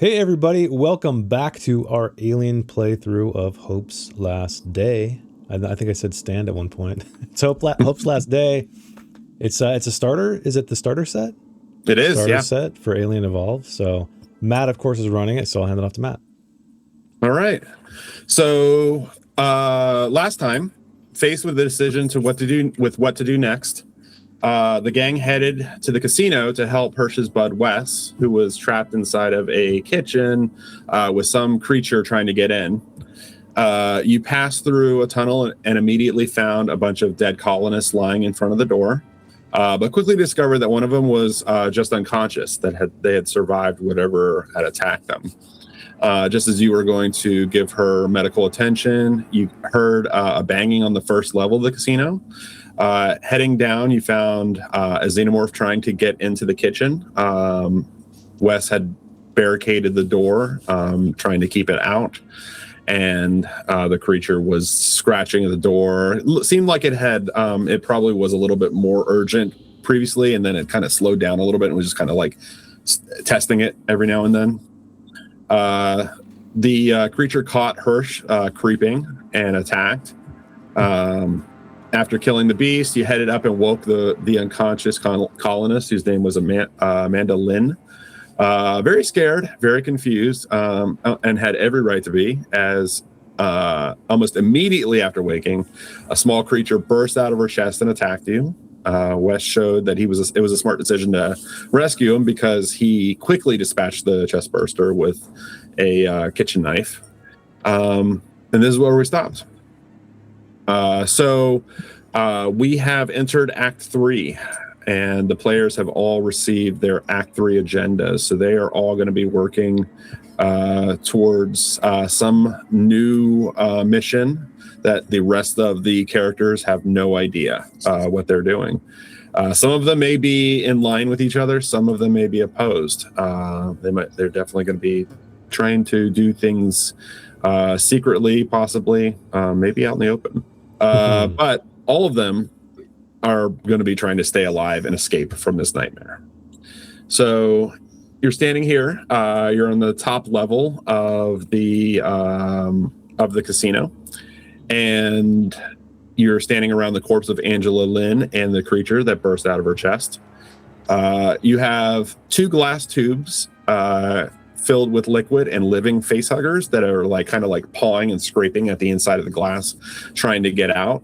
Hey everybody, welcome back to our alien playthrough of Hope's Last Day. I think I said stand at one point. It's Hope's Last Day. It's a starter. Is it the starter set? It is, starter yeah. set for Alien Evolve. So Matt, of course, is running it, so I'll hand it off to Matt. All right. So last time, faced with the decision to what to do next, the gang headed to the casino to help Hirsch's bud Wes, who was trapped inside of a kitchen with some creature trying to get in. You passed through a tunnel and immediately found a bunch of dead colonists lying in front of the door, but quickly discovered that one of them was just unconscious, that they had survived whatever had attacked them. Just as you were going to give her medical attention, you heard a banging on the first level of the casino. Heading down, you found a xenomorph trying to get into the kitchen. Wes had barricaded the door, trying to keep it out, and the creature was scratching at the door. It seemed like it probably was a little bit more urgent previously, and then it kind of slowed down a little bit and was just kind of like testing it every now and then. The creature caught Hirsch creeping and attacked. After killing the beast, you headed up and woke the unconscious colonist, whose name was Amanda Lynn. Very scared, very confused, and had every right to be, as almost immediately after waking, a small creature burst out of her chest and attacked you. Wes showed that it was a smart decision to rescue him because he quickly dispatched the chest burster with a kitchen knife. And this is where we stopped. So we have entered Act 3, and the players have all received their Act 3 agendas. So they are all going to be working towards some new mission that the rest of the characters have no idea what they're doing. Some of them may be in line with each other. Some of them may be opposed. They're definitely going to be trying to do things secretly, possibly, maybe out in the open. But all of them are going to be trying to stay alive and escape from this nightmare. So you're standing here. You're on the top level of the casino, and you're standing around the corpse of Angela Lynn and the creature that burst out of her chest. You have two glass tubes filled with liquid and living face huggers that are kind of pawing and scraping at the inside of the glass, trying to get out.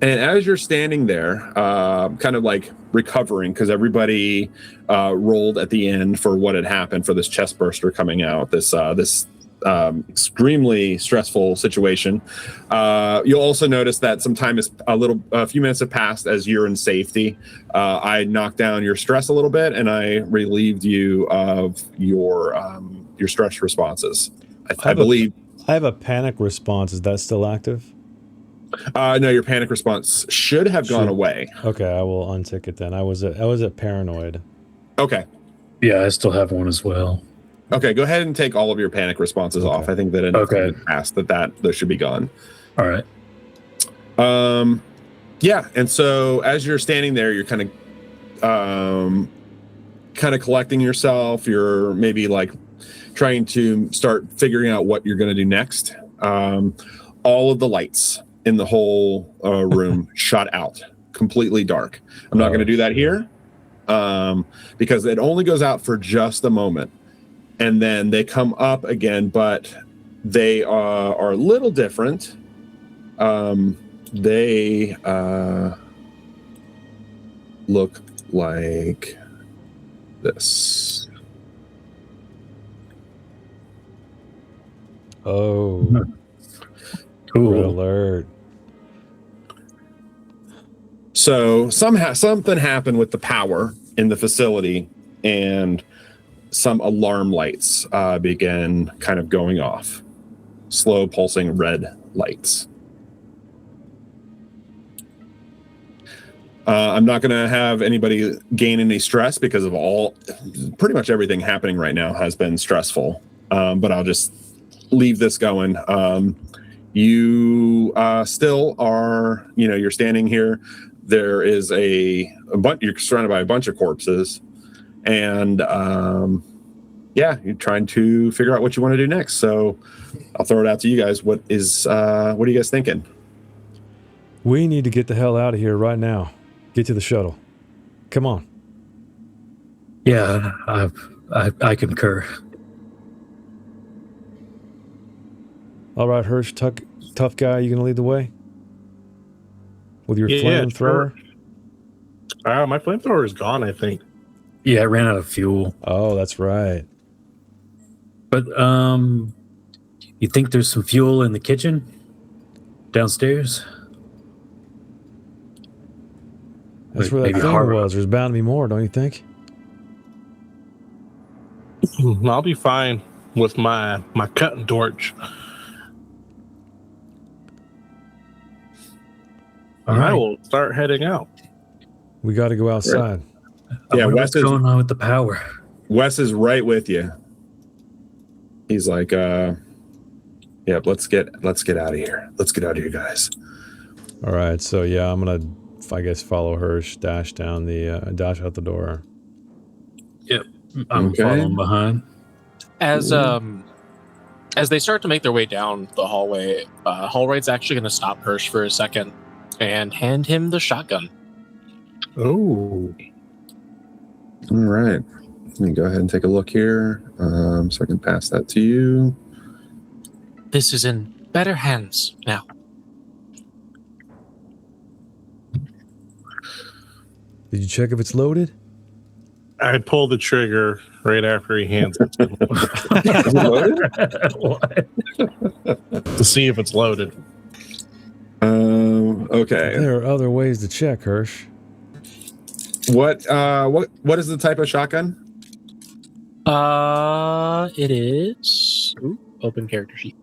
And as you're standing there, kind of recovering, because everybody rolled at the end for what had happened for this chest burster coming out, this extremely stressful situation. You'll also notice that a few minutes have passed as you're in safety. I knocked down your stress a little bit, and I relieved you of your stress responses. I believe I have a panic response. Is that still active? No, your panic response should have gone away. Okay, I will untick it then. I was at paranoid. Okay. Yeah, I still have one as well. Okay, go ahead and take all of your panic responses off. I think that enough passed that those should be gone. All right. Yeah, and so as you're standing there, you're kind of collecting yourself. You're maybe trying to start figuring out what you're going to do next. All of the lights in the whole room shut out, completely dark. I'm not going to do that here because it only goes out for just a moment. And then they come up again, but they are a little different. They look like this. Oh, cool. Red alert. So something happened with the power in the facility, and some alarm lights began kind of going off. Slow pulsing red lights. I'm not going to have anybody gain any stress because of pretty much everything happening right now has been stressful. But I'll just leave this going. You still are, you're standing here. There is you're surrounded by a bunch of corpses, and yeah, you're trying to figure out what you want to do next. So I'll throw it out to you guys. What are you guys thinking? We need to get the hell out of here right now. Get to the shuttle. Come on. Yeah, I concur. All right, Hirsch, tough guy, you gonna lead the way? With your flamethrower? Sure. My flamethrower is gone, I think. Yeah, I ran out of fuel. Oh, that's right. But you think there's some fuel in the kitchen? Downstairs? That's where that Maybe thing hard. was. There's bound to be more, don't you think? I'll be fine with my cutting torch. All I right. will start heading out. We got to go outside. Yeah, What's going on with the power? Wes is right with you. He's like, yeah, let's get out of here. Let's get out of here, guys. All right, so yeah, I'm gonna, I guess, follow Hirsch, dash out the door. Yep, I'm Okay. following behind. As they start to make their way down the hallway, Hallright's actually going to stop Hirsch for a second and hand him the shotgun. Oh, All right. Let me go ahead and take a look here, so I can pass that to you. This is in better hands now. Did you check if it's loaded? I pull the trigger right after he hands it to me Is it loaded? What? to see if it's loaded. Okay. There are other ways to check, Hirsch. What is the type of shotgun? It is open character sheet.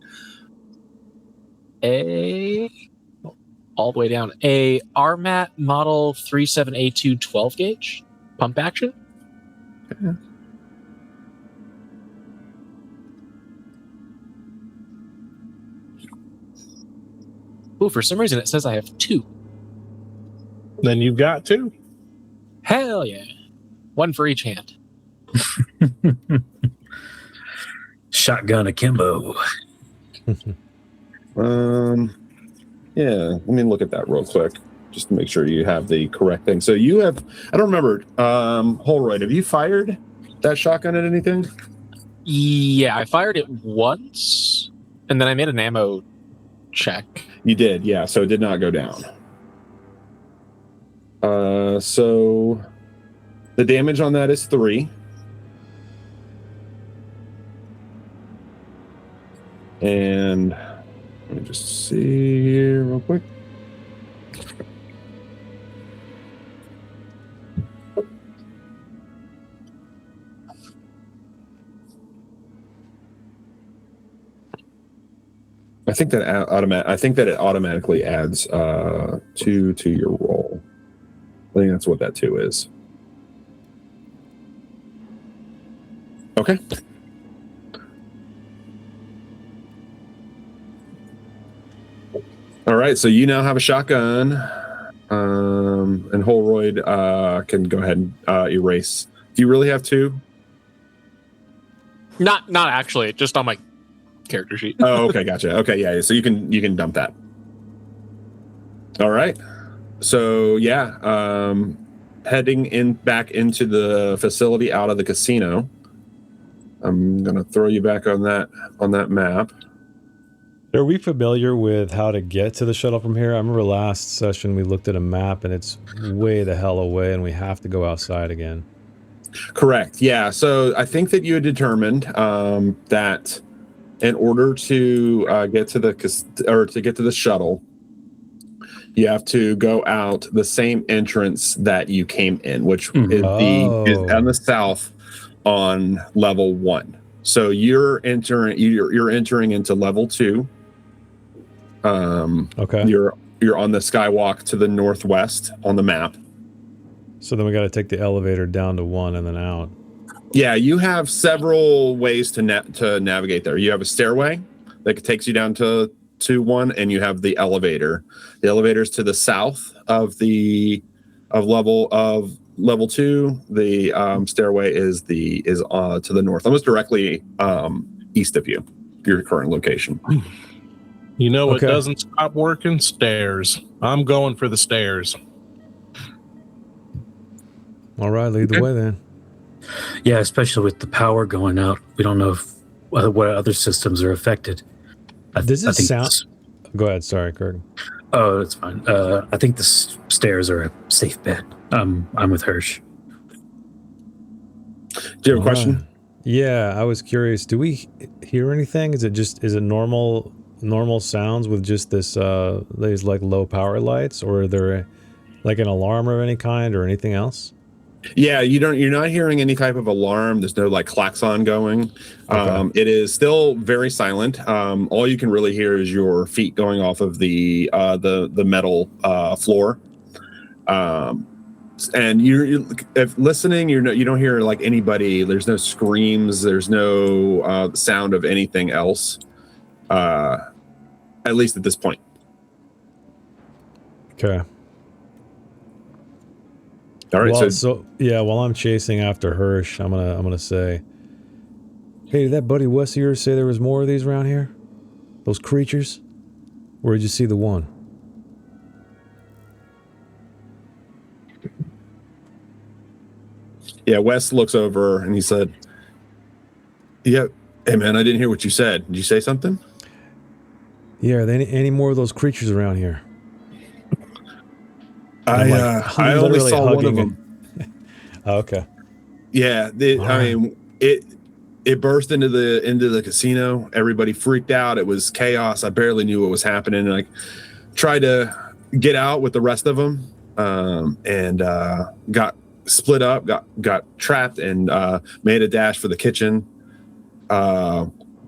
All the way down. A RMAT model 37A2 12 gauge pump action. Okay. Ooh, for some reason it says I have 2. Then you've got two. Hell yeah. 1 for each hand. Shotgun akimbo. Yeah, let me look at that real quick just to make sure you have the correct thing. So you have, I don't remember, Holroyd, have you fired that shotgun at anything? Yeah, I fired it once, and then I made an ammo check. You did, yeah, so it did not go down. So the damage on that is 3. And let me just see here real quick. I think that it automatically adds 2 to your roll. I think that's what that 2 is. Okay. All right, so you now have a shotgun, and Holroyd can go ahead and erase. Do you really have 2? Not actually, just on my character sheet. Oh, okay, gotcha. Okay, yeah, so you can dump that. All right, so yeah, heading back into the facility out of the casino. I'm gonna throw you back on that map. Are we familiar with how to get to the shuttle from here? I remember last session we looked at a map and it's way the hell away and we have to go outside again. Correct. Yeah. So I think that you had determined that in order to get to the shuttle, you have to go out the same entrance that you came in, which is on the south on level 1. So you're entering into level 2. Okay. You're on the skywalk to the northwest on the map. So then we got to take the elevator down to 1 and then out. Yeah, you have several ways to navigate there. You have a stairway that takes you down to 1, and you have the elevator. The elevator's to the south of level level 2, the stairway is to the north, almost directly east of you, your current location. You know what Okay. doesn't stop working? Stairs. I'm going for the stairs. All right, lead the Okay. way then. Yeah, especially with the power going out. We don't know what other systems are affected. Does it sound? this- Go ahead. Sorry, Kurt. Oh, that's fine. I think the stairs are a safe bet. I'm with Hirsch. Do you have a question? Right. Yeah, I was curious. Do we hear anything? Is it normal sounds with just these like low power lights, or are there like an alarm of any kind or anything else? Yeah, you're not hearing any type of alarm. There's no like klaxon going. Okay. It is still very silent. All you can really hear is your feet going off of the metal floor. And if listening, you don't hear like anybody. There's no screams. There's no sound of anything else. At least at this point. Okay. All right. Well, so yeah, while I'm chasing after Hirsch, I'm gonna say, hey, did that buddy Wes of yours say there was more of these around here? Those creatures? Or did you see the one? Yeah, Wes looks over and he said, "Yeah, hey man, I didn't hear what you said. Did you say something?" Yeah, are there any more of those creatures around here? I only literally saw one of hugging them. Oh, okay. Yeah, it burst into the casino. Everybody freaked out. It was chaos. I barely knew what was happening. And I tried to get out with the rest of them, and got split up. Got trapped and made a dash for the kitchen.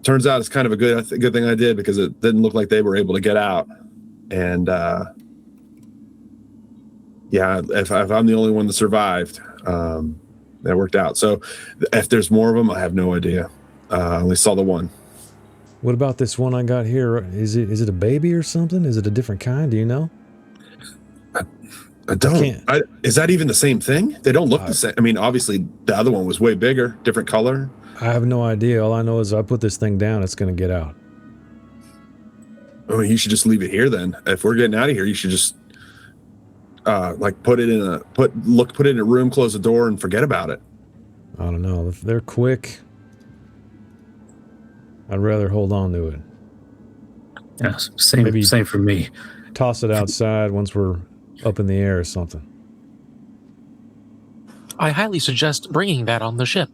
Turns out it's kind of a good thing I did, because it didn't look like they were able to get out. And yeah, if I'm the only one that survived, that worked out. So if there's more of them, I have no idea. I only saw the one. What about this one I got here? Is it a baby or something? Is it a different kind? Do you know? I don't. Is that even the same thing? They don't look the same. I mean, obviously the other one was way bigger, different color. I have no idea. All I know is I put this thing down, it's going to get out. I mean, you should just leave it here then. If we're getting out of here, you should just put it in a room, close the door, and forget about it. I don't know. If they're quick, I'd rather hold on to it. Yeah, same for me. Toss it outside once we're up in the air or something. I highly suggest bringing that on the ship.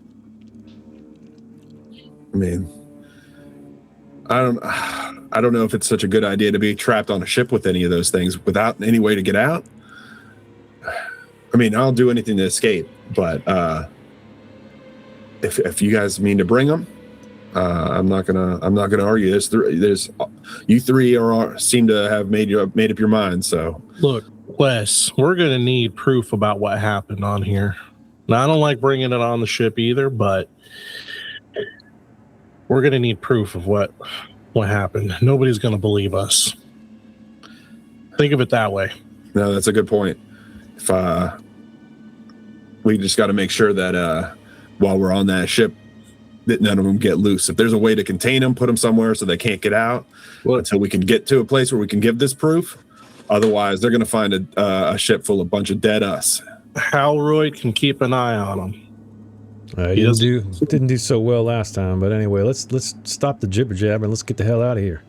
I mean, I don't know if it's such a good idea to be trapped on a ship with any of those things without any way to get out. I mean, I'll do anything to escape, but if you guys mean to bring them, I'm not gonna argue. There's you three seem to have made up your mind. So Look, Wes, we're going to need proof about what happened on here. Now, I don't like bringing it on the ship either, but we're going to need proof of what happened. Nobody's going to believe us. Think of it that way. no, that's a good point. If we just got to make sure that while we're on that ship, that none of them get loose. If there's a way to contain them, put them somewhere so they can't get out until we can get to a place where we can give this proof. Otherwise, they're going to find a ship full of bunch of dead us. Halroyd can keep an eye on them. You didn't do so well last time, but anyway, let's stop the jibber jabber and let's get the hell out of here.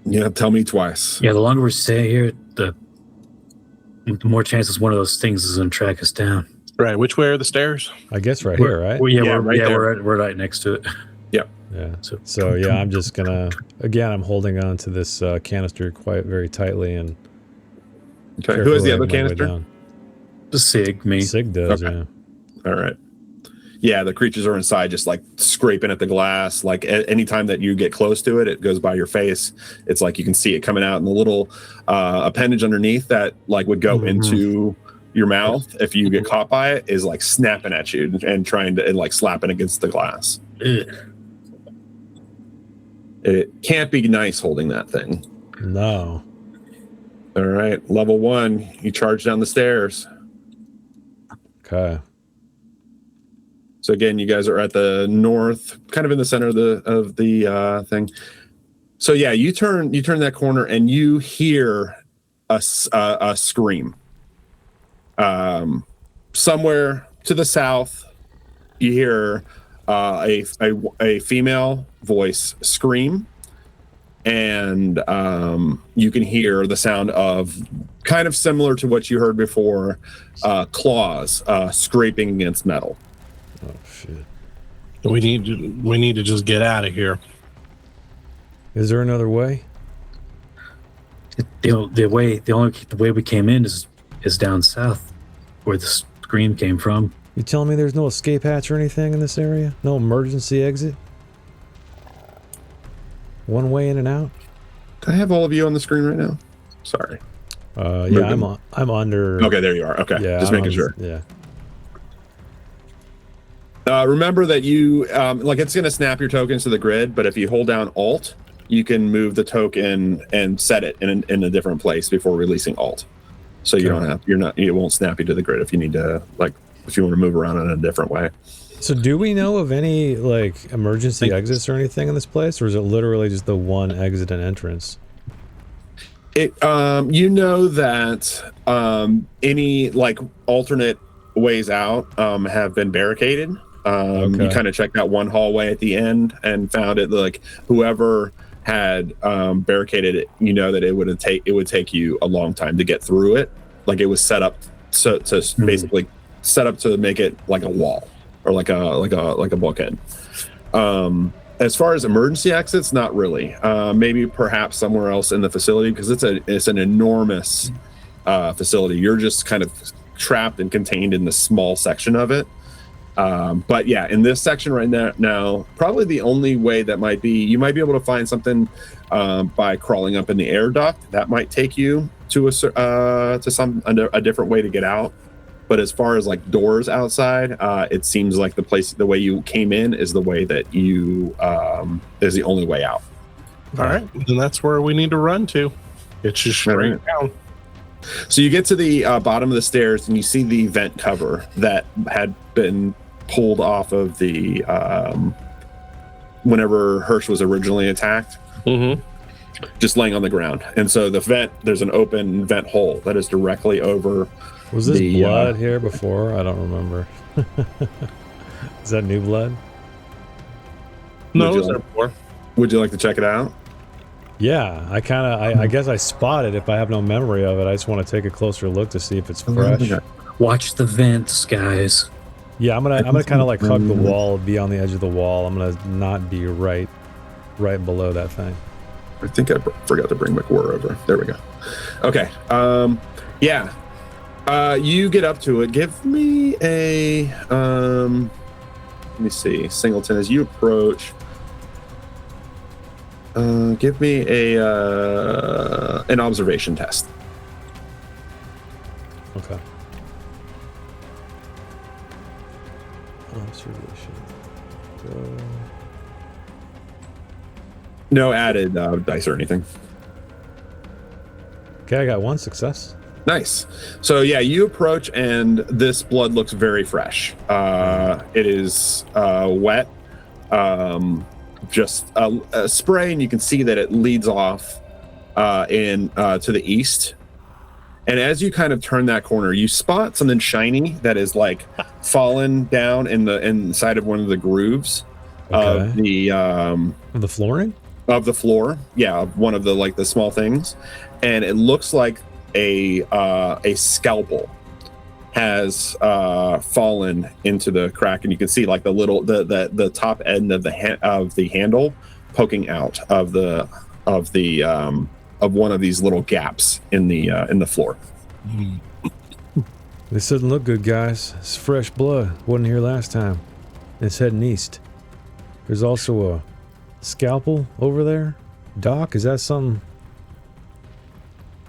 Yeah, tell me twice. Yeah, the longer we stay here, the more chances one of those things is going to track us down. Right. Which way are the stairs? I guess right here, right? We're right there. We're right next to it. Yep. Yeah. So yeah, I'm just gonna I'm holding on to this canister very tightly and. Okay. Who has the other canister? The Sig, me. Sig does, Okay. yeah. All right. Yeah, the creatures are inside, just like scraping at the glass. Like anytime that you get close to it, it goes by your face. It's like you can see it coming out, and the little appendage underneath that like would go into your mouth if you get caught by it is like snapping at you and trying to like slapping against the glass. Ugh. It can't be nice holding that thing. No. All right, level 1, you charge down the stairs. Okay. So again, you guys are at the north, kind of in the center of the thing. So yeah, you turn that corner and you hear a scream. Somewhere to the south, you hear a female voice scream, and you can hear the sound of, kind of similar to what you heard before, claws scraping against metal. Oh shit! We need to just get out of here. Is there another way? The way we came in is down south, where the scream came from. You telling me there's no escape hatch or anything in this area? No emergency exit? One way in and out? Can I have all of you on the screen right now? Sorry. Yeah, I'm under. Okay, there you are. Okay, Yeah, just making sure. Yeah. Remember that you it's going to snap your tokens to the grid, but if you hold down Alt, you can move the token and set it in a different place before releasing Alt. So you don't have it won't snap you to the grid if you need to if you want to move around in a different way. So do we know of any emergency exits or anything in this place, or is it literally just the one exit and entrance? It you know that any alternate ways out have been barricaded. Okay. You kind of checked out one hallway at the end and found it whoever had barricaded it, you know that it would take you a long time to get through it. It was set up to basically set up to make it like a wall or like a bookend. As far as emergency exits, not really. Maybe perhaps somewhere else in the facility, because it's an enormous facility. You're just kind of trapped and contained in this small section of it. But yeah, in this section right now, probably the only way that might be, you might be able to find something by crawling up in the air duct. That might take you to a different way to get out. But as far as doors outside, it seems like the way you came in is the way that you is the only way out. All right, then that's where we need to run to. It's just straight down. So you get to the bottom of the stairs and you see the vent cover that had been pulled off of the whenever Hirsch was originally attacked. Mm-hmm. Just laying on the ground. And so there's an open vent hole that is directly over. Was this blood here before? I don't remember. Is that new blood? No, it was there before. Would you like to check it out? Yeah, I guess I spot it if I have no memory of it. I just want to take a closer look to see if it's fresh. Watch the vents, guys. Yeah, I'm gonna kind of hug the wall, be on the edge of the wall. I'm gonna not be right below that thing. I think I forgot to bring McWhirr over. There we go. Okay. Yeah. You get up to it. Give me a let me see. Singleton, as you approach, give me an observation test. Okay. Observation. No added dice or anything. Okay, I got one success. Nice. So yeah, you approach and this blood looks very fresh. It is wet. Just a spray, and you can see that it leads off to the east. And as you kind of turn that corner, you spot something shiny that is fallen down inside of one of the grooves of the flooring of the floor. Yeah, one of the small things, and it looks like a scalpel has fallen into the crack, and you can see the top end of the handle poking out of one of these little gaps in the floor. This doesn't look good, guys. It's fresh blood. Wasn't here last time. It's heading east. There's also a scalpel over there. Doc, is that something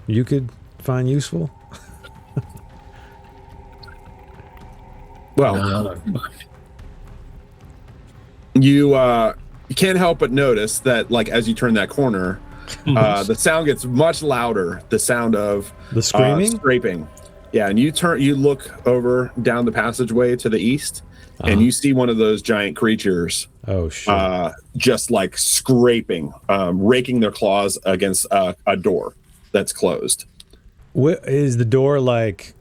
you could find useful? Well, you can't help but notice that, as you turn that corner, the sound gets much louder. The sound of the screaming, scraping. Yeah, and you look over down the passageway to the east, and you see one of those giant creatures. Oh shit! Just like scraping, raking their claws against a door that's closed. What is the door like?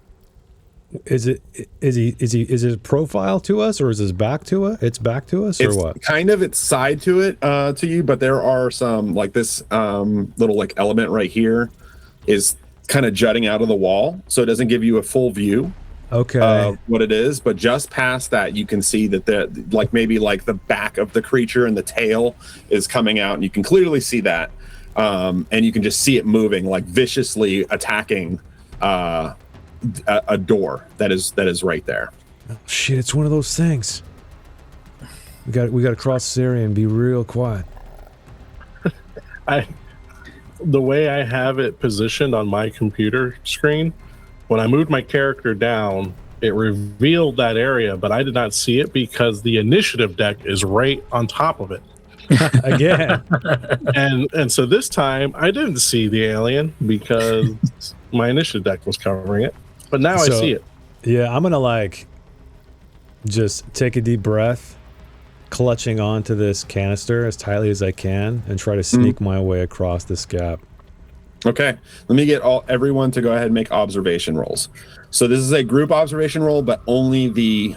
Is it a profile to us, or is his back to us? It's back to us, or what? Kind of its side to it to you, but there are some like this little like element right here is kind of jutting out of the wall, so it doesn't give you a full view. Okay. What it is, but just past that, you can see that maybe the back of the creature and the tail is coming out, and you can clearly see that, and you can just see it moving, like viciously attacking a door that is right there. Oh, shit! It's one of those things. We got to cross this area and be real quiet. The way I have it positioned on my computer screen, when I moved my character down, it revealed that area, but I did not see it because the initiative deck is right on top of it. Again. and so this time I didn't see the alien because my initiative deck was covering it. But now I see it. Yeah, I'm gonna just take a deep breath, clutching onto this canister as tightly as I can, and try to sneak my way across this gap. Okay, let me get everyone to go ahead and make observation rolls. So this is a group observation roll, but only the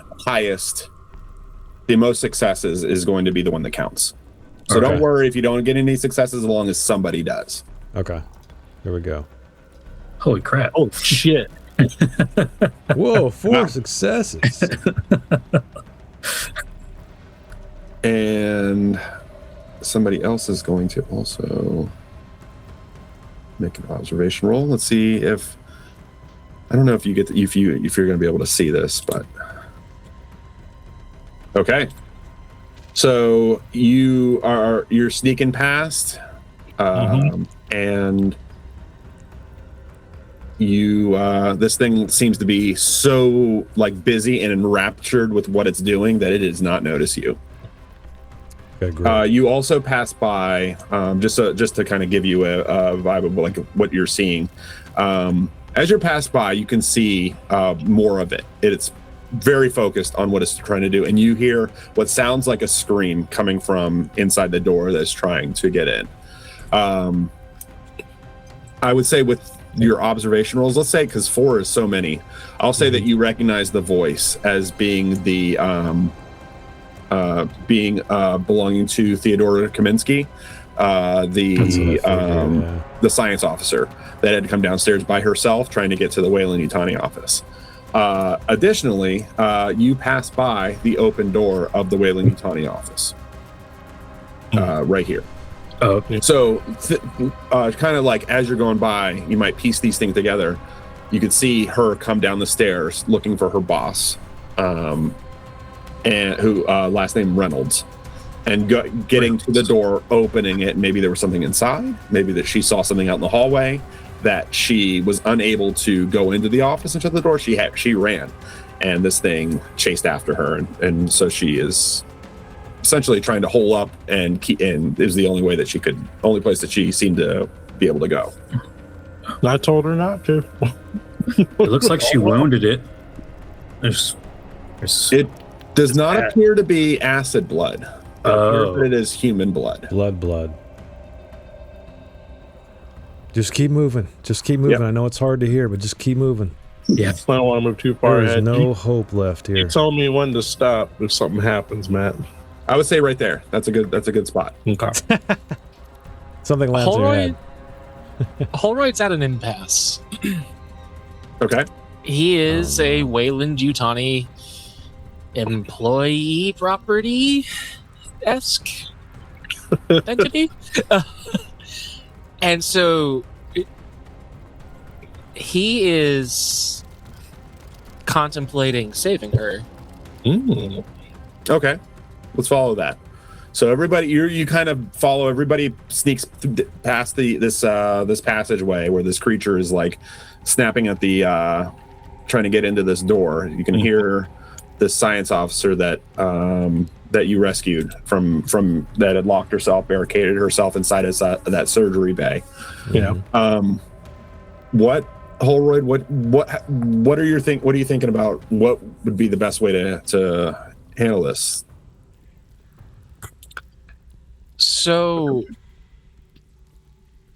most successes is going to be the one that counts. So don't worry if you don't get any successes, as long as somebody does. Okay, here we go. Holy crap! Oh shit! Whoa, 4 successes. And somebody else is going to also make an observation roll. Let's see if I don't know if you get if you're going to be able to see this, but okay. So you're sneaking past, and this thing seems to be so busy and enraptured with what it's doing that it does not notice you. Okay, great. You also pass by, just to kind of give you a vibe of what you're seeing. As you're passed by, you can see more of it. It's very focused on what it's trying to do, and you hear what sounds like a scream coming from inside the door that's trying to get in. I would say with your observation rolls, let's say, because 4 is so many, I'll say that you recognize the voice as being the belonging to Theodore Kaminsky, the science officer that had come downstairs by herself trying to get to the Weyland-Yutani office. Additionally, you pass by the open door of the Weyland-Yutani office right here. Oh, okay. So kind of as you're going by, you might piece these things together. You could see her come down the stairs looking for her boss, and who last name Reynolds, and getting to the door, opening it. Maybe there was something inside. Maybe that she saw something out in the hallway that she was unable to go into the office and shut the door. She ran, and this thing chased after her, and so she is essentially trying to hole up and keep in. It was the only place that she seemed to be able to go. I told her not to. It looks like she wounded it. It does not appear to be acid blood. It is human blood. Blood. Just keep moving. Yep. I know it's hard to hear, but just keep moving. Yeah. I don't want to move too far There's ahead. no hope left here. You tell me when to stop if something happens, Matt. I would say right there. That's a good spot. Okay. Something lands in your head. Holroyd's at an impasse. Okay. He is a Weyland-Yutani employee property-esque entity. And so he is contemplating saving her. Okay. Let's follow that. So everybody, you kind of follow. Everybody sneaks past this passageway where this creature is snapping at the trying to get into this door. You can hear this science officer that you rescued from that had locked herself, barricaded herself inside that surgery bay. Yeah. What Holroyd, what are you thinking about? What would be the best way to handle this? So,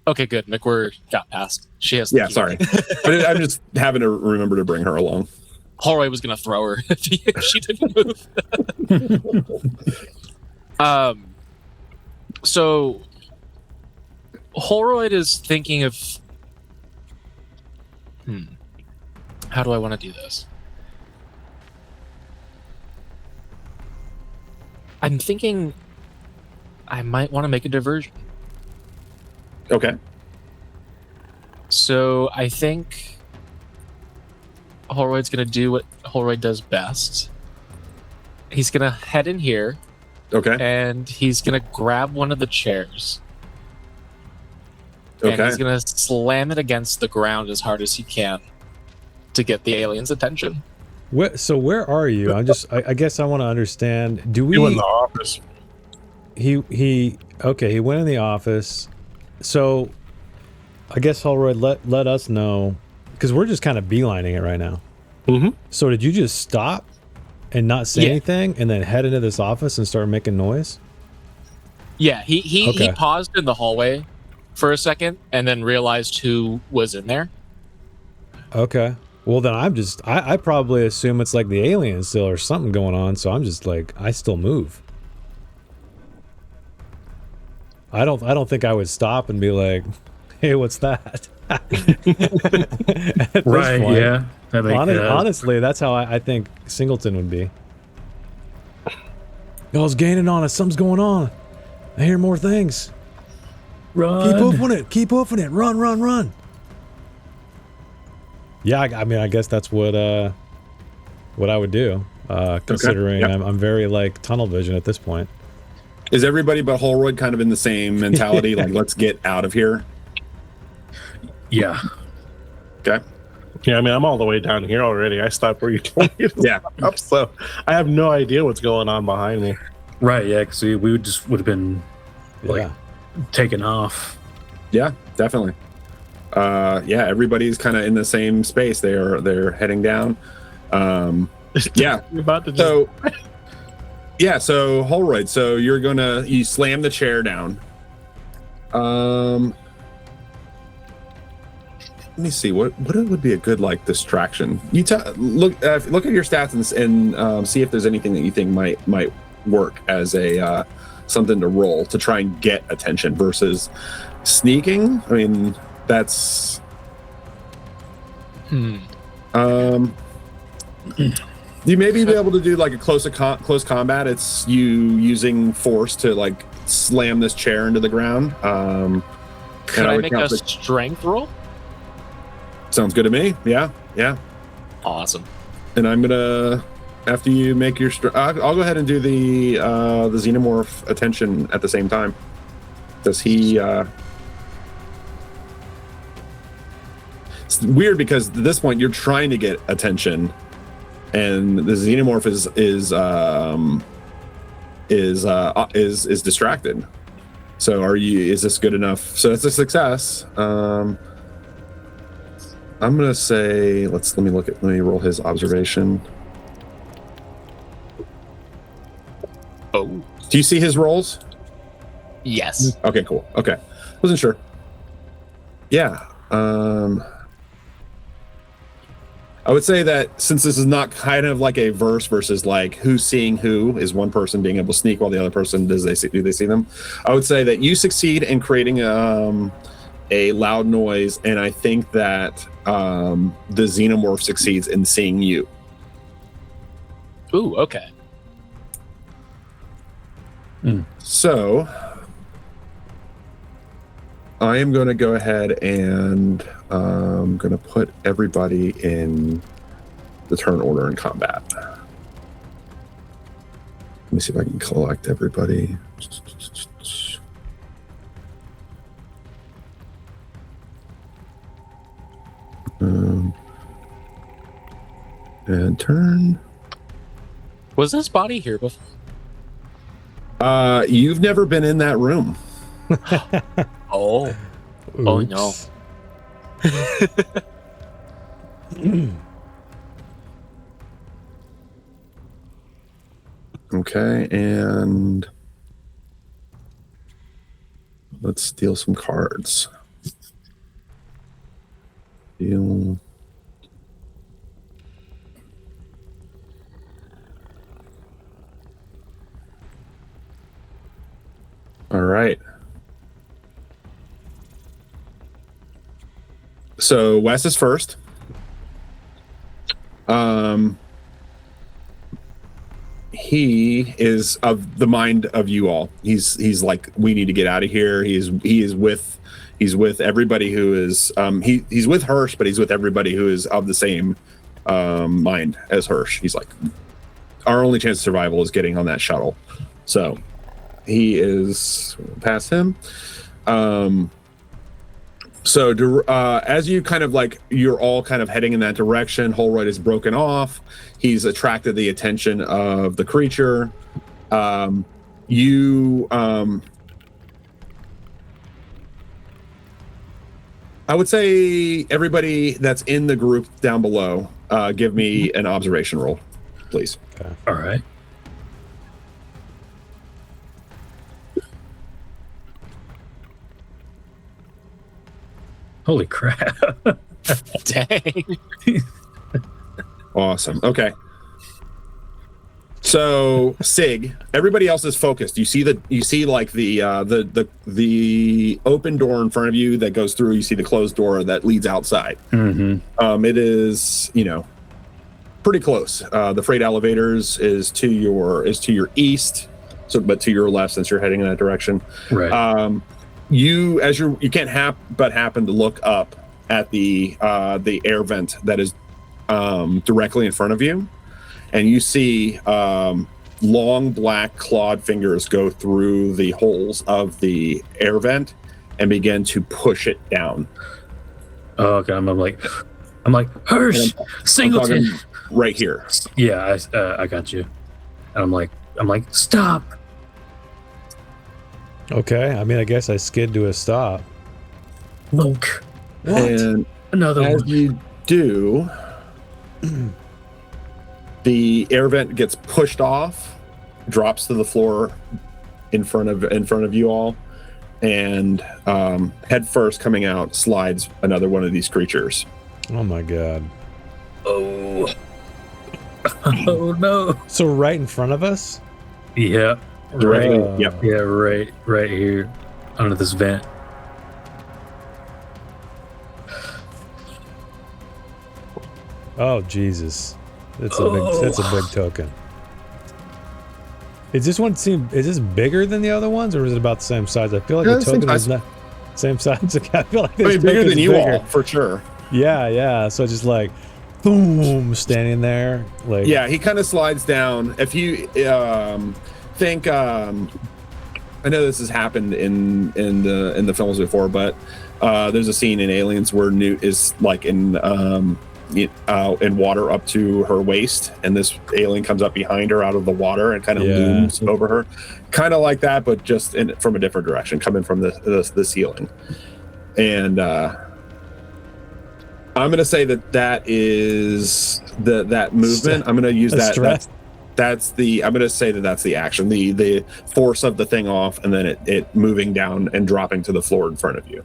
okay, good. McWhirr got past. She has. Yeah, sorry, but I'm just having to remember to bring her along. Holroyd was gonna throw her if she didn't move. So Holroyd is thinking of, how do I want to do this? I'm thinking I might want to make a diversion. Okay. So I think Holroyd's going to do what Holroyd does best. He's going to head in here. Okay. And he's going to grab one of the chairs. Okay. And he's going to slam it against the ground as hard as he can to get the alien's attention. So where are you? I guess I want to understand. Do we? You in the office. He went in the office. So I guess Holroyd let us know, because we're just kind of beelining it right now. Mm-hmm. So did you just stop and not say anything and then head into this office and start making noise? Yeah, he paused in the hallway for a second and then realized who was in there. Okay. Well, then I probably assume it's like the aliens still or something going on. So I'm just like, I still move. I don't think I would stop and be like, hey, what's that? Right, point, yeah. Honestly, that's how I think Singleton would be. Y'all's gaining on us. Something's going on. I hear more things. Run. Keep hoofing it. Run. Yeah, I mean, I guess that's what I would do, considering Okay. Yep. I'm very like tunnel vision at this point. Is everybody but Holroyd kind of in the same mentality? Like, let's get out of here? Yeah. Okay. Yeah, I mean, I'm all the way down here already. I stopped where you told me to stop, so I have no idea what's going on behind me. Right, yeah, because we would have been like taken off. Yeah, definitely. Yeah, everybody's kind of in the same space. They're heading down. Yeah. You're about to just... So Holroyd, so you slam the chair down. Let me see what would be a good like distraction. You look at your stats and see if there's anything that you think might work as a something to roll to try and get attention versus sneaking. I mean, that's you maybe be able to do like a close combat. It's you using force to like slam this chair into the ground. Could I make a strength roll? Sounds good to me. Yeah. Awesome. And I'm gonna, after you make your, I'll go ahead and do the xenomorph attention at the same time. Does he? It's weird because at this point you're trying to get attention, and the xenomorph is distracted. So is this good enough? So it's a success. I'm gonna say let me roll his observation. Oh, do you see his rolls? Yes. Okay, cool. Okay, wasn't sure. Yeah. I would say that since this is not kind of like a verse versus like who's seeing who, is one person being able to sneak while the other person do they see them? I would say that you succeed in creating a loud noise, and I think that the xenomorph succeeds in seeing you. Ooh, okay. So I am going to go ahead and I'm going to put everybody in the turn order in combat. Let me see if I can collect everybody. And turn. Was this body here before? You've never been in that room. Oh. Oh no. Okay, and let's steal some cards. Steal. All right. So Wes is first. He is of the mind of you all. He's like, we need to get out of here. He is with everybody who is he's with Hirsch, but he's with everybody who is of the same mind as Hirsch. He's like, our only chance of survival is getting on that shuttle. So he is past him. So as you kind of like, you're all kind of heading in that direction, Holroyd is broken off. He's attracted the attention of the creature. I would say everybody that's in the group down below, give me an observation roll, please. Okay. All right. Holy crap. Dang. Awesome. Okay. So Sig, everybody else is focused. You see like the open door in front of you that goes through. You see the closed door that leads outside. Mm-hmm. It is, pretty close. The freight elevators is to your east, but to your left since you're heading in that direction. Right. You can't happen to look up at the air vent that is directly in front of you, and you see long black clawed fingers go through the holes of the air vent and begin to push it down. Oh, okay. I'm like Hirsch, Singleton, right here. Yeah, I got you. And I'm like stop. Okay, I mean, I guess I skid to a stop. Look. What? And Another as one. you do, the air vent gets pushed off, drops to the floor in front of you all, and head first coming out slides another one of these creatures. Oh my god. Oh. Oh no. So right in front of us? Yeah. Directly. Right. Yep. Yeah, right here under this vent. Oh Jesus. That's a big token. Is this bigger than the other ones, or is it about the same size? I feel like Yeah, the token same is not same size. I feel like this Bigger token's than you bigger. all, for sure. Yeah. So just like boom, standing there. Like Yeah, he kind of slides down. If you think, I know this has happened in the films before, but there's a scene in Aliens where Newt is like in water up to her waist, and this alien comes up behind her out of the water and kind of looms over her, kind of like that, but just from a different direction, coming from the ceiling. And I'm going to say that is that movement. I'm going to use that. I'm going to say that's the action, the force of the thing off, and then it moving down and dropping to the floor in front of you.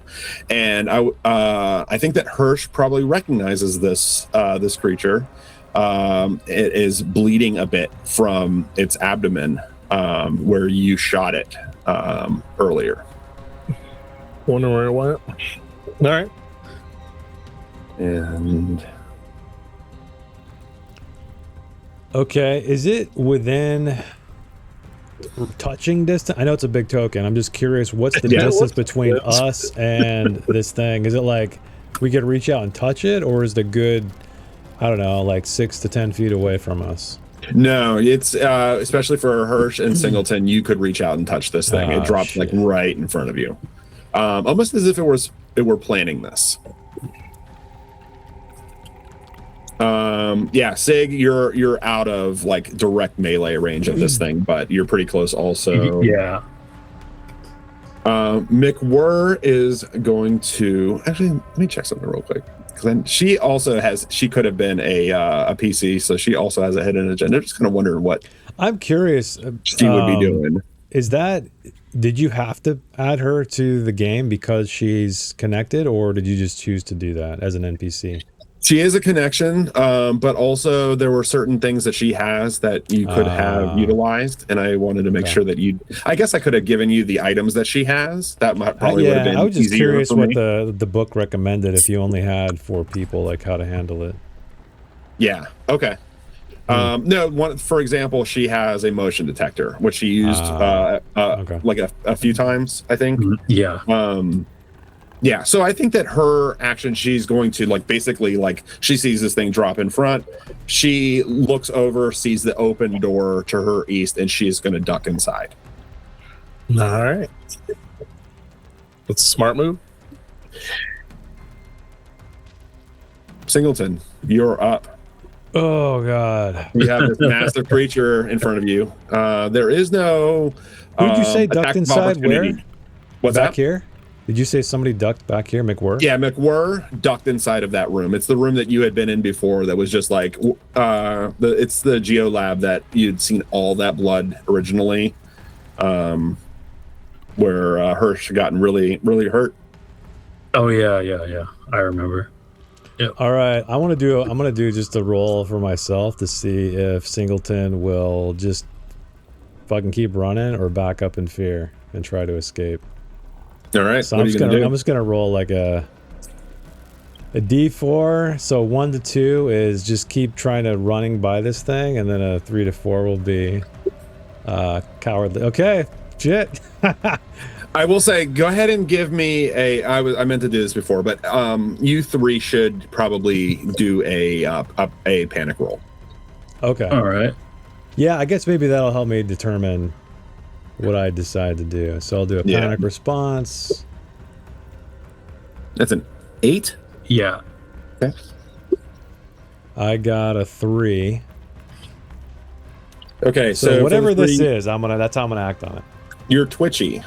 And I think that Hirsch probably recognizes this creature. It is bleeding a bit from its abdomen where you shot it earlier. Wonder where it went. All right. And okay, is it within touching distance? I know it's a big token. I'm just curious, what's the distance between us and this thing? Is it like we could reach out and touch it, or is the good, I don't know, like 6 to 10 feet away from us? No, it's especially for Hirsch and Singleton, you could reach out and touch this thing. It dropped like right in front of you, almost as if it were planning this. Yeah, Sig, you're out of like direct melee range of this thing, but you're pretty close also. Yeah. Mick Wurr is going to actually, let me check something real quick. Then she could have been a PC, so she also has a hidden agenda. I'm just kind of wondering what I'm curious. she would be doing. Did you have to add her to the game because she's connected, or did you just choose to do that as an NPC? She is a connection, but also there were certain things that she has that you could have utilized, and I wanted to make sure that I guess I could have given you the items that she has. That probably would have been. I was just curious what me. the book recommended if you only had 4 people, like how to handle it. Yeah. Okay. No. For example, she has a motion detector, which she used like a few times, I think. Yeah. Yeah, so I think that her action, she's going to basically she sees this thing drop in front. She looks over, sees the open door to her east, and she's going to duck inside. All right. That's a smart move. Singleton, you're up. Oh, God. You have this massive creature in front of you. There is no... Who did you say ducked inside? Where? What's back that? Here? Did you say somebody ducked back here, McWhirr? Yeah, McWhirr ducked inside of that room. It's the room that you had been in before that was just it's the Geo Lab that you'd seen all that blood originally, where Hirsch had gotten really, really hurt. Oh, yeah. I remember. Yep. All right, I'm gonna do just a roll for myself to see if Singleton will just fucking keep running or back up in fear and try to escape. All right. So I'm just gonna roll like a D4. So 1 to 2 is just keep trying to running by this thing, and then a 3 to 4 will be cowardly. Okay, shit. I will say, go ahead and give me I meant to do this before, but you 3 should probably do a panic roll. Okay. All right. Yeah, I guess maybe that'll help me determine what I decide to do. So I'll do a panic response. That's an 8? Yeah. Okay. I got a 3. Okay, so whatever this is, that's how I'm gonna act on it. You're twitchy.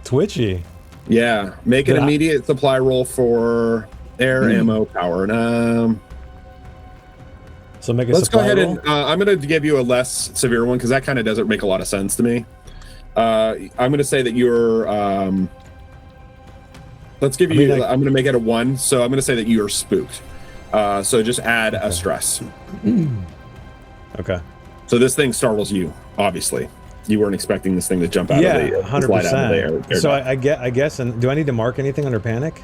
Twitchy? Yeah. Make an immediate supply roll for air, ammo, power. So make a let's go supply ahead roll? and I'm going to give you a less severe one because that kind of doesn't make a lot of sense to me. I'm going to say that you're let's give you I'm going to make it a 1, so I'm going to say that you're spooked. So just add a stress. Okay. So this thing startles you, obviously. You weren't expecting this thing to jump out of the 100%. So I guess, and do I need to mark anything under panicked?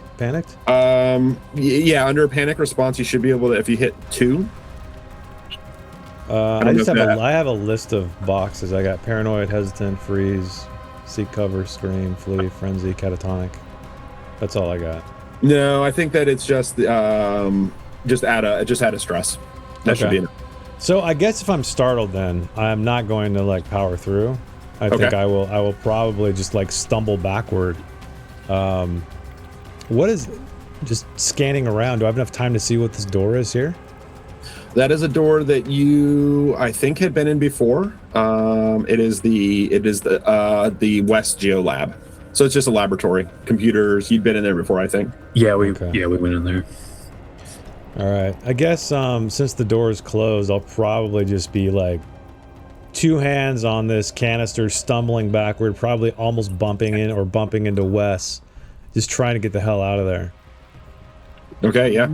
Yeah, under panic response, you should be able to, if you hit 2. I have a list of boxes. I got paranoid, hesitant, freeze, seek cover, scream, flee, frenzy, catatonic. That's all I got. No, I think that it's just add a stress. That should be enough. So I guess if I'm startled, then I'm not going to power through. I think I will probably just stumble backward. What is just scanning around? Do I have enough time to see what this door is here? That is a door that I think had been in before. It is the West Geo Lab. So it's just a laboratory. Computers. You'd been in there before, I think. Yeah, we went in there. All right. I guess since the door is closed, I'll probably just be 2 hands on this canister, stumbling backward, probably almost bumping into Wes, just trying to get the hell out of there. Okay. Yeah.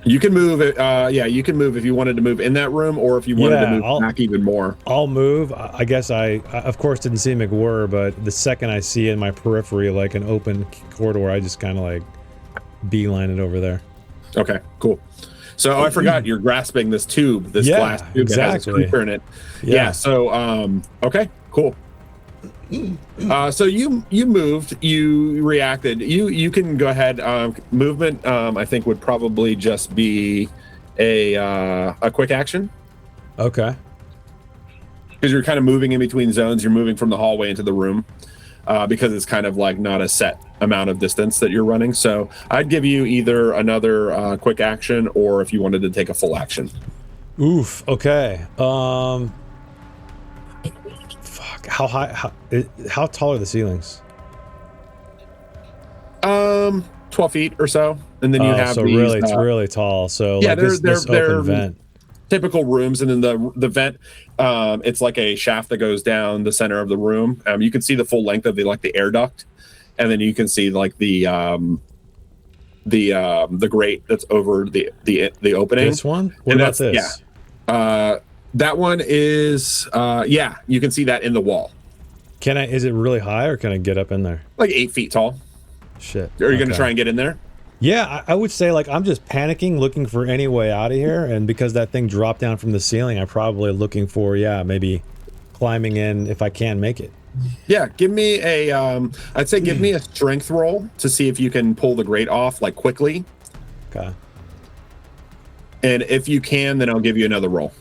You can move. You can move if you wanted to move in that room, or if you wanted to move back even more. I'll move. I guess I of course didn't see McWhirr, but the second I see in my periphery an open corridor, I just kind of beeline it over there. Okay, cool. So I forgot you're grasping this tube, this glass tube that has a creeper in it. Yeah. So okay, cool. So you moved, you reacted. You can go ahead. Movement, I think, would probably just be a quick action. Okay. Because you're kind of moving in between zones. You're moving from the hallway into the room. Because it's kind of not a set amount of distance that you're running. So I'd give you either another quick action, or if you wanted to take a full action. Oof. Okay. Fuck. How high? How tall are the ceilings? 12 feet or so, and then you have so these, really, it's really tall. So yeah, like this open vent. Typical rooms, and then the vent, it's like a shaft that goes down the center of the room. You can see the full length of the air duct, and then you can see like the grate that's over the opening. This one? What about this? Yeah, that one is yeah, you can see that in the wall. Is it really high, or can I get up in there? Like 8 feet tall. Shit. Are you going to try and get in there? Yeah, I would say, like, I'm just panicking, looking for any way out of here, and because that thing dropped down from the ceiling, I'm probably looking for, maybe climbing in if I can make it. Yeah, give me a, I'd say give me a strength roll to see if you can pull the grate off, like, quickly. Okay. And if you can, then I'll give you another roll.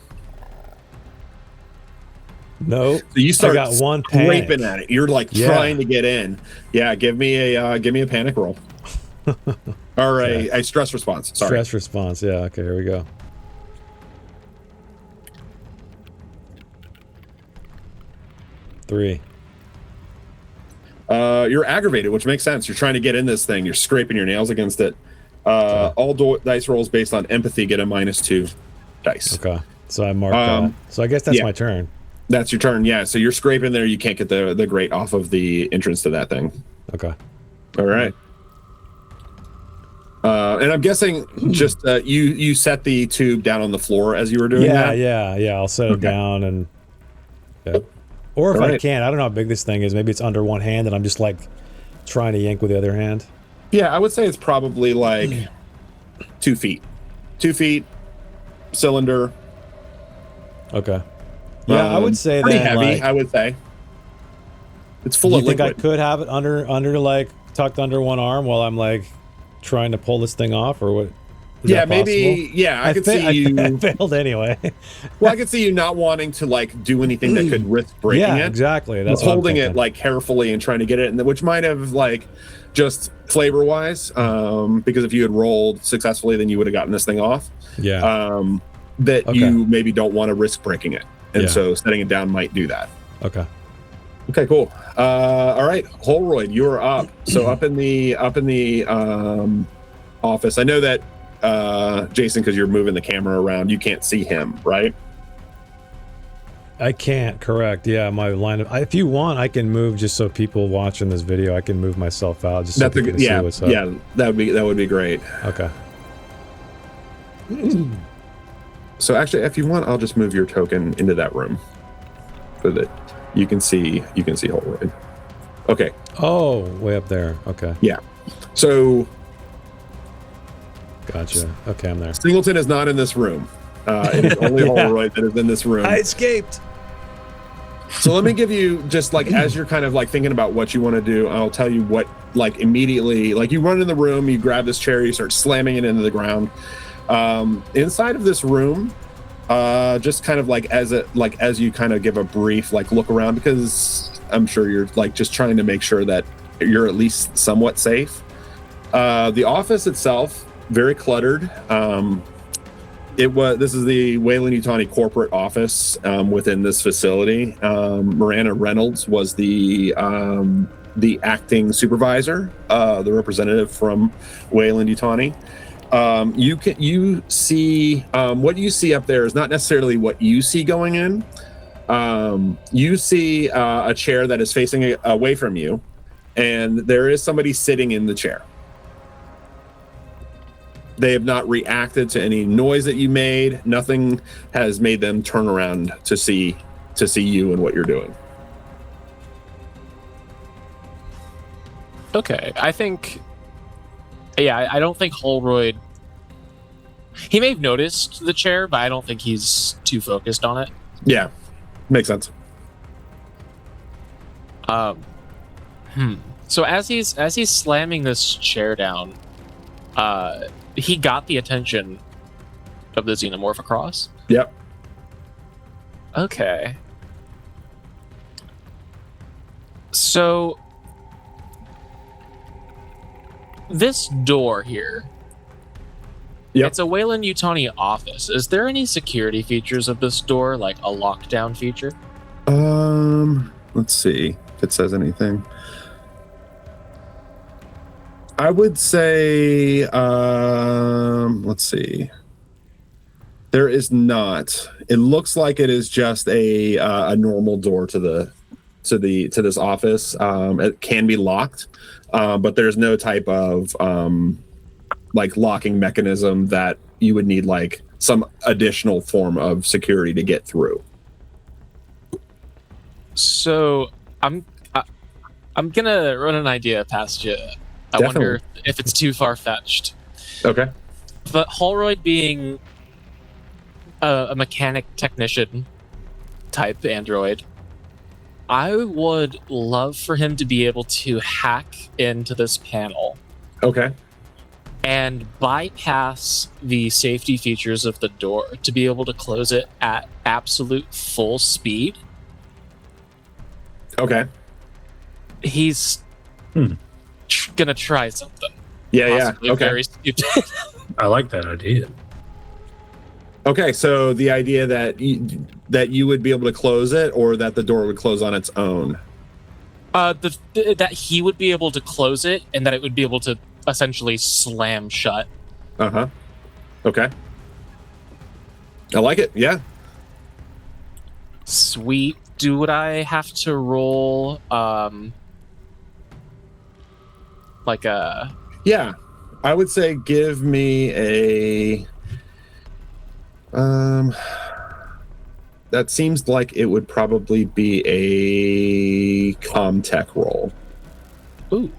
No. So you start I got one scraping at it. You're like trying to get in. Yeah, give me a panic roll. Or a stress response. Sorry. Stress response. Yeah. Okay. Here we go. Three. You're aggravated, which makes sense. You're trying to get in this thing. You're scraping your nails against it. All dice rolls based on empathy get a -2 dice. Okay. So I marked that. So I guess that's my turn. That's your turn. Yeah. So you're scraping there. You can't get the grate off of the entrance to that thing. Okay. All right. And I'm guessing just you set the tube down on the floor as you were doing that? Yeah. I'll set it down and... Yeah. Or if I can, I don't know how big this thing is. Maybe it's under one hand and I'm just like trying to yank with the other hand. Yeah, I would say it's probably like 2 feet. 2 feet, cylinder. Okay. Yeah, I would say pretty that heavy, like, I would say. It's full of liquid. You think I could have it under like tucked under one arm while I'm like trying to pull this thing off, or what? Is that maybe. Yeah, I could see you. I failed anyway. Well, I could see you not wanting to like do anything that could risk breaking it. Yeah, exactly. That's holding it like carefully and trying to get it, and which might have like just flavor wise, because if you had rolled successfully, then you would have gotten this thing off. Yeah. You maybe don't want to risk breaking it, and so setting it down might do that. Okay. Okay, cool. All right, Holroyd, you're up. So up in the office. I know that Jason, because you're moving the camera around, you can't see him, right? I can't. Correct. Yeah, my line of. If you want, I can move just so people watching this video. I can move myself out just so people can see what's up. Yeah, that would be great. Okay. So actually, if you want, I'll just move your token into that room so that you can see Holroyd. Okay. Oh, way up there. Okay. Yeah. So. Gotcha. Okay, I'm there. Singleton is not in this room. It is only Holroyd that is in this room. I escaped. So let me give you just like, as you're kind of like thinking about what you want to do, I'll tell you what, like immediately, like you run in the room, you grab this chair, you start slamming it into the ground. Inside of this room, just kind of like as you kind of give a brief like look around, because I'm sure you're like just trying to make sure that you're at least somewhat safe. The office itself, very cluttered. This is the Weyland-Yutani corporate office within this facility. Miranda Reynolds was the acting supervisor, the representative from Weyland-Yutani. You see what you see up there is not necessarily what you see going in. You see a chair that is facing away from you, and there is somebody sitting in the chair. They have not reacted to any noise that you made. Nothing has made them turn around to see you and what you're doing. Okay, I think... Yeah, I don't think Holroyd... He may have noticed the chair, but I don't think he's too focused on it. Yeah, makes sense. So as he's slamming this chair down, he got the attention of the xenomorph across. Yep. Okay. So this door here. Yep. It's a Weyland-Yutani office. Is there any security features of this door, like a lockdown feature? Let's see if it says anything. I would say, let's see. There is not. It looks like it is just a normal door to this office. It can be locked, but there's no type of like locking mechanism that you would need like some additional form of security to get through. So I'm gonna run an idea past you. I Definitely. wonder if it's too far-fetched. Okay. But Holroyd being a mechanic technician type android, I would love for him to be able to hack into this panel Okay. and bypass the safety features of the door to be able to close it at absolute full speed. Okay. He's gonna try something. Yeah. Possibly Okay. Very stupid. I like that idea. Okay. So the idea that you would be able to close it, or that the door would close on its own. That he would be able to close it, and that it would be able to essentially slam shut. Uh-huh. Okay. I like it. Yeah. Sweet. Do I have to roll like a Yeah. I would say give me a that seems like it would probably be a Comtech roll. ooh.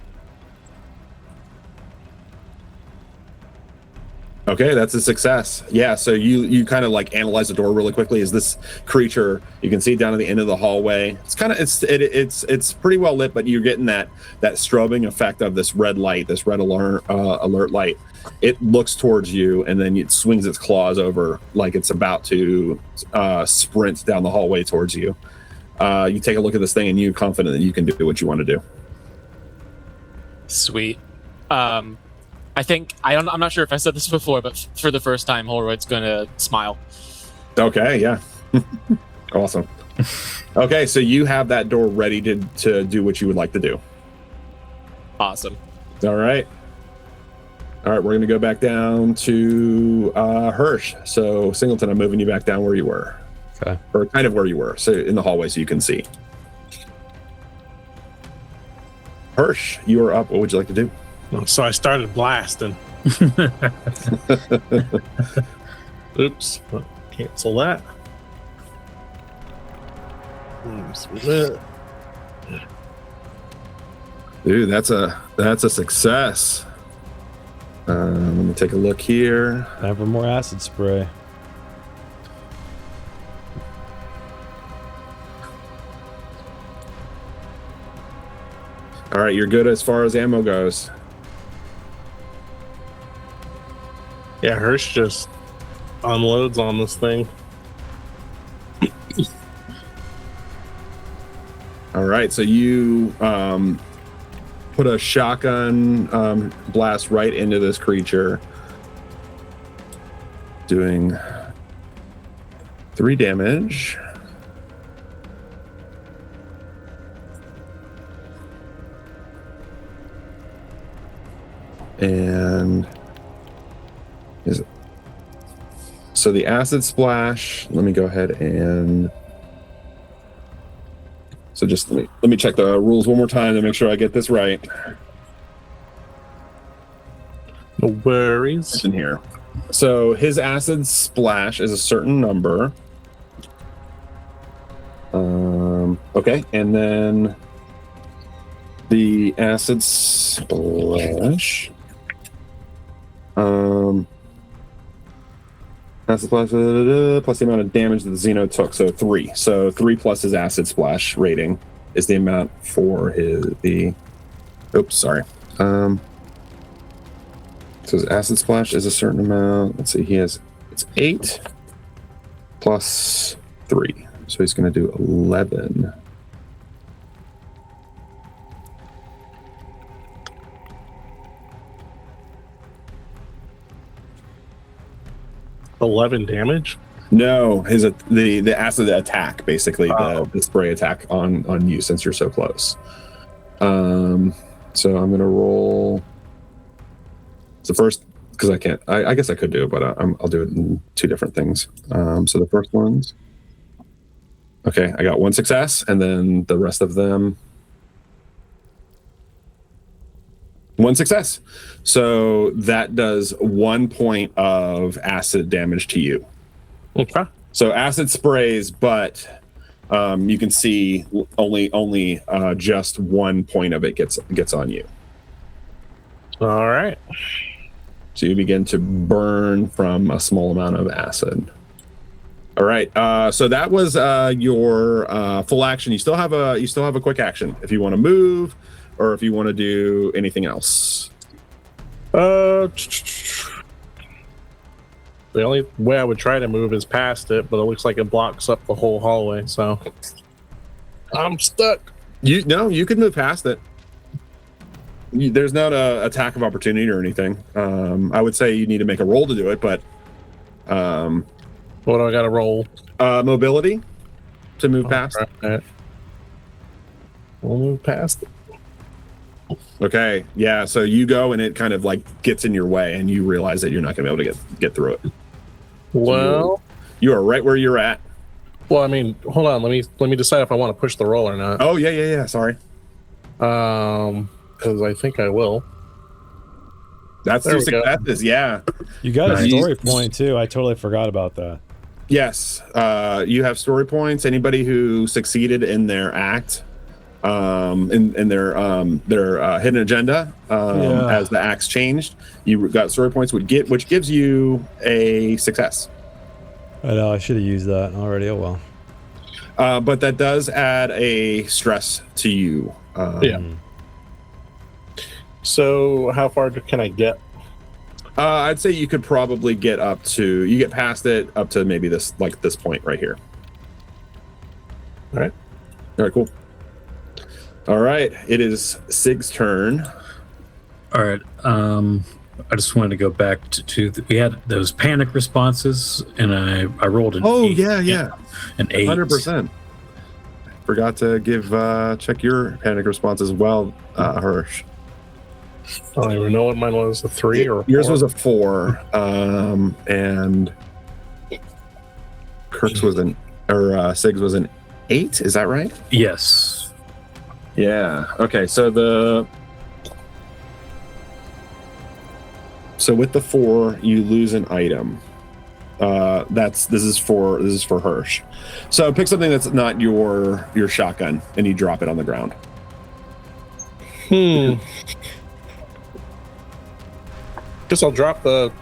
Okay, that's a success. Yeah, so you kind of like analyze the door really quickly. Is this creature? You can see down at the end of the hallway. It's kind of it's pretty well lit, but you're getting that strobing effect of this red light, this red alert light. It looks towards you, and then it swings its claws over like it's about to sprint down the hallway towards you. You take a look at this thing, and you're confident that you can do what you want to do. Sweet. I think I'm not sure if I said this before, but for the first time, Holroyd's gonna smile. Okay, yeah. Awesome. Okay, so you have that door ready to do what you would like to do. Awesome. All right, we're going to go back down to Hirsch. So, Singleton, I'm moving you back down where you were. Okay. Or kind of where you were, so in the hallway so you can see. Hirsch, you are up. What would you like to do? So I started blasting. Oops. Cancel that. Dude, that's a success. Let me take a look here. Time for more acid spray. All right, you're good as far as ammo goes. Yeah, Hirsch just unloads on this thing. All right, so you put a shotgun blast right into this creature, doing 3 damage. And so the acid splash, let me go ahead and so just let me check the rules one more time to make sure I get this right. No worries. It's in here. So his acid splash is a certain number. Okay, and then the acid splash. Acid splash plus the amount of damage that the Xeno took, so 3. So 3 plus his acid splash rating is the amount for the. Oops, sorry. So his acid splash is a certain amount. Let's see, it's 8 plus 3, so he's going to do 11. Damage? No, the acid attack, basically the spray attack on you since you're so close. So I'm gonna roll So first, because I can't, I guess I could do it, but I'll do it in two different things. So the first one's, okay, I got one success, and then the rest of them, one success. So that does 1 point of acid damage to you. Okay. So acid sprays, but you can see only just 1 point of it gets on you. All right. So you begin to burn from a small amount of acid. All right. So that was your full action. You still have a quick action if you want to move, or if you want to do anything else. The only way I would try to move is past it, but it looks like it blocks up the whole hallway, so I'm stuck. You could move past it. There's not a attack of opportunity or anything. I would say you need to make a roll to do it, but what do I got to roll? Mobility to move past. Right. We'll move past it. Okay, yeah. So you go, and it kind of like gets in your way, and you realize that you're not going to be able to get through it. Well, you are right where you're at. Well, I mean, hold on. Let me decide if I want to push the roll or not. Oh yeah. Sorry. Because I think I will. That's two successes. Yeah. You got a story point too. I totally forgot about that. Yes. You have story points. Anybody who succeeded in their act, in their hidden agenda, as the acts changed, you got story points which gives you a success. I know I should have used that already. Oh well. But that does add a stress to you. Yeah. So how far can I get? I'd say you could probably get you get past it up to maybe this point right here. All right, cool. All right, it is Sig's turn. All right. I just wanted to go back to we had those panic responses, and I rolled an 8. Yeah. An 8. 100%. Forgot to check your panic response as well, Hirsch. I don't even know what mine was. A 3 or yours 4? was a 4, and Kirk's was Sig's was an 8. Is that right? Yes. Yeah. Okay. So with the 4, you lose an item. This is for Hirsch. So pick something that's not your shotgun, and you drop it on the ground. Guess I'll drop the.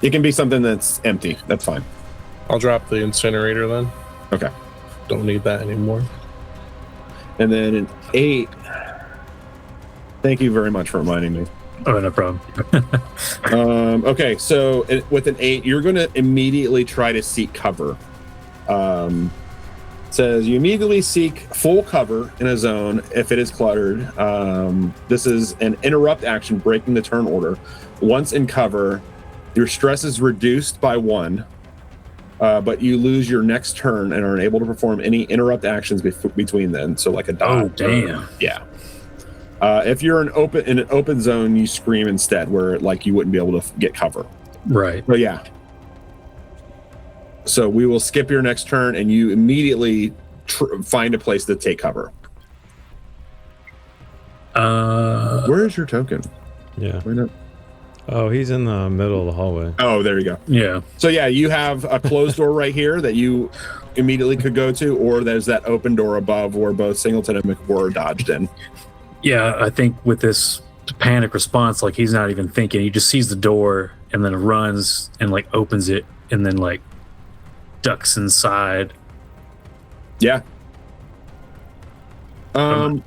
It can be something that's empty. That's fine. I'll drop the incinerator then. Okay. Don't need that anymore. And then an 8. Thank you very much for reminding me. Oh, no problem. Okay, so with an 8, you're going to immediately try to seek cover. Says you immediately seek full cover in a zone if it is cluttered. This is an interrupt action, breaking the turn order. Once in cover, your stress is reduced by 1, but you lose your next turn and are unable to perform any interrupt actions between then. So like a dodge. Oh, damn. Yeah. If you're in an open zone, you scream instead, where like you wouldn't be able to get cover. Right. But yeah. So we will skip your next turn, and you immediately find a place to take cover. Where is your token? Yeah. Where not? Oh, he's in the middle of the hallway. Oh, there you go. Yeah. So yeah, you have a closed door right here that you immediately could go to, or there's that open door above where both Singleton and McWhirr dodged in. Yeah, I think with this panic response, like he's not even thinking. He just sees the door and then runs and like opens it and then like ducks inside. Yeah. Go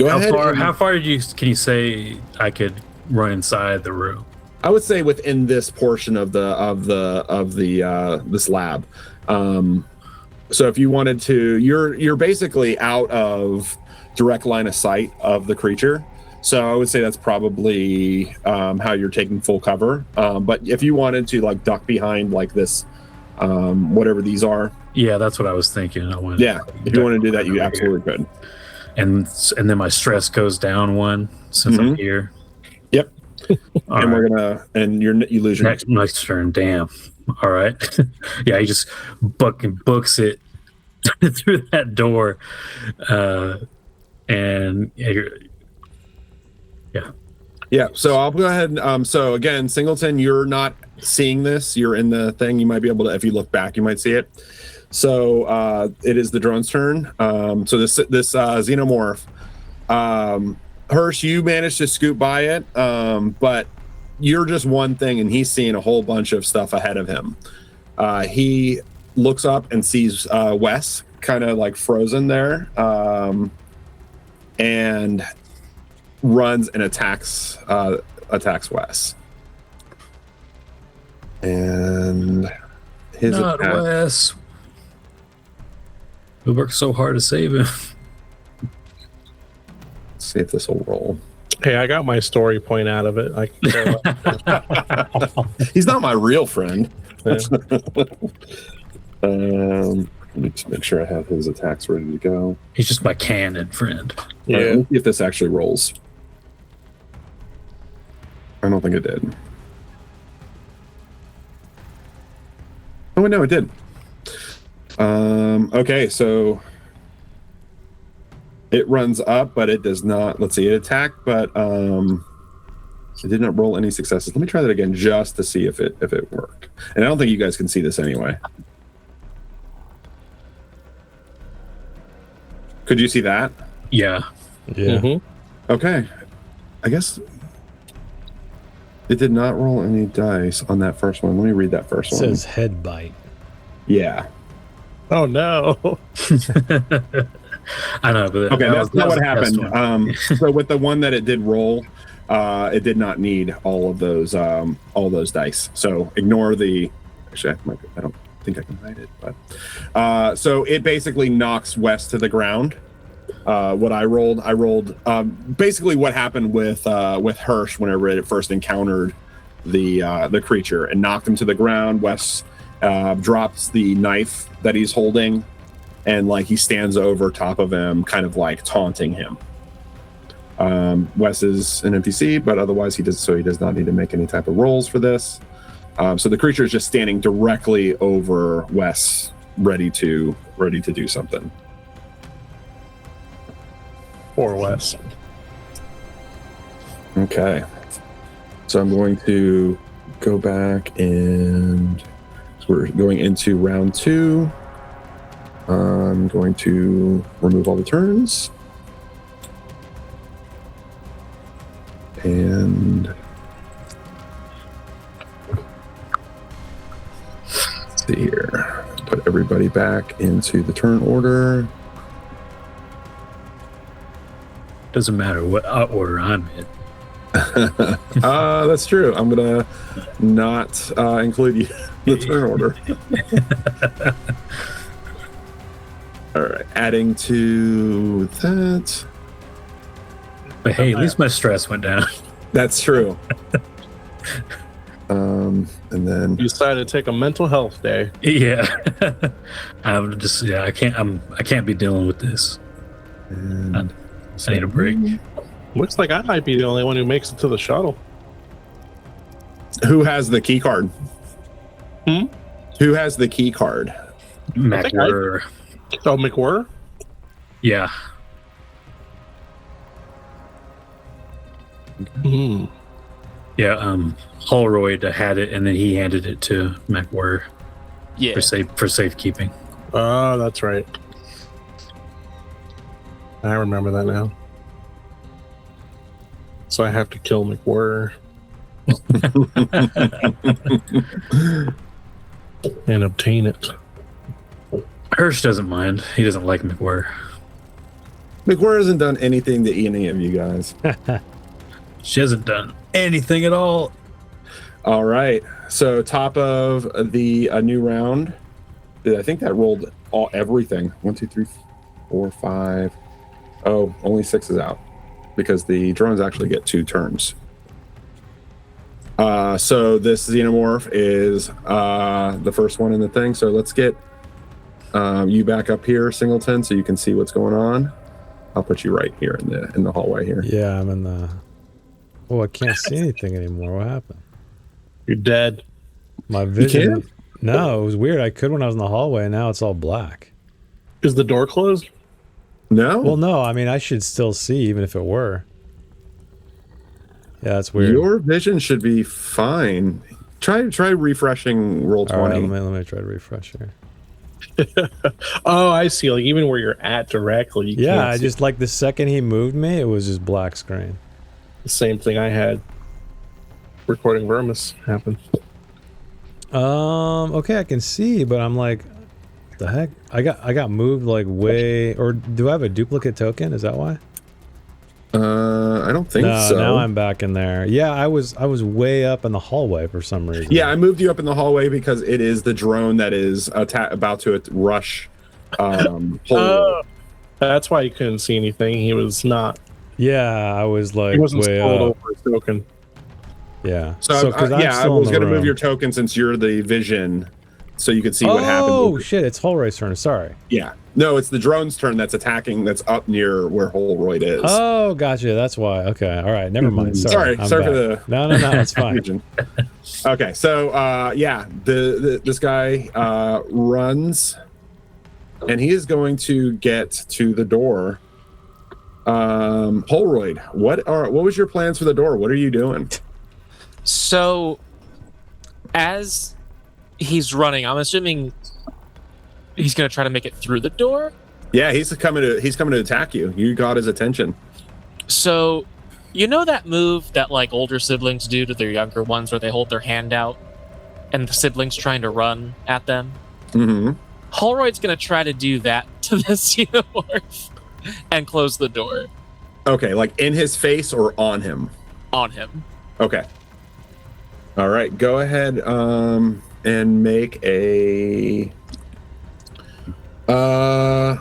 ahead. How far can you say I could run inside the room? I would say within this portion of this lab. So if you wanted to, you're basically out of direct line of sight of the creature. So I would say that's probably how you're taking full cover. But if you wanted to like duck behind like this, whatever these are. Yeah, that's what I was thinking. If you want to do that, you absolutely could. And then my stress goes down 1 since I'm here. Yep. All and right. we're gonna you lose your Next turn. Damn. All right. Yeah, he just books it through that door, and Yeah, so I'll go ahead and so again, Singleton, you're not seeing this. You're in the thing. You might be able to, if you look back, you might see it. So it is the drone's turn. So this xenomorph, Hirsch, you managed to scoot by it, but you're just one thing, and he's seeing a whole bunch of stuff ahead of him. He looks up and sees Wes kind of like frozen there, and runs and attacks Wes. And his not attack, Wes. We worked so hard to save him. let's see if this will roll. Hey, I got my story point out of it. I can care less. He's not my real friend. Yeah. Let me just make sure I have his attacks ready to go. He's just my canon friend. All right, Yeah. let me see if this actually rolls. I don't think it did. Oh, no, it did. Okay, so it runs up, but it does not. Let's see, it attacked, but it did not roll any successes. Let me try that again just to see if it worked. And I don't think you guys can see this anyway. Could you see that? Yeah. Yeah. Mhm. Okay. I guess it did not roll any dice on that first one. Let me read that first It one. says head bite. Yeah. Oh no. I know, but Okay, that's not what the best happened. one. So with the one that it did roll, it did not need all those dice. So ignore the. Actually, I don't think I can hide it, but so it basically knocks Wes to the ground. What I rolled basically what happened with Hirsch whenever it first encountered the creature and knocked him to the ground. Wes drops the knife that he's holding, and like he stands over top of him, kind of like taunting him. Wes is an NPC, but otherwise he does not need to make any type of rolls for this. So the creature is just standing directly over Wes, ready to do something. Poor Wes. Okay. So I'm going to go back and so we're going into round 2. I'm going to remove all the turns. And let's see here. Put everybody back into the turn order. Doesn't matter what order I'm in. That's true. I'm gonna not include you in the turn order. All right, adding to that. But hey, at least my stress went down. That's true. And then You decided to take a mental health day. Yeah. I can't be dealing with this. and I need a break. Looks like I might be the only one who makes it to the shuttle. who has the key card? Who has the key card? McWhirr. Oh, McWhirr? Yeah. Hmm. Yeah, Holroyd had it, and then he handed it to McWhirr Yeah. for safekeeping. Oh, that's right. I remember that now. So I have to kill McWhirr and obtain it. Hirsch doesn't mind. He doesn't like McWhirr. McWhirr hasn't done anything to any of you guys. She hasn't done anything at all. All right. So top of the new round. I think that rolled everything. 1, 2, 3, 4, 5. Oh, only 6 is out because the drones actually get 2 turns. So this xenomorph is the first one in the thing. So let's get you back up here, Singleton, so you can see what's going on. I'll put you right here in the hallway here. Yeah, I'm in the Oh, I can't see anything anymore. What happened? You're dead. My vision. can't? No, it was weird. I could when I was in the hallway. Now it's all black. Is the door closed? No. Well, no. I mean, I should still see even if it were. Yeah, that's weird. Your vision should be fine. Try refreshing roll 20. All right, let me try to refresh here. Oh, I see. Like even where you're at directly. You Yeah, can't I see. just like the second he moved me, it was just black screen. The same thing I had. Recording Vermis happened. Okay, I can see, but I'm like, what the heck? I got moved like way, or do I have a duplicate token? Is that why? I don't think No, so. now I'm back in there. Yeah, I was way up in the hallway for some reason. Yeah, I moved you up in the hallway because it is the drone that is about to rush. Oh, that's why you couldn't see anything. He was not. Yeah, I was like He wasn't way scrolled up. over his token. Yeah. So, I'm yeah, I still in was the going to move room. your token since you're the vision, so you could see what happened. Oh shit! It's Holroyd's turn. Sorry. Yeah. No, it's the drone's turn that's attacking. That's up near where Holroyd is. Oh, gotcha. That's why. Okay. All right. Never mind. Sorry. I'm sorry for back. the No, it's fine. confusion. Okay, so yeah, this guy runs, and he is going to get to the door. Holroyd, what was your plans for the door? What are you doing? So, as he's running, I'm assuming he's going to try to make it through the door. Yeah, he's coming to attack you. You got his attention. So, you know that move that like older siblings do to their younger ones, where they hold their hand out, and the siblings trying to run at them. Mm-hmm. Holroyd's going to try to do that to this xenomorph and close the door Okay, like in his face or on him? on him. Okay. All right, go ahead and make a I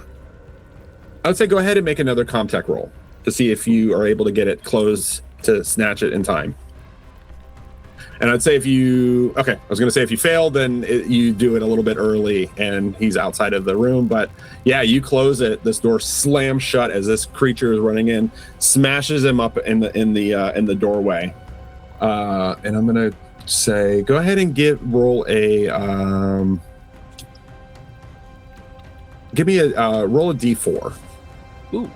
would say go ahead and make another Comtech roll to see if you are able to get it closed to snatch it in time. And I'd say if you fail, then you do it a little bit early and he's outside of the room. But yeah, you close it. This door slams shut as this creature is running in, smashes him up in the doorway. And I'm gonna say, go ahead and roll a roll a d4. Ooh.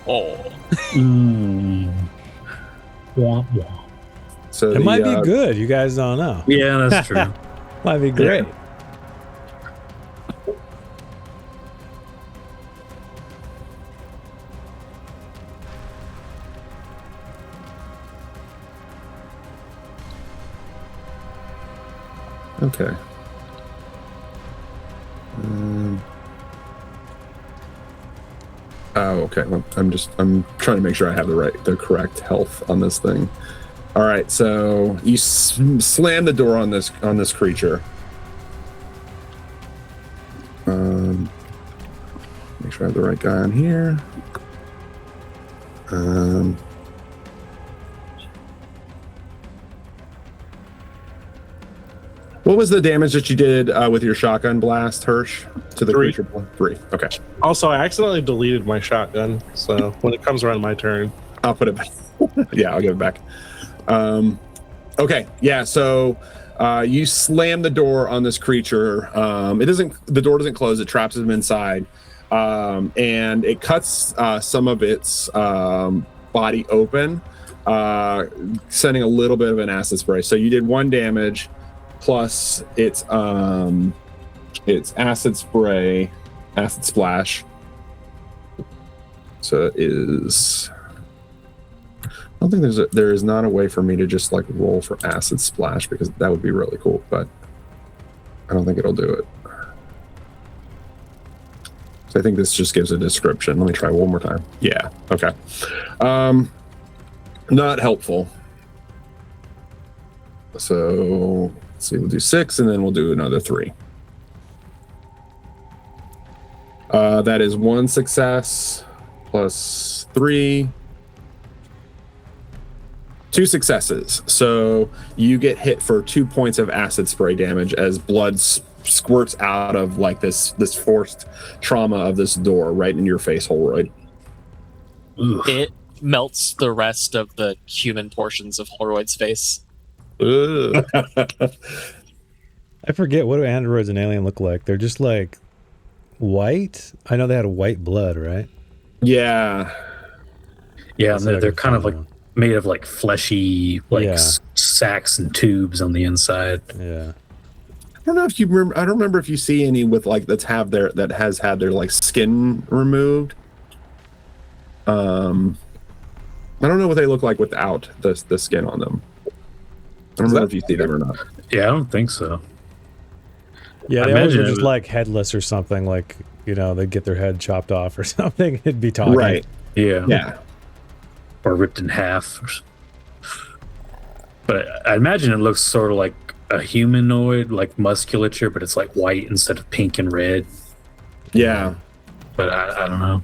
Oh. Wah, wah. So It might be good. You guys don't know. Yeah, that's true. Might be great. Okay. Oh, okay. Well, I'm trying to make sure I have the correct health on this thing. All right, so you slam the door on this creature. Make sure I have the right guy on here. What was the damage that you did with your shotgun blast, Hirsch, to the 3. creature? 3. Okay. Also, I accidentally deleted my shotgun, so when it comes around my turn, I'll put it back. Yeah, I'll give it back. Okay, yeah, so you slam the door on this creature. The door doesn't close, it traps him inside. And it cuts some of its body open, sending a little bit of an acid spray. So you did 1 damage plus its acid spray, acid splash. So it is. I don't think there is not a way for me to just like roll for acid splash, because that would be really cool, but I don't think it'll do it. So I think this just gives a description. Let me try one more time. Yeah. Okay. Not helpful. So let's see. We'll do 6, and then we'll do another 3. That is 1 success plus 3. 2 successes. So you get hit for 2 points of acid spray damage as blood squirts out of like this forced trauma of this door right in your face, Holroyd. It melts the rest of the human portions of Holroyd's face. Ugh. I forget, what do androids and alien look like? They're just like white? I know they had white blood, right? Yeah. Yeah, That's and what I they're could kind of find like out. made of like fleshy, like Yeah. sacks and tubes on the inside. Yeah. I don't know if you remember. I don't remember if you see any with like that has had their like skin removed. I don't know what they look like without the skin on them. I don't know if you see them or not. Yeah, I don't think so. Yeah, I they always imagine were it just was- like headless or something, like, you know, they'd get their head chopped off or something. It'd be talking. Right. Yeah. Yeah. Or ripped in half. But I imagine it looks sort of like a humanoid, like musculature, but it's like white instead of pink and red. Yeah. But I don't know.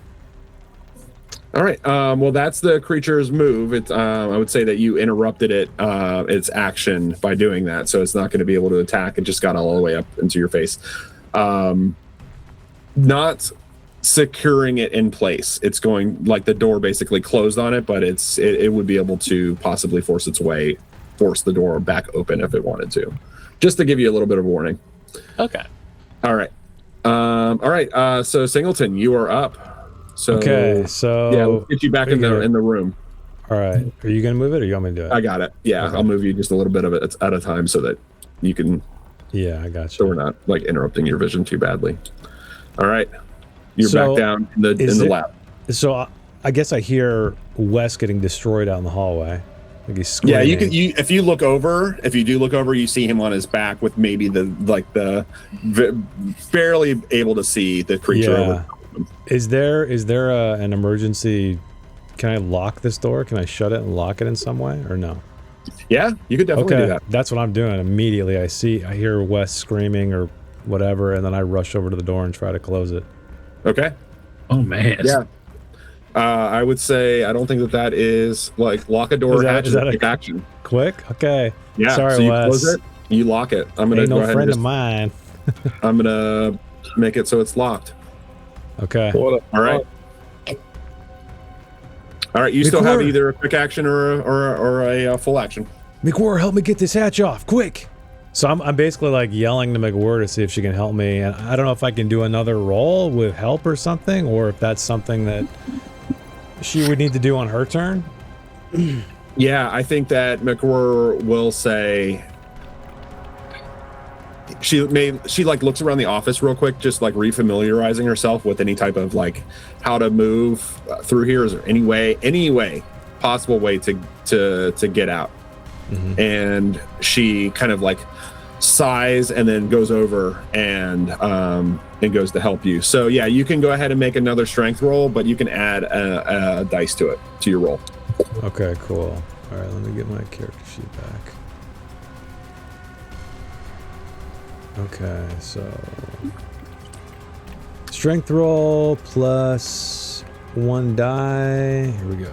All right. Well, that's the creature's move. It's. I would say that you interrupted its action by doing that, so it's not going to be able to attack. It just got all the way up into your face. Not securing it in place. It's going like the door basically closed on it, but it would be able to possibly force the door back open if it wanted to. Just to give you a little bit of warning. Okay. All right. So Singleton, you are up. So Okay, so yeah, let's get you back in the room. all right. Are you gonna move it or you want me to do it? I got it. Yeah, Okay. I'll move you just a little bit of it at a time so that you can, Yeah, I got so you. we're not like interrupting your vision too badly. All right, you're So, back down in the is it- lab. So I guess I hear Wes getting destroyed out in the hallway. Like he's screaming. Yeah, if you look over, you see him on his back with maybe barely able to see the creature. Yeah. Over. Is there an emergency? Can I lock this door? Can I shut it and lock it in some way or no? Yeah, you could definitely do Okay, that. that's what I'm doing. Immediately I hear Wes screaming or whatever, and then I rush over to the door and try to close it. Okay. Oh man. Yeah. I would say I don't think that is like lock a door hatch is a quick action. Quick? Okay. Yeah. Sorry, so you Wes. close it, you lock it. I'm gonna Ain't go no ahead friend and of mine. I'm gonna make it so it's locked. Okay. What All right. All right. You still have McWhirr. either a quick action or a full action. McWhirr, help me get this hatch off, quick! So I'm basically like yelling to McWhirr to see if she can help me, and I don't know if I can do another roll with help or something, or if that's something that she would need to do on her turn. Yeah, I think that McWhirr will say she like looks around the office real quick, just like refamiliarizing herself with any type of like how to move through here. Is there any possible way to get out? Mhm. And she kind of like sighs and then goes over and goes to help you. So yeah, you can go ahead and make another strength roll, but you can add a dice to your roll. Okay, cool. All right, let me get my character sheet back. Okay, so strength roll plus 1 die. Here we go.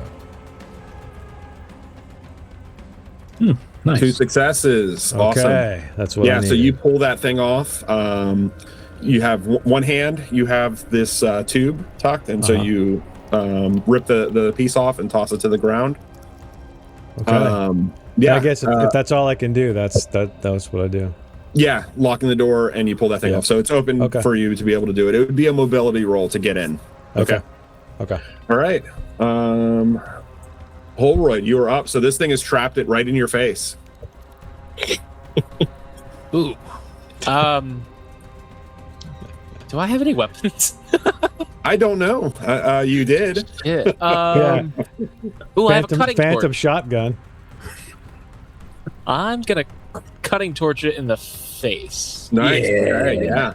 Nice. 2 successes. Awesome. Okay, that's what I Yeah, so needed. you pull that thing off. You have one hand, you have this tube tucked, and so Uh-huh. you rip the piece off and toss it to the ground. Okay. Yeah, I guess if that's all I can do, that's what I do. yeah, locking the door and you pull that thing Yeah. off. So it's open Okay. for you to be able to do it. It would be a mobility roll to get in. Okay. Okay. All right. Holroyd, you are up. So this thing is trapped it right in your face. Ooh. Do I have any weapons? I don't know. You did. Yeah. Yeah. Ooh, I have a cutting Phantom torch. shotgun. I'm gonna cutting torch it in the face. Nice. Yeah. Okay, yeah.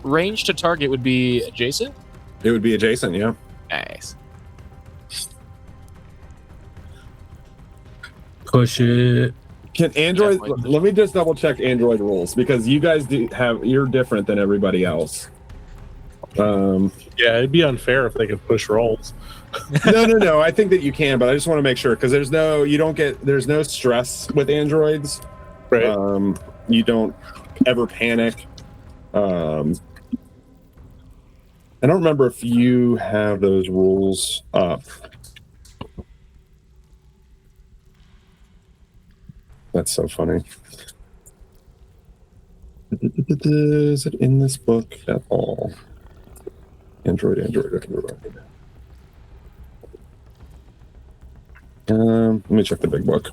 Range to target would be adjacent. It would be adjacent, yeah. Nice. Push it. Can Android? Definitely. Let me just double check Android rules because you guys you're different than everybody else. Yeah, it'd be unfair if they could push rolls. No. I think that you can, but I just want to make sure because there's no stress with androids. Right. You don't ever panic. I don't remember if you have those rules up. That's so funny. Is it in this book at all? Android. Let me check the big book.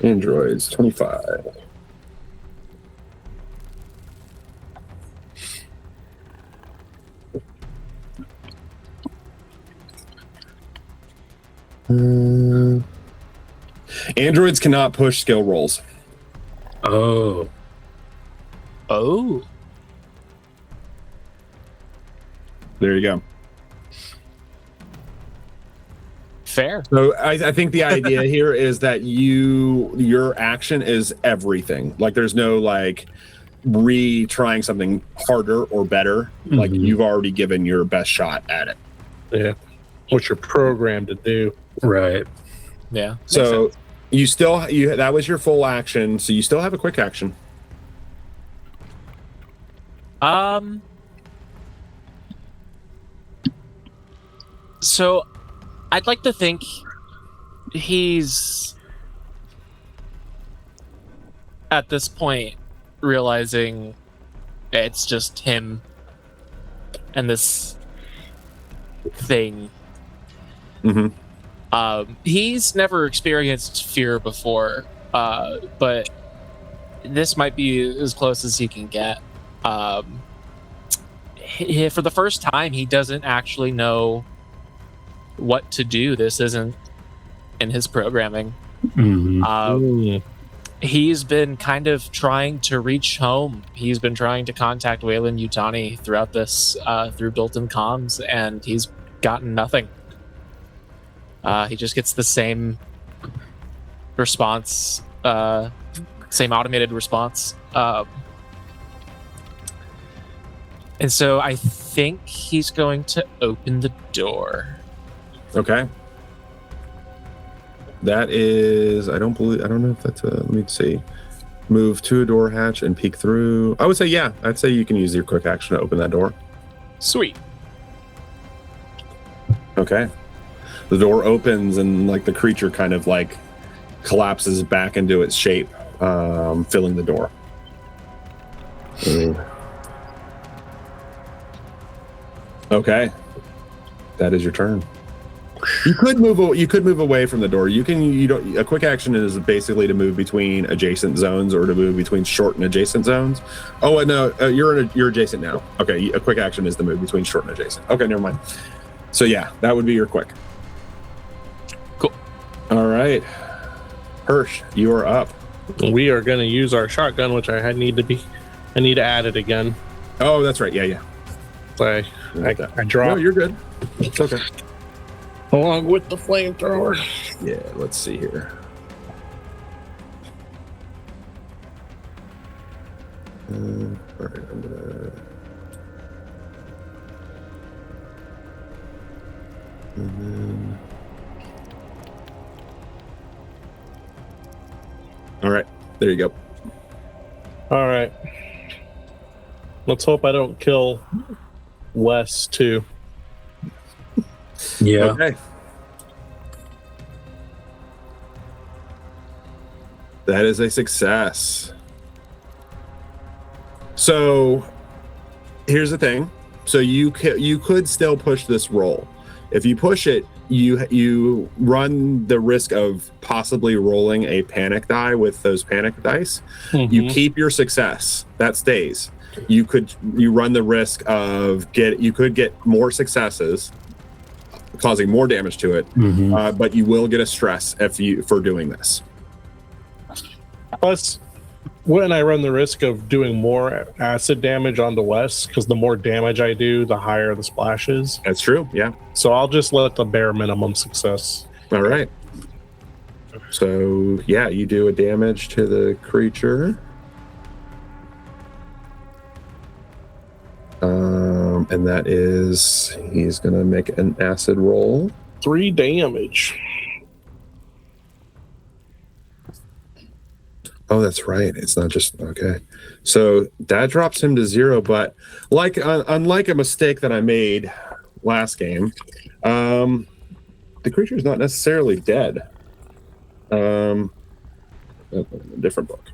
Androids 25. Androids cannot push skill rolls. Oh. Oh. There you go. Fair. So I think the idea here is that your action is everything. Like there's no like retrying something harder or better. Like you've already given your best shot at it. Yeah. What you're programmed to do. Right. Yeah. So you still that was your full action. So you still have a quick action. So I'd like to think he's at this point realizing it's just him and this thing. He's never experienced fear before, but this might be as close as he can get. For the first time, he doesn't actually know what to do. This isn't in his programming. He's been kind of trying to reach home. He's been trying to contact Weyland-Yutani throughout this, through built-in comms, and he's gotten nothing. He just gets the same response, same automated response. And so I think he's going to open the door. Okay. That is, I don't know if that's let me see. Move to a door hatch and peek through. I would say, yeah, I'd say you can use your quick action to open that door. Sweet. Okay. The door opens and like the creature kind of like collapses back into its shape, filling the door. Okay. That is your turn. You could move away from the door. A quick action is basically to move between adjacent zones or to move between short and adjacent zones. Oh no, you're adjacent now. Okay, a quick action is to move between short and adjacent. Okay, never mind. So yeah, that would be your quick. Cool. All right, Hirsch, you are up. We are going to use our shotgun, which I need to add it again. Oh, that's right. Yeah. So I dropped. No, you're good. It's okay. Along with the flamethrower. Yeah, let's see here. All right, I'm gonna. And then. All right, there you go. All right. Let's hope I don't kill Wes too. Yeah. Okay. That is a success. So here's the thing. So you could still push this roll. If you push it, you run the risk of possibly rolling a panic die with those panic dice. You keep your success. That stays. You run the risk of you could get more successes, causing more damage to it, but you will get a stress for doing this. Plus, when I run the risk of doing more acid damage on the West, because the more damage I do, the higher the splash is. That's true, yeah. So I'll just let the bare minimum success. All right. So, yeah, you do a damage to the creature. And that is, he's going to make an acid roll. 3 damage. Oh, that's right. It's not just okay. So that drops him to 0. But unlike a mistake that I made last game, the creature is not necessarily dead. A different book.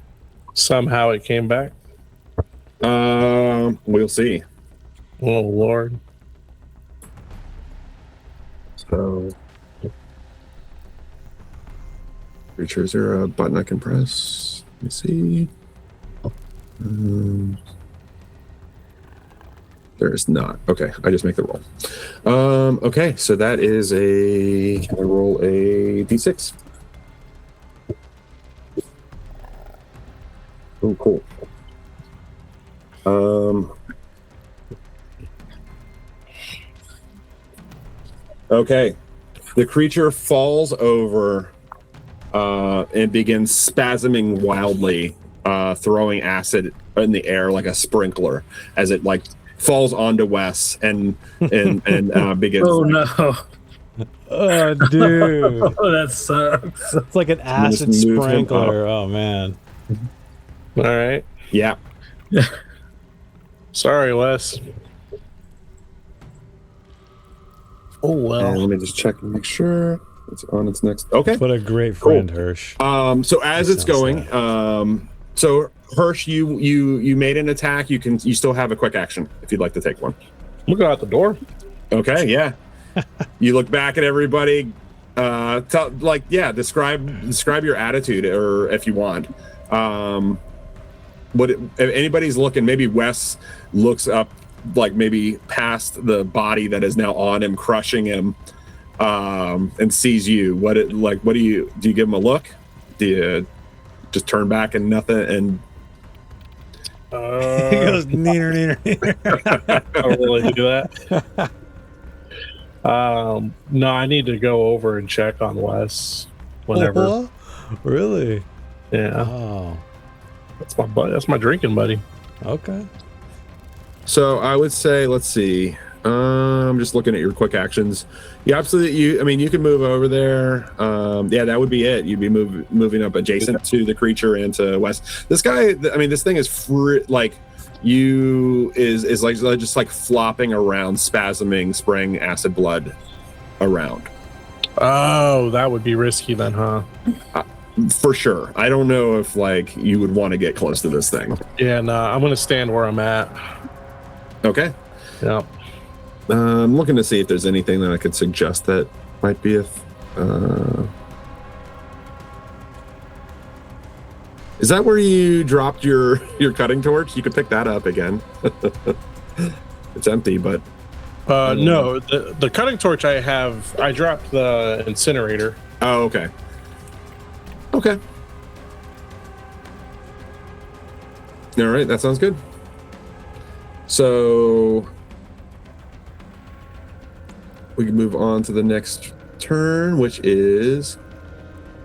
Somehow it came back. We'll see. Oh Lord. So creature, is there a button I can press? Let me see. There is not. Okay, I just make the roll. Okay, so that is can I roll a d6? Oh, cool. Okay, the creature falls over and begins spasming wildly, throwing acid in the air like a sprinkler as it like falls onto Wes and begins. Oh no! Oh, dude. Oh, that sucks. It's like an acid Just move him sprinkler. Oh, man. All right. Yeah. Sorry, Wes. Oh And well. let me just check and make sure it's on its next. Okay. What a great friend, Hirsch. So as That it's sounds going, sad. so Hirsch, you made an attack. You still have a quick action if you'd like to take one. We'll go out the door. Okay, yeah. You look back at everybody. Describe your attitude, or if you want. If anybody's looking, maybe Wes looks up, like maybe past the body that is now on him, crushing him, and sees you. Do you give him a look? Do you just turn back and nothing? And He goes, neener, neener. I don't really do that. No, I need to go over and check on Wes whenever. Oh, really? Yeah, Oh, that's my buddy. That's my drinking buddy. okay. so I would say, let's see. I'm just looking at your quick actions. Yeah, absolutely. You can move over there. Yeah, that would be it. You'd be moving up adjacent to the creature and to Wes. This guy, this thing is is like just like flopping around, spasming, spraying acid blood around. Oh, that would be risky then, huh? For sure. I don't know if like you would want to get close to this thing. Yeah, no, I'm gonna stand where I'm at. Okay. Yeah. I'm looking to see if there's anything that I could suggest that might be Is that where you dropped your cutting torch? You could pick that up again. It's empty, but No, the cutting torch I have, I dropped the incinerator. oh, okay. Okay. All right, that sounds good. So we can move on to the next turn, which is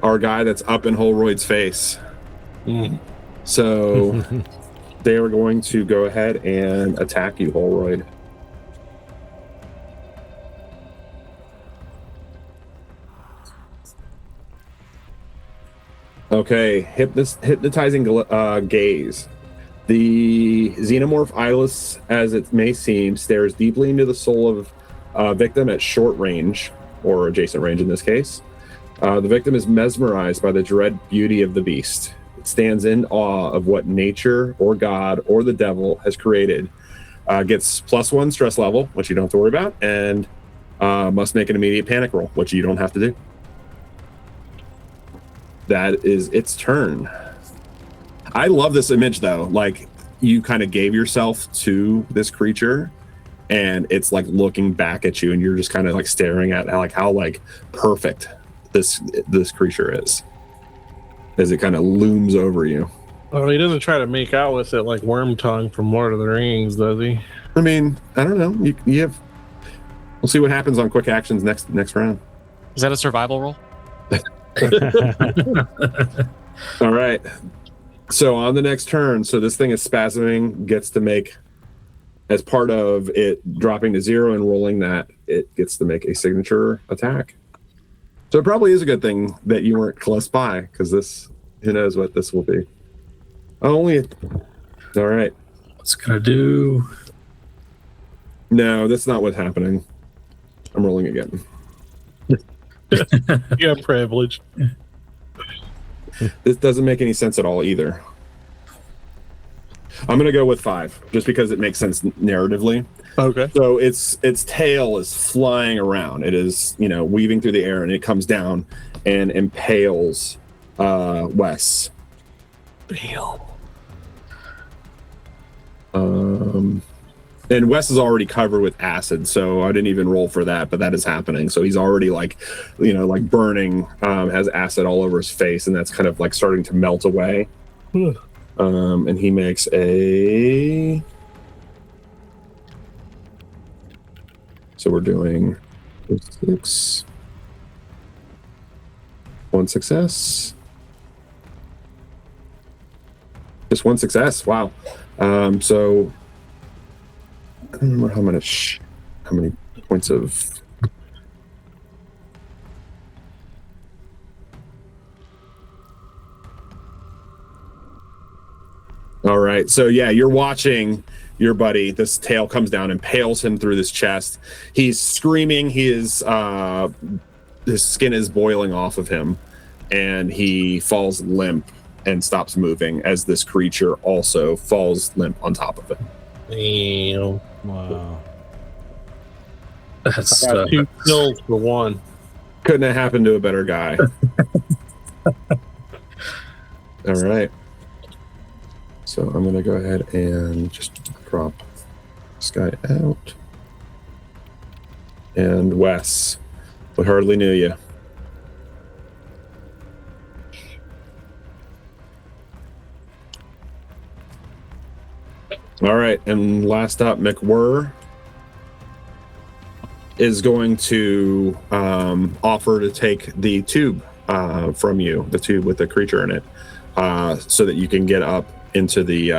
our guy that's up in Holroyd's face. So they are going to go ahead and attack you, Holroyd. Okay, hypnotizing gaze. The xenomorph eyeless, as it may seem, stares deeply into the soul of a victim at short range, or adjacent range in this case. The victim is mesmerized by the dread beauty of the beast. It stands in awe of what nature or God or the devil has created. Gets +1 stress level, which you don't have to worry about, and must make an immediate panic roll, which you don't have to do. That is its turn. I love this image though. Like, you kind of gave yourself to this creature and it's like looking back at you and you're just kind of like staring at how perfect this creature is as it kind of looms over you. Oh, he doesn't try to make out with it like Worm Tongue from Lord of the Rings, does he? I mean, I don't know. We'll see what happens on quick actions next round. Is that a survival roll? All right. So on the next turn, so this thing is spasming, gets to make, as part of it dropping to 0 and rolling that, it gets to make a signature attack. So it probably is a good thing that you weren't close by, because this, who knows what this will be. Only. All right. What's it gonna do? No, that's not what's happening. I'm rolling again. You have privilege. This doesn't make any sense at all either. I'm gonna go with 5, just because it makes sense narratively. Okay. So its tail is flying around. It is, weaving through the air, and it comes down and impales Wes. And Wes is already covered with acid, so I didn't even roll for that, but that is happening. So he's already like burning, has acid all over his face, and that's kind of like starting to melt away. And he makes a. So we're doing 6. 1 success. Just 1 success. Wow. So I don't remember how many points of. All right. So yeah, you're watching your buddy. This tail comes down and impales him through this chest. He's screaming. His skin is boiling off of him, and he falls limp and stops moving as this creature also falls limp on top of it. Damn. Wow. That's I got 2 kills for 1. Couldn't have happened to a better guy. All right. So I'm going to go ahead and just drop this guy out. And Wes, we hardly knew you. All right, and last up, McWhirr is going to offer to take the tube from you, the tube with the creature in it, so that you can get up into the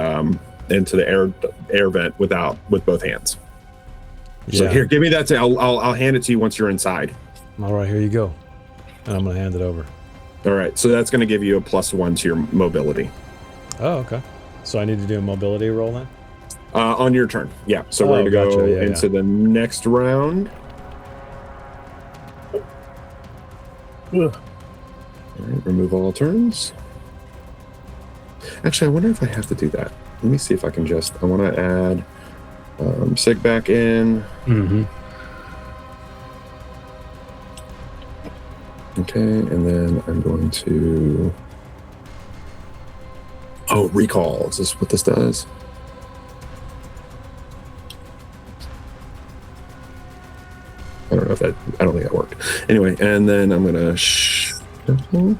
air vent with both hands. So here, give me that. I'll hand it to you once you're inside. All right, here you go. And I'm going to hand it over. All right, so that's going to give you a +1 to your mobility. Oh, okay. So I need to do a mobility roll then? On your turn, yeah. So we're going to go into the next round. All right, remove all turns. Actually, I wonder if I have to do that. Let me see if I can I want to add Sig back in. Mm-hmm. Okay, and then I'm going to... Oh, recall. Is this what this does? I don't know if I don't think that worked. Anyway, and then I'm gonna shuffle.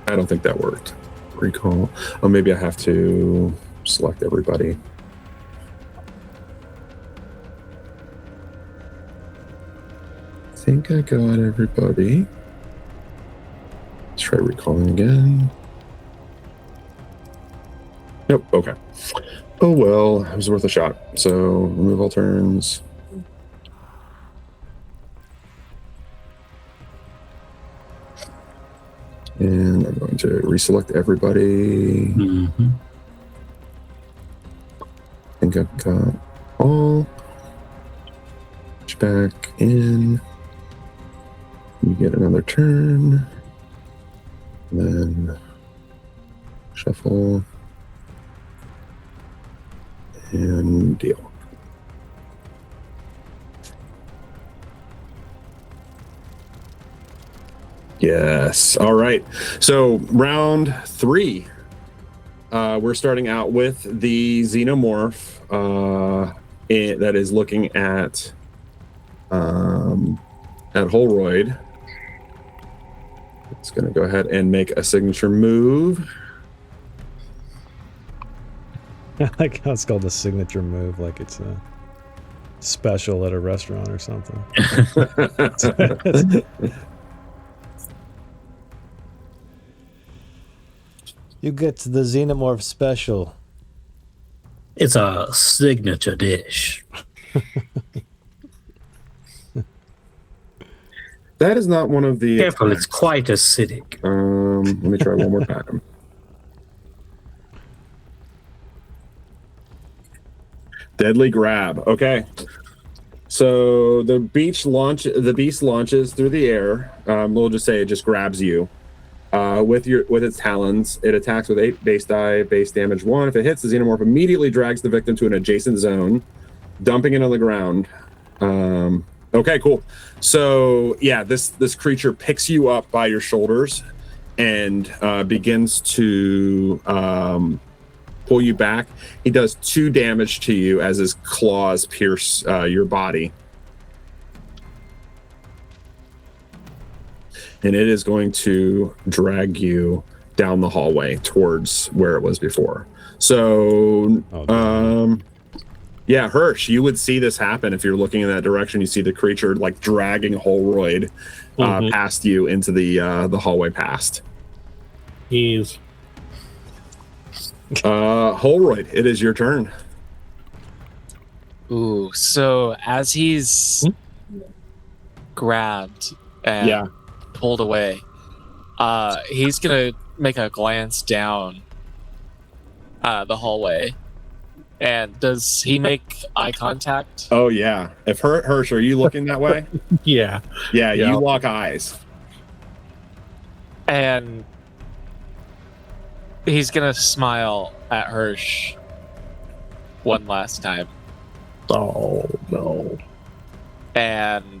I don't think that worked. Recall. Oh, maybe I have to select everybody. I think I got everybody. Let's try recalling again. Nope. Okay. Oh well, it was worth a shot. So remove all turns. And I'm going to reselect everybody. Mm-hmm. I think I've got all. Push back in. You get another turn. And then shuffle. And deal. Yes. All right. So round 3. We're starting out with the xenomorph that is looking at Holroyd. It's going to go ahead and make a signature move. I like how it's called the signature move, like it's a special at a restaurant or something. You get the xenomorph special. It's a signature dish. That is not one of the. Careful, attacks. it's quite acidic. Let me try one more time. Deadly grab. Okay. So the beast launches through the air. We'll just say it just grabs you. With its talons, it attacks with 8 base die, base damage 1. If it hits, the xenomorph immediately drags the victim to an adjacent zone, dumping it on the ground. Okay, cool. So yeah, this creature picks you up by your shoulders and begins to pull you back. He does 2 damage to you as his claws pierce your body. And it is going to drag you down the hallway towards where it was before. So, yeah, Hirsch, you would see this happen if you're looking in that direction. You see the creature like dragging Holroyd past you into the hallway past. He's Holroyd, it is your turn. Ooh, so as he's grabbed and pulled away, he's gonna make a glance down the hallway. And does he make eye contact? Oh yeah. If Hirsch, are you looking that way? Yeah. You lock eyes. And he's gonna smile at Hirsch one last time. Oh no. And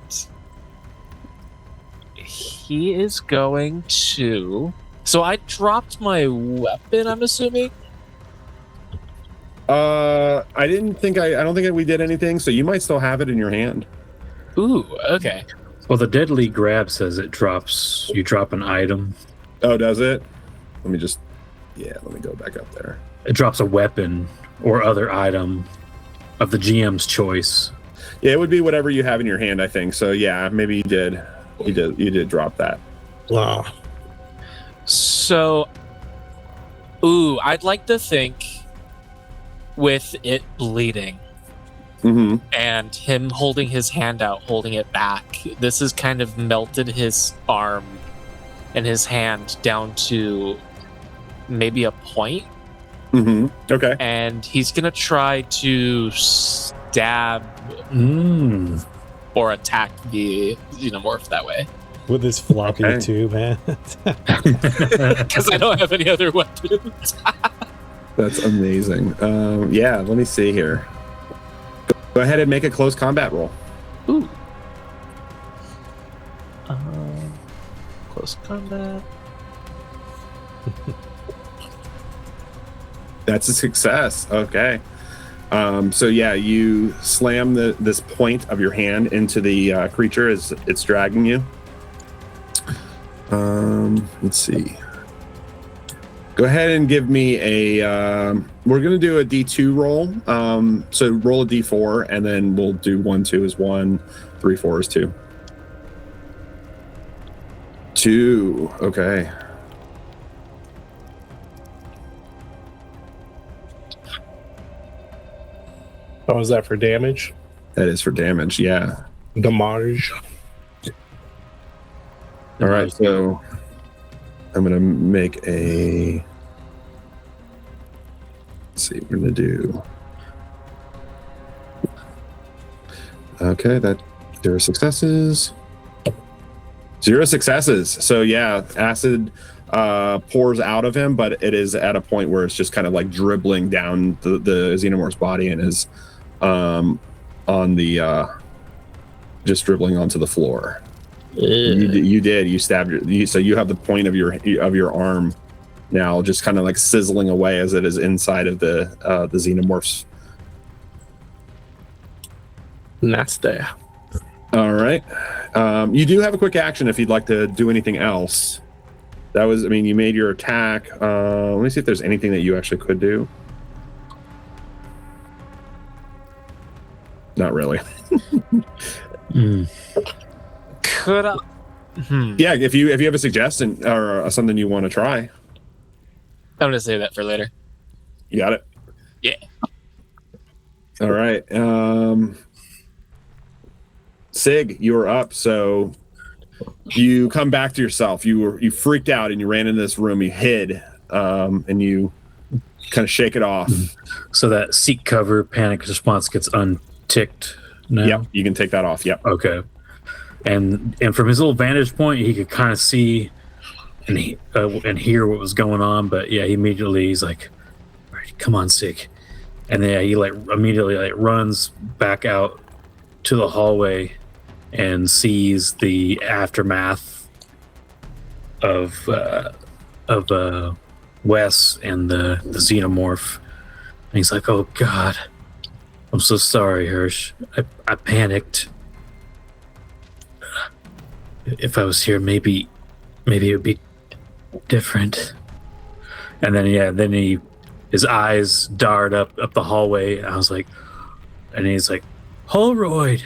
he is going to... So I dropped my weapon, I'm assuming? I don't think we did anything, so you might still have it in your hand. Ooh, okay. Well, the deadly grab says you drop an item. Oh, does it? Let me go back up there. It drops a weapon or other item of the GM's choice. Yeah, it would be whatever you have in your hand, I think. So yeah, maybe you did drop that. Wow. So, I'd like to think with it bleeding and him holding his hand out, holding it back, this has kind of melted his arm and his hand down to maybe a point. Okay. And he's gonna try to stab or attack the xenomorph that way. With his floppy tube, man. Because I don't have any other weapons. That's amazing. Let me see here. Go ahead and make a close combat roll. Ooh. Close combat. That's a success. Okay. So yeah, you slam this point of your hand into the creature as it's dragging you. Let's see. Go ahead and give me a. We're gonna do a D2 roll. So roll a D4, and then we'll do 1, 2 is 1, 3, 4 is 2. 2. Okay. Oh, is that for damage? That is for damage. Yeah. Damage. All right. So I'm gonna make a. Let's see. We're gonna do. Okay. That 0 successes. 0 successes. So yeah, acid pours out of him, but it is at a point where it's just kind of like dribbling down the xenomorph's body and is on the just dribbling onto the floor. You stabbed so you have the point of your arm now just kind of like sizzling away as it is inside of the xenomorph's. Nasty. All right. You do have a quick action if you'd like to do anything else. You made your attack. Let me see if there's anything that you actually could do. Not really. Could I? Yeah, if you have a suggestion or something you want to try. I'm gonna save that for later. You got it? Yeah. All right. Sig, you're up. So You come back to yourself. You freaked out and you ran into this room. You hid, and you kind of shake it off. So that seek cover panic response gets unticked now. Yep, you can take that off. Yep. Okay. And from his little vantage point, he could kind of see and hear what was going on. But yeah, he's like, "All right, come on, Sig." And then he like immediately like runs back out to the hallway and sees the aftermath of Wes and the xenomorph. And he's like, "Oh God, I'm so sorry, Hirsch. I panicked. If I was here, maybe it would be different." And then his eyes dart up the hallway. And I was like, and he's like, "Holroyd,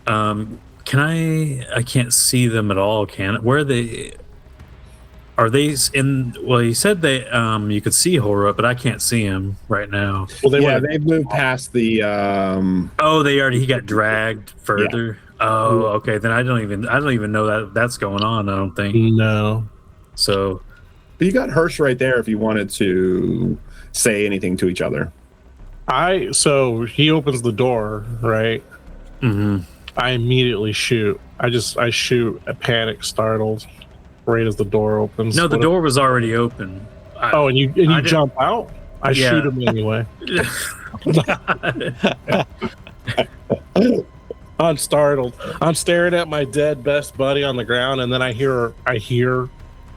I can't see them at all, where are they? Are they in?" Well, he said they you could see Holroyd, but I can't see him right now. Well, they've moved past the He got dragged further. Yeah. Oh, okay. Then I don't even know that's going on, I don't think. No. So but you got Hirsch right there if you wanted to say anything to each other. So he opens the door, right? Mm-hmm. I immediately shoot. I shoot a panic startled right as the door opens. No, the door was already open. And you jump out? I shoot him anyway. I'm startled. I'm staring at my dead best buddy on the ground, and then I hear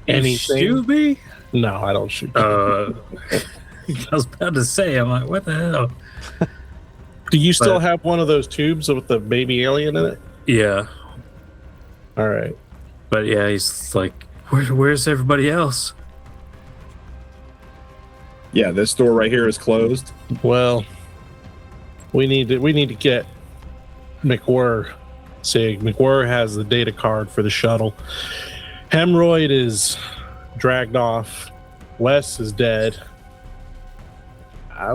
anything. Shoot me? No, I don't shoot. I was about to say, I'm like, what the hell? Do you still have one of those tubes with the baby alien in it? Yeah. All right. But yeah, he's like, where's everybody else? Yeah, this door right here is closed. Well, we need to get McWhirr. Sig. McWhirr has the data card for the shuttle. Hemorrhoid is dragged off. Wes is dead.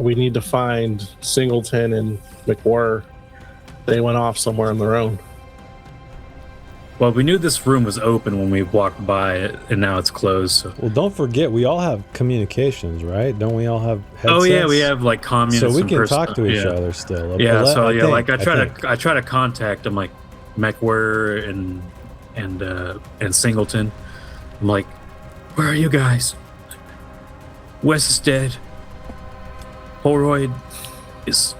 We need to find Singleton and McWhirr. They went off somewhere on their own. Well, we knew this room was open when we walked by it, and now it's closed. So. Well, don't forget, we all have communications, right? Don't we all have headsets? Oh yeah, we have like communists. So we can talk to each other still. Yeah. I try to contact them, like McWhirr and Singleton. I'm like, where are you guys? Wes is dead. Holroyd is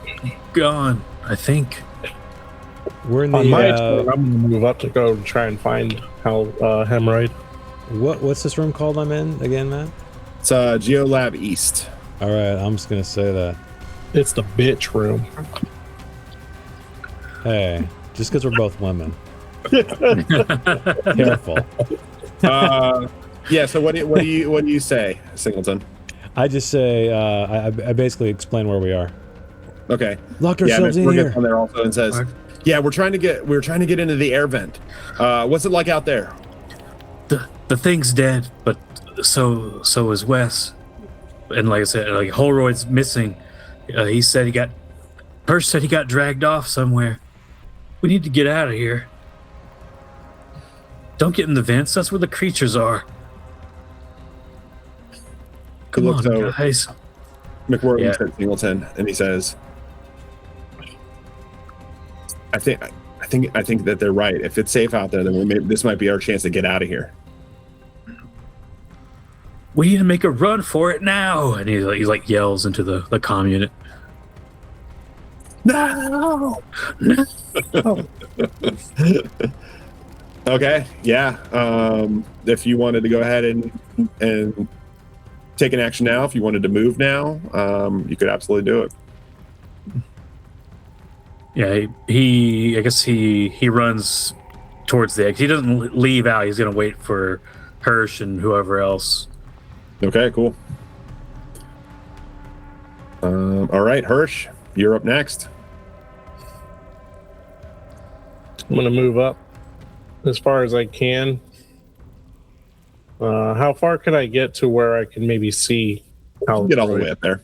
gone, I think. We're in the. On my turn, I'm gonna move up to go try and find Hemorrhoid. What's this room called I'm in again, Matt? It's Geolab East. All right, I'm just gonna say that. It's the bitch room. Hey, just because we're both women. Careful. Yeah. So what do you say, Singleton? I just say I basically explain where we are. Okay. Lock ourselves in here. Gets on there also and says, "Yeah, we're trying to get into the air vent. What's it like out there?" The thing's dead, but so is Wes. And like I said, like Holroyd's missing. Hirsch said he got dragged off somewhere. We need to get out of here. Don't get in the vents. That's where the creatures are. Come on, guys. McWhirr looks at Singleton and he says, I think that they're right. If it's safe out there, then this might be our chance to get out of here. We need to make a run for it now." And he like yells into the comm unit. No. Okay. Yeah. If you wanted to go ahead and take an action now, if you wanted to move now, you could absolutely do it. Yeah, he runs towards the exit. He doesn't leave out. He's going to wait for Hirsch and whoever else. Okay, cool. All right, Hirsch, you're up next. I'm going to move up as far as I can. How far can I get to where I can maybe see how get all the way up there?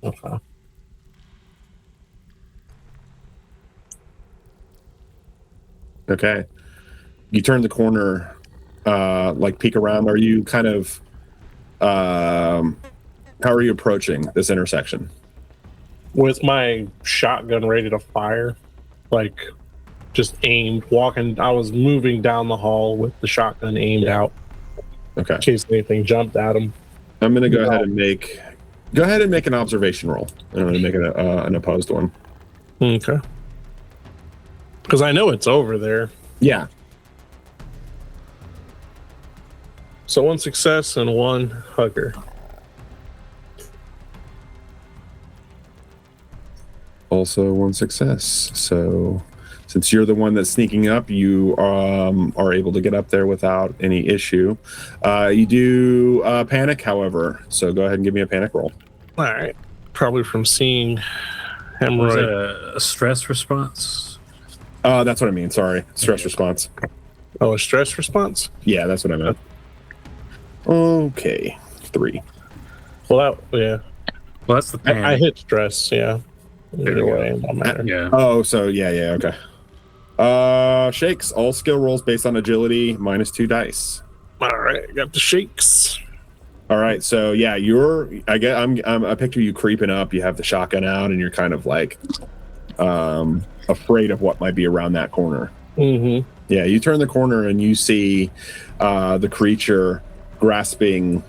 Okay. Okay. you turn the corner, like peek around. Are you kind of how are you approaching this intersection? With my shotgun ready to fire, like just aimed, walking. I was moving down the hall with the shotgun aimed out. Okay. In case anything jumped at him. I'm going to go ahead and make an observation roll. I'm going to make an opposed one. Okay. Because I know it's over there. Yeah. So 1 success and 1 hugger. Also 1 success. So since you're the one that's sneaking up, you are able to get up there without any issue. You do panic, however. So go ahead and give me a panic roll. All right. Probably from seeing Was hemorrhoid. it a stress response? That's what I mean. Sorry. Stress response. Oh, a stress response? Yeah, that's what I meant. Okay. 3. Well, yeah. Well, that's the panic. I hit stress, yeah. There Either we go. way, it don't matter. Yeah. Oh, so yeah, okay. Shakes. All skill rolls based on agility, -2 dice. All right, got the shakes. All right, so yeah, I picture you creeping up. You have the shotgun out, and you're kind of like afraid of what might be around that corner. Mm-hmm. Yeah, you turn the corner and you see the creature grasping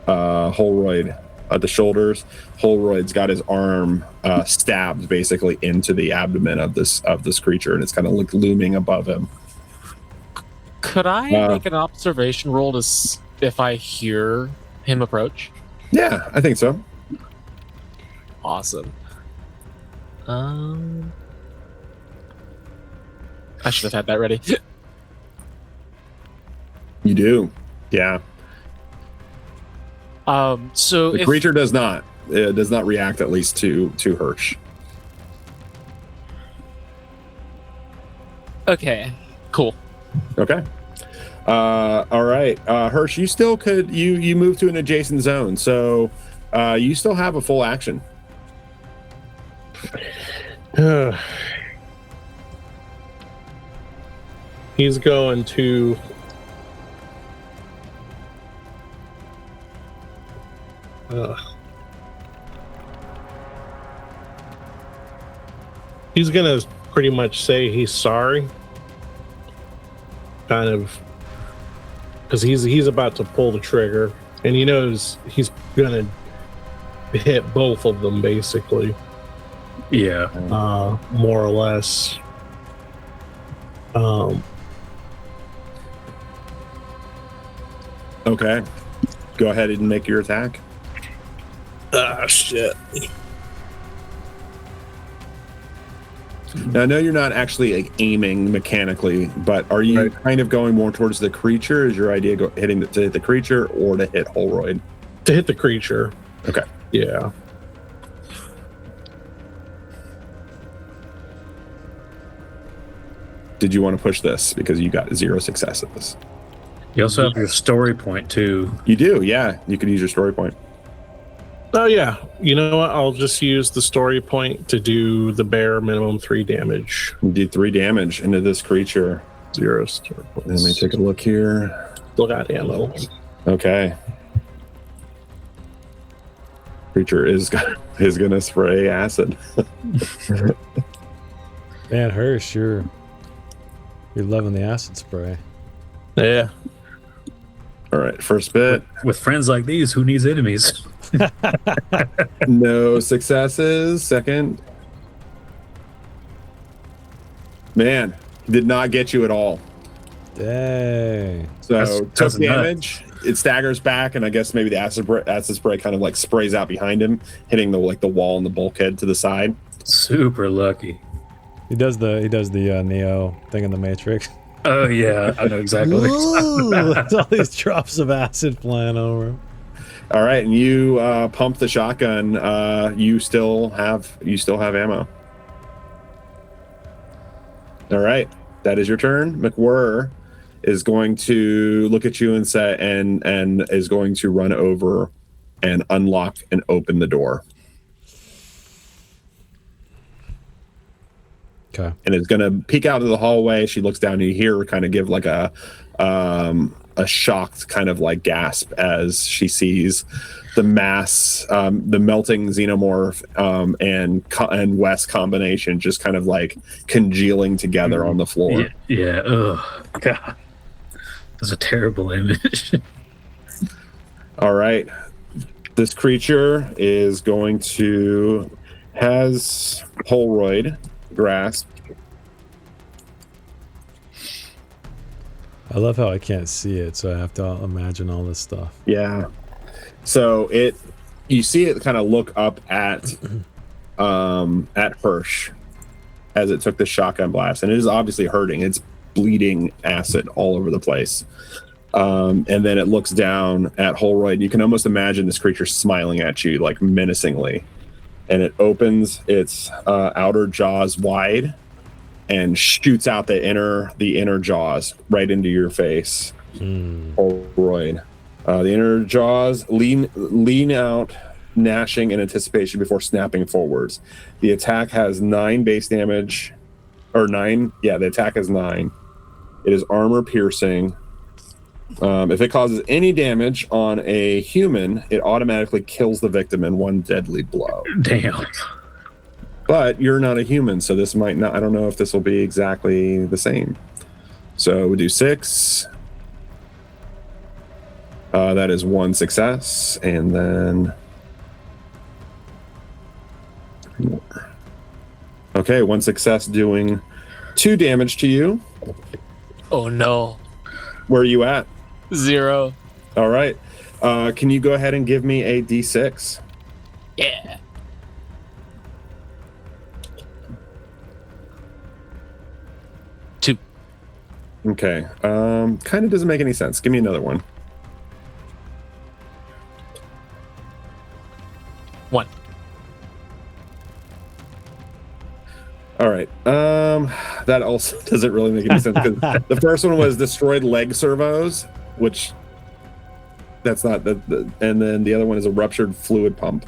Holroyd at the shoulders. Holroyd's got his arm stabbed basically into the abdomen of this creature, and it's kind of like looming above him. Could I make an observation roll if I hear him approach? Yeah, I think so. Awesome. I should have had that ready. You do. Yeah. So The creature does not react, at least to Hirsch. Okay, cool. Okay. All right. Hirsch, you still could you move to an adjacent zone, so you still have a full action. He's going to he's gonna pretty much say he's sorry, kind of, because he's about to pull the trigger and he knows he's gonna hit both of them basically, Yeah. more or less. Okay. Go ahead and make your attack. Shit. Now, I know you're not actually like aiming mechanically, but are you kind of going more towards the creature? Is your idea to hit the creature or to hit Holroyd? To hit the creature. Okay. Yeah. Did you want to push this because you got 0 success at this? You also have your story point too. You do, yeah. You can use your story point. Oh yeah, you know what? I'll just use the story point to do the bare minimum 3 damage. You did 3 damage into this creature. 0 story points. Let me take a look here. Still got ammo. Okay. Creature is gonna spray acid. Man, Hirsch, you're loving the acid spray. Yeah. All right, first bit. With friends like these, who needs enemies? No successes. Second. Man, did not get you at all. Dang. So took that's damage. It staggers back, and I guess maybe the acid spray kind of like sprays out behind him, hitting the wall and the bulkhead to the side. Super lucky. He does the Neo thing in the Matrix. Oh yeah, I know exactly what you're talking about. There's all these drops of acid flying over him. All right, and you pump the shotgun. You still have ammo. All right, that is your turn. McWhirr is going to look at you and say, and is going to run over and unlock and open the door. Okay. And it's going to peek out of the hallway. She looks down and you hear her kind of give like a shocked kind of like gasp as she sees the mass, the melting xenomorph and Wes combination just kind of like congealing together on the floor. Yeah. Oh, God. That's a terrible image. All right. This creature is going to has Holroyd grasp. I love how I can't see it, so I have to imagine all this stuff. Yeah. So you see it kind of look up at Hirsch as it took the shotgun blast, and it is obviously hurting. It's bleeding acid all over the place. And then it looks down at Holroyd. You can almost imagine this creature smiling at you like menacingly. And it opens its outer jaws wide and shoots out the inner jaws right into your face. Holroyd. The inner jaws lean out, gnashing in anticipation before snapping forwards. The attack has 9 base damage, or 9. Yeah, the attack is 9. It is armor piercing. If it causes any damage on a human, it automatically kills the victim in 1 deadly blow. Damn. But you're not a human, so this might not. I don't know if this will be exactly the same. So we do 6. That is 1 success, and then okay, 1 success doing 2 damage to you. Oh no. Where are you at? 0. All right. Can you go ahead and give me a D6? Yeah. Okay. Kind of doesn't make any sense. Give me another one. 1. All right. That also doesn't really make any sense because the first one was destroyed leg servos, which that's not and then the other one is a ruptured fluid pump.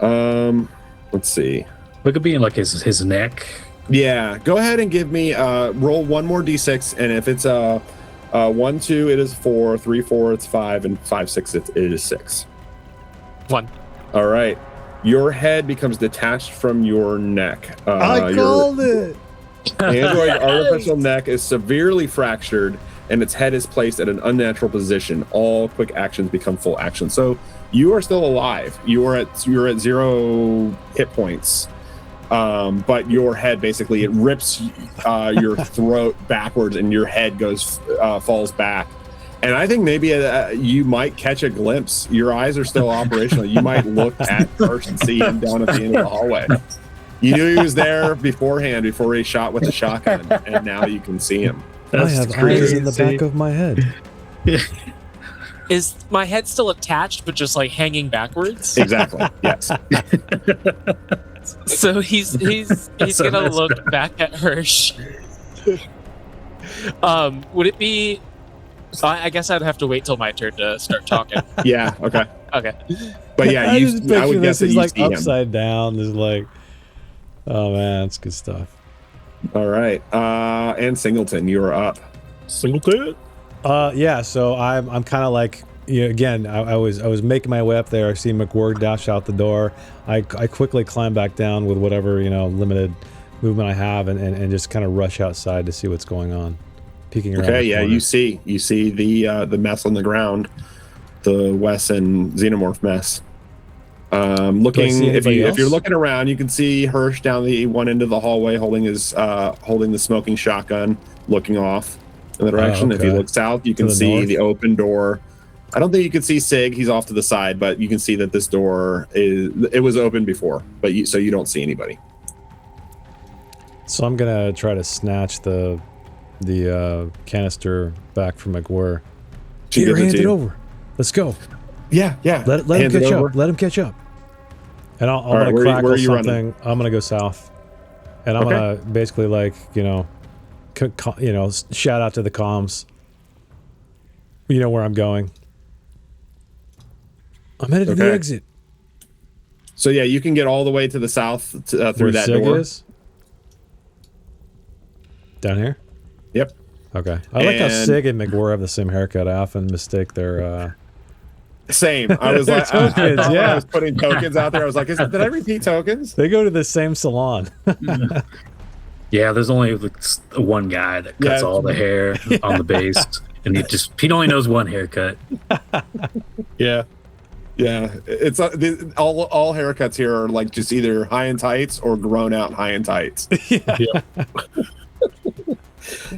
Let's see. It could be in like his neck. Yeah, go ahead and give me roll 1 more d6, and if it's 1 2 it is 4, 3 4 it's 5, and 5 6 it is 6. 1. All right, your head becomes detached from your neck. I called it. The android's artificial neck is severely fractured, and its head is placed at an unnatural position. All quick actions become full action. So you are still alive. You're at 0 hit points. But your head basically it rips your throat backwards, and your head falls back. And I think maybe you might catch a glimpse. Your eyes are still operational. You might look at first and see him down at the end of the hallway. You knew he was there beforehand before he shot with the shotgun, and now you can see him. I have eyes in the back of my head. Is my head still attached, but just like hanging backwards? Exactly. Yes. So he's gonna look back at Hirsch. Would it be? I guess I'd have to wait till my turn to start talking. Yeah. Okay. Okay. But yeah, I would guess that he's you like see him. upside down. There's like, oh man, that's good stuff. All right. And Singleton, you're up. Singleton? Yeah. So I'm kind of like, you know, again, I was making my way up there. I see McWhirr dash out the door. I quickly climb back down with whatever, you know, limited movement I have, and just kind of rush outside to see what's going on. Peeking around. Okay, yeah, you see the mess on the ground, the Wes and Xenomorph mess. Looking, if you're looking around, you can see Hirsch down the one end of the hallway holding the smoking shotgun, looking off in the direction. okay. If you look south, you can see the open door. I don't think you can see Sig; he's off to the side, but you can see that this door was open before, but so you don't see anybody. So I'm gonna try to snatch the canister back from McWhirr. Here, hand it over. Let's go. Yeah. Let him catch up. Let him catch up. And I'm gonna crackle something. I'm gonna go south, and I'm gonna basically like shout out to the comms. You know where I'm going. I'm headed to the exit. So yeah, you can get all the way to the south through that door. Down here? Yep. Okay. I like how And- Sig and McWhorr have the same haircut. I often mistake their Same. I was like, Tokens, I thought when yeah. I was putting tokens out there. I was like, did I repeat tokens? they go to the same salon. Yeah, there's only like one guy that cuts Yeah. all the hair on the base, and he only knows one haircut. Yeah. Yeah, it's all haircuts here are like just either high and tights or grown out high and tights.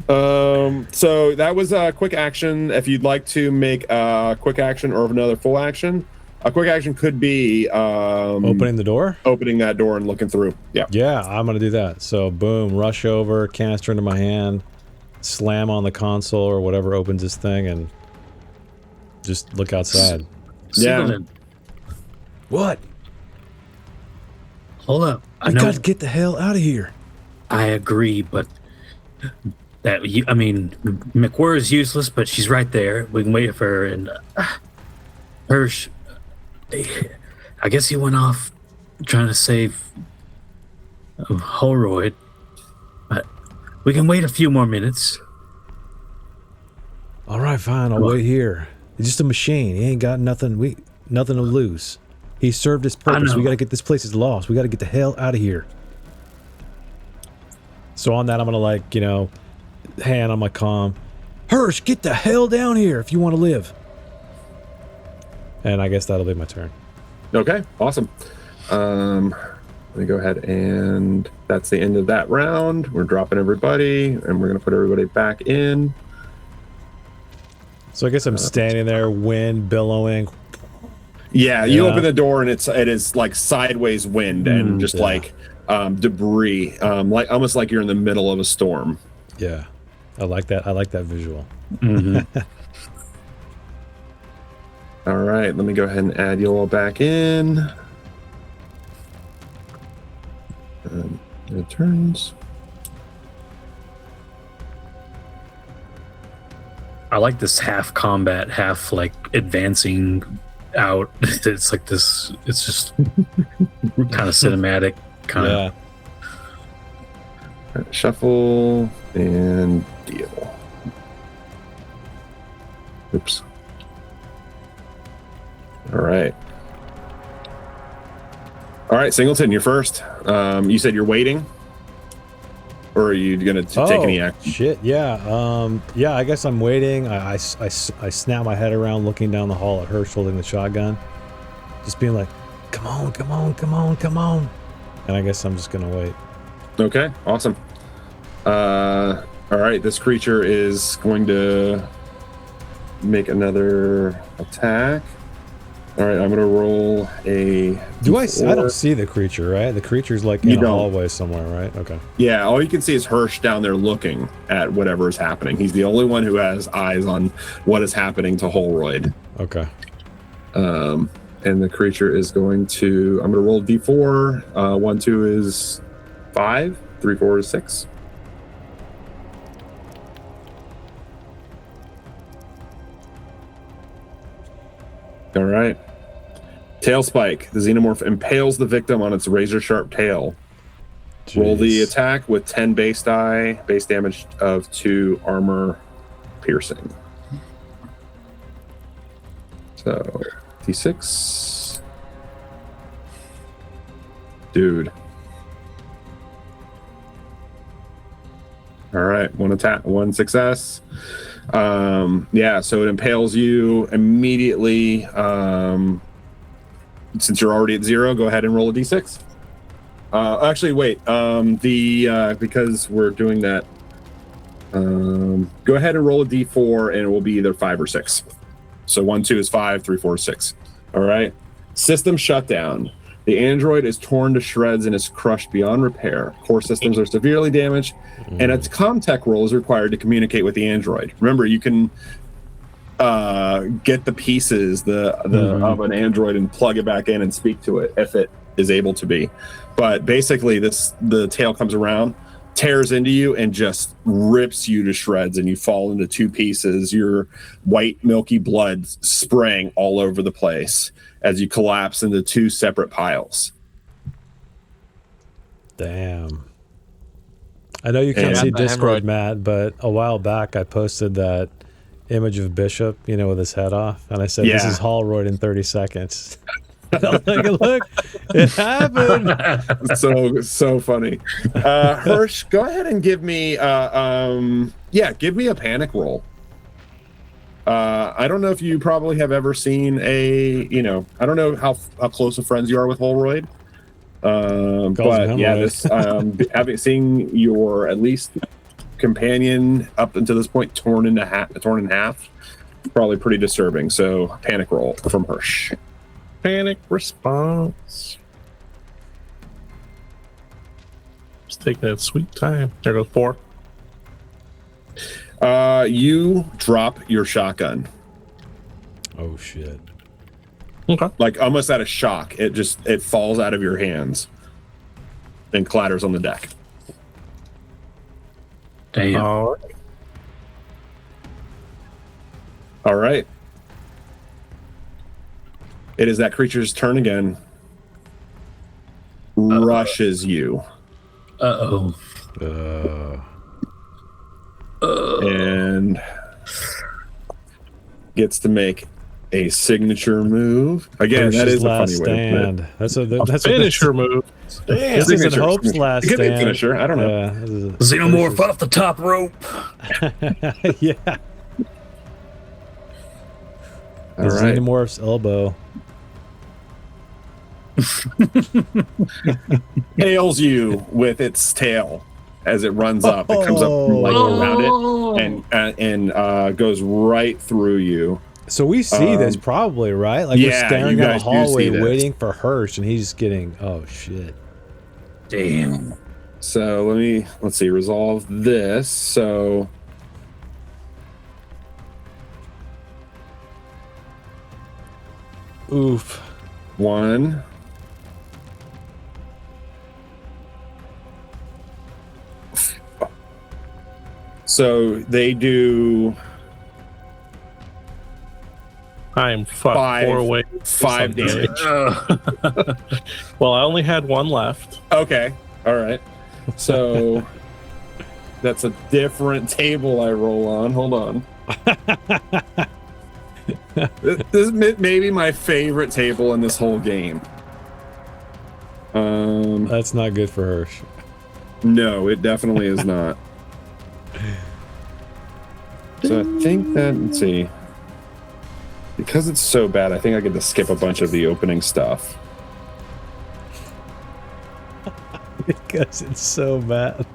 So that was a quick action. If you'd like to make a quick action or another full action, a quick action could be Opening the door? opening that door and looking through. Yeah. Yeah, I'm going to do that. So, boom, rush over, canister into my hand, slam on the console or whatever opens this thing, and just look outside. Yeah. Singleton, What? hold up. I We know. got to get the hell out of here. I agree, but McWhirr is useless, but she's right there. We can wait for her. And Hirsch, I guess he went off trying to save Holroyd, but we can wait a few more minutes. All right, fine. I'll What? wait here. He's just a machine. He ain't got nothing. Nothing to lose. He served his purpose. know. We got to get this place is lost. We got to get the hell out of here. So on that, I'm gonna hand on my comm. Hirsch, get the hell down here if you want to live. And I guess that'll be my turn. Okay. Awesome. Let me go ahead and that's the end of that round. We're dropping everybody and we're gonna put everybody back in. So I guess I'm standing there, wind billowing. Yeah, you Yeah. open the door and it is like sideways wind and just yeah. like debris, like almost like you're in the middle of a storm. Yeah, I like that. I like that visual. All right, let me go ahead and add you all back in. It turns. I like this half combat, half like advancing out. It's like this. It's just kind of cinematic. Kind of. Yeah. Shuffle and deal. Oops. All right. All right, Singleton, you're first. You said you're waiting, or are you going to take any action? Shit, yeah. Yeah, I guess I'm waiting. I snap my head around looking down the hall at Hirsch holding the shotgun. Just being like, come on, come on, come on, come on. And I guess I'm just going to wait. Okay, awesome. All right, this creature is going to make another attack. All right, I'm going to roll a... I don't see the creature, right? The creature's like You in a don't. hallway somewhere, right? Okay. Yeah, all you can see is Hirsch down there looking at whatever is happening. He's the only one who has eyes on what is happening to Holroyd. Okay. And the creature is going to... I'm going to roll D4. 1, 2 is 5. 3, 4 is 6. All right. Tail spike. The xenomorph impales the victim on its razor-sharp tail. Roll the Jeez. attack with 10 base die, base damage of 2 armor piercing. So, D6. Dude. All right, one attack, one success. Yeah, so it impales you immediately. Since you're already at 0, go ahead and roll a d6. Actually, wait. Because we're doing that, go ahead and roll a d4, and it will be either 5 or 6. So 1, 2 is 5, 3, 4 is 6. All right. System shutdown. The android is torn to shreds and is crushed beyond repair. Core systems are severely damaged, and a comtech roll is required to communicate with the android. Remember, you can get the pieces of an android and plug it back in and speak to it if it is able to be. But basically, the tail comes around, tears into you, and just rips you to shreds, and you fall into 2 pieces. Your white milky blood spraying all over the place as you collapse into 2 separate piles. Damn. I know you can't And- see the Discord, hemorrhoid. Matt, but a while back I posted that image of Bishop, with his head off, and I said, "This Yeah. is Hallroyd in 30 seconds." Look, it happened. So funny. Hirsch, go ahead and give me give me a panic roll. I don't know if you probably have ever seen I don't know how close of friends you are with Holroyd. But yeah, this having seen your at least companion up until this point torn in half, probably pretty disturbing. So panic roll from Hirsch. Panic response. Just taking that sweet time. There goes 4. You drop your shotgun. Oh shit. Okay. Like almost out of shock. It falls out of your hands and clatters on the deck. Damn. All All right. It is that creature's turn again. Rushes you. Uh-oh. And gets to make a signature move. Again, that Hirsch's is a funny last way to put it. stand. That's a finisher move. Damn. This isn't Signature. Hope's last It could be a stand. finisher. I don't know. Yeah, this is a Xenomorph finisher's- off the top rope. Yeah. All The right. Xenomorph's elbow. Tails you with its tail as it runs up. It comes up like around it and goes right through you. So we see this probably, right? Like we're yeah, staring you at a guys do hallway see this. waiting for Hirsch, and he's getting shit. Damn. So let's see, resolve this. So Oof. 1. So they do I'm fucked 5 4 away. 5 damage. Well, I only had 1 left. Okay. All right. So that's a different table I roll on. Hold on. This is maybe my favorite table in this whole game. That's not good for Hirsch. No, it definitely is not. So I think that, let's see. Because it's so bad, I think I get to skip a bunch of the opening stuff. Because it's so bad.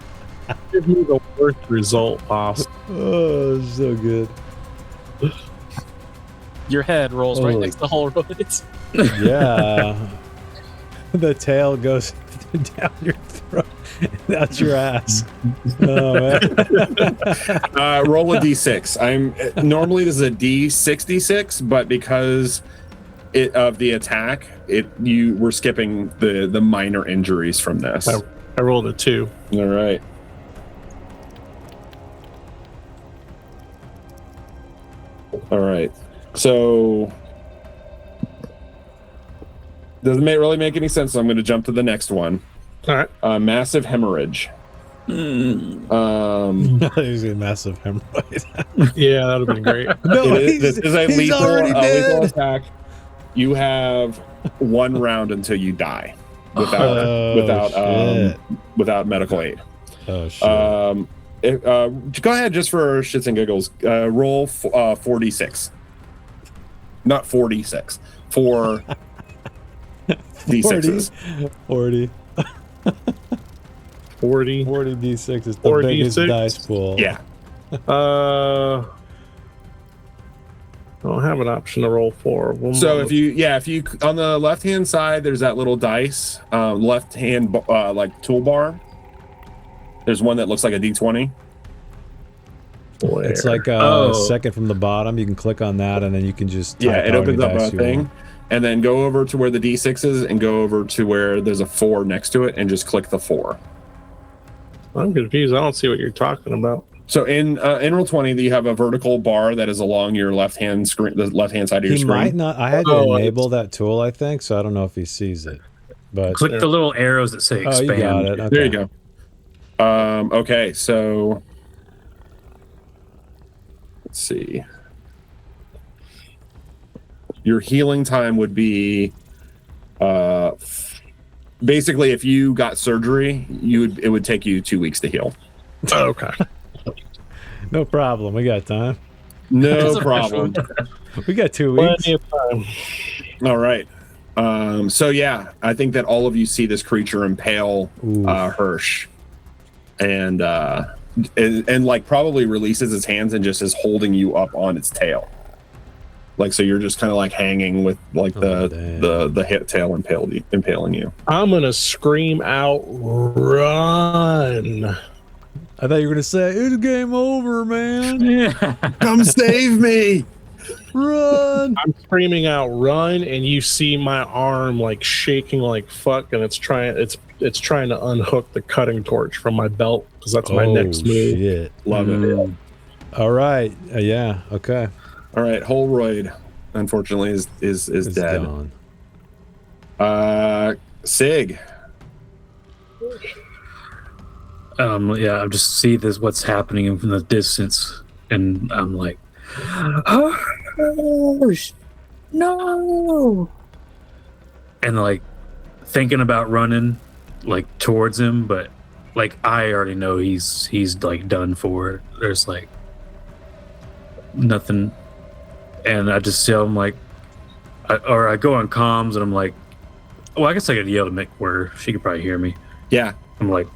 Give me the worst result possible. Oh, it's so good. Your head rolls right Holy- next to Holroyd's. Yeah. The tail goes down your throat. That's your ass. Oh, man. Roll a d6. Normally this is a d66, but because of the attack, we're skipping the minor injuries from this. I rolled a 2. All right. All right. So doesn't really make any sense. So I'm going to jump to the next one. All right. Massive hemorrhage. He's a massive hemorrhoid. Yeah, that would have been great. No, This is a he's lethal already dead. attack. You have 1 round until you die Oh, without medical aid. Oh, shit. Go ahead, just for shits and giggles. Roll 4d6, not 46. 4 d6s. 40 40. d6 is the 40 biggest D6? dice pool. Yeah. I don't have an option to roll 4. So if you on the left hand side, there's that little dice left hand like toolbar. There's one that looks like a d20. It's like second from the bottom. You can click on that, and then you can just type It how opens many up a dice you thing, want. and then go over to where the d6 is, and go over to where there's a 4 next to it, and just click the 4. I'm confused. I don't see what you're talking about. So in Roll20, you have a vertical bar that is along your left hand screen, the left hand side of your He screen. might not. I had to enable that tool, I think, so I don't know if he sees it. But Click the little arrows that say oh, expand. you got it. Okay. There you go. Okay, so let's see. Your healing time would be basically if you got surgery, it would take you 2 weeks to heal. Okay. No problem. We got time. No problem. We got 2 weeks. Plenty of time. All right. So yeah, I think that all of you see this creature impale Hirsch, and like probably releases its hands and just is holding you up on its tail. Like, so you're just kind of like hanging with like the hit tail impaling you. I'm gonna scream out, run. I thought you were going to say, it's game over, man. Yeah. Come save me. Run. I'm screaming out, run, and you see my arm like shaking like fuck, and it's trying to unhook the cutting torch from my belt because that's my next move. Shit. Love it. All right. Yeah. Okay. All right. Holroyd, unfortunately, is It's dead. gone. Sig. Yeah, I just see this what's happening from the distance, and I'm like, oh, no, and like thinking about running like towards him, but like I already know he's like done for. There's like nothing, and I just tell him like, I go on comms and I'm like, well, I guess I could yell to McWhirr. She could probably hear me. Yeah. I'm like,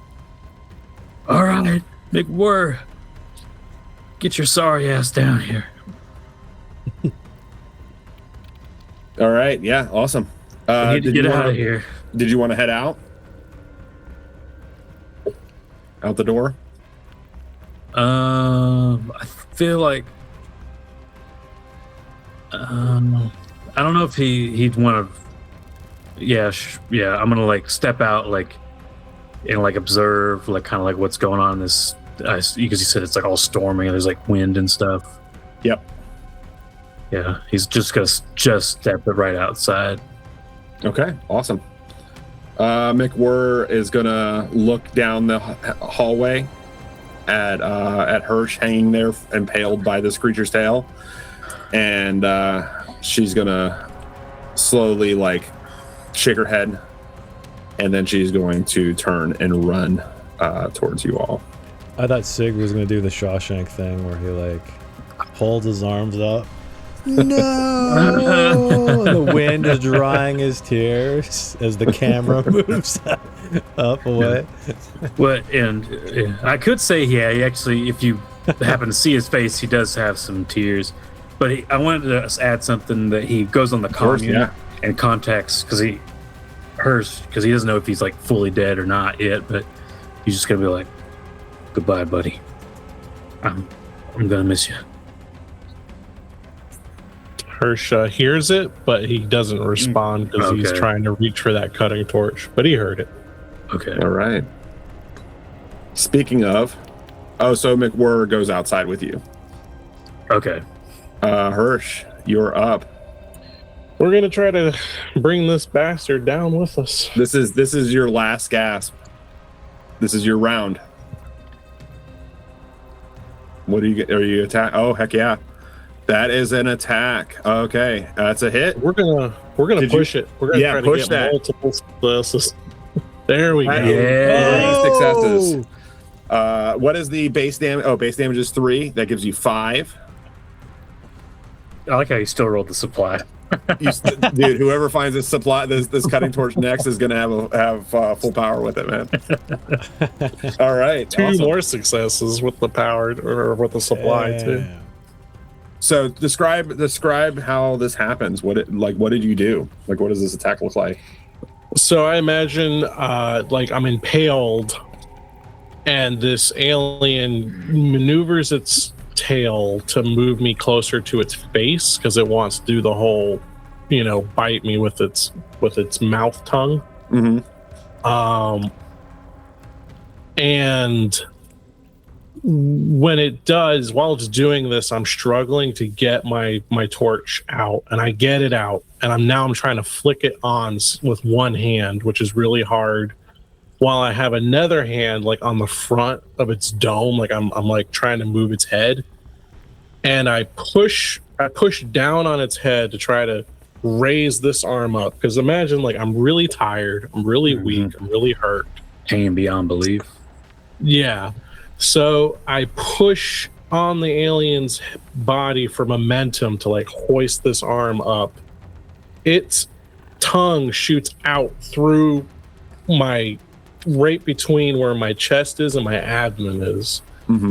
all right, McWhirr, get your sorry ass down here. All right. Yeah. Awesome. I need to get out of here. Did you want to head out? Out the door? I feel like I don't know if he'd want to. Yeah, I'm gonna like step out like and like observe like kind of like what's going on in this. Because you said it's like all storming and there's like wind and stuff. Yep. Yeah, he's just gonna step it right outside. Okay. Awesome. McWhirr is gonna look down the hallway at Hirsch hanging there impaled by this creature's tail, and she's gonna slowly like shake her head, and then she's going to turn and run towards you all. I thought Sig was going to do the Shawshank thing where he like holds his arms up. No! And the wind is drying his tears as the camera moves up away. Well, and I could say, yeah, he actually, if you happen to see his face, he does have some tears. But I wanted to add something that he goes on the commune and contacts because he doesn't know if he's like fully dead or not yet. But he's just gonna be like, "Goodbye, buddy. I'm gonna miss you." Hirsch hears it, but he doesn't respond because he's trying to reach for that cutting torch. But he heard it. Okay. All right. Speaking of, so McWhirr goes outside with you. Okay. Hirsch, you're up. We're gonna try to bring this bastard down with us. This is your last gasp. This is your round. What do you get? Are you attack? Oh, heck yeah. That is an attack. Okay, that's a hit. We're gonna push it. We're gonna try to push get multiple successes. There we go. Yeah. Successes. What is the base damage? Oh, base damage is 3. That gives you 5. I like how you still rolled the supply. Dude, whoever finds this supply, this cutting torch next is gonna have full power with it, man. All right, 2 more successes with the power or with the supply too. So describe how this happens. What did you do? Like, what does this attack look like? So I imagine like I'm impaled, and this alien maneuvers its tail to move me closer to its face because it wants to do the whole, bite me with its mouth tongue. Mm-hmm. And when it does, while it's doing this, I'm struggling to get my torch out, and I get it out, and I'm trying to flick it on with one hand, which is really hard. while I have another hand like on the front of its dome, like I'm like trying to move its head, and I push down on its head to try to raise this arm up, because imagine like I'm really tired, I'm really weak, I'm really hurt, Hanging beyond belief. yeah. So I push on the alien's body for momentum to like hoist this arm up. Its tongue shoots out through my, right between where my chest is and my abdomen is.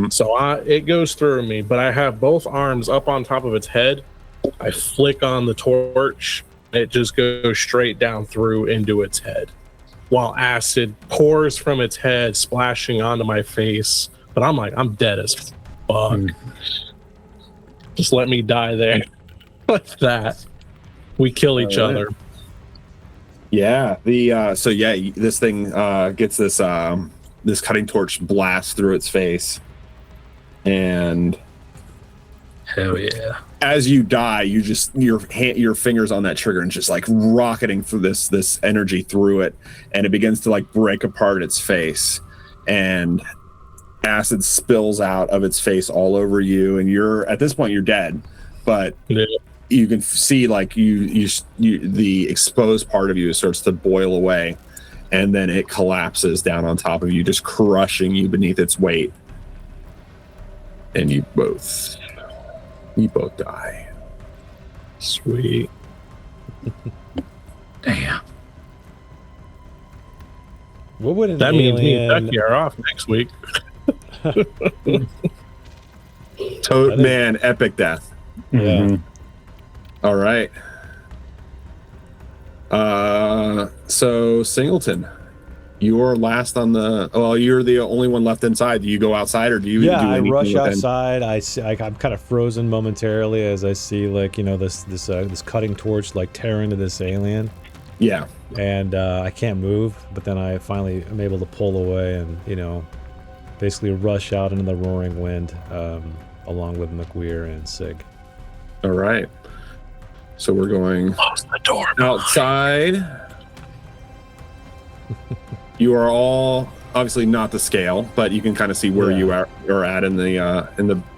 So it goes through me, but I have both arms up on top of its head. I flick on the torch. It just goes straight down through into its head, while acid pours from its head, splashing onto my face. But I'm like, I'm dead as fuck. Just let me die there. Like that. We kill each other. Yeah. This thing gets this cutting torch blast through its face, and Hell yeah. as you die, you just your fingers on that trigger and just like rocketing through this energy through it, and it begins to like break apart its face, and acid spills out of its face all over you, and you're at this point you're dead, but you can see like you the exposed part of you starts to boil away, and then it collapses down on top of you, just crushing you beneath its weight, and you both die. Sweet. Damn. What would that means me and Ducky are off next week. Man, epic death. Yeah. All right. So Singleton, you're last on the. Well, you're the only one left inside. Do you go outside, or do you? Yeah, do I rush within? outside. I'm kind of frozen momentarily as I see like this cutting torch like tear into this alien. Yeah. And I can't move, but then I finally am able to pull away and basically rush out into the roaring wind along with McWeir and Sig. All right. So we're going Close the door. Outside. You are all obviously not the scale, but you can kind of see where you are at in the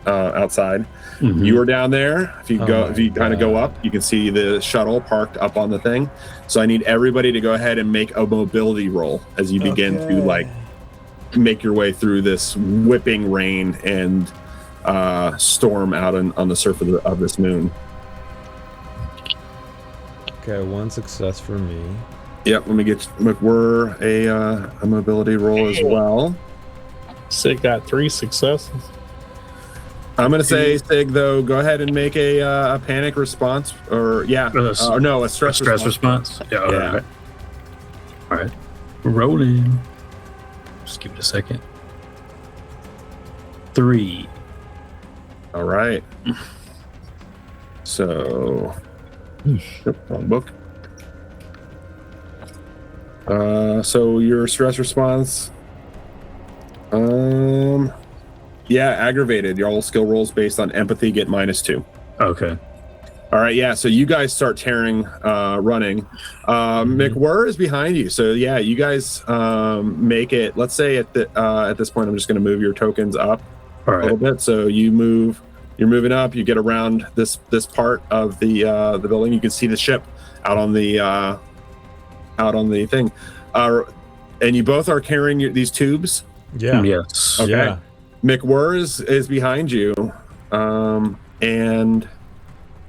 outside. You are down there. If you kind of go up, you can see the shuttle parked up on the thing. So I need everybody to go ahead and make a mobility roll as you begin to like make your way through this whipping rain and storm out on the surface of this moon. Okay, one success for me. Yep, let me get McWhirr a mobility roll as well. Sig got 3 successes. I'm gonna say, Sig, though, go ahead and make a panic response, or a stress response. Yeah. All right. Rolling. Just give it a second. 3. All right. So, wrong book. So your stress response, aggravated. Your all skill rolls based on empathy get -2. Okay. All right, yeah. So you guys start tearing, running. McWhirr is behind you. So yeah, you guys make it. Let's say at this point, I'm just going to move your tokens up a little bit. So you move. You're moving up. You get around this part of the building. You can see the ship out on the thing, and you both are carrying these tubes. Yeah. Yes. Okay. Yeah. McWhirr is behind you, and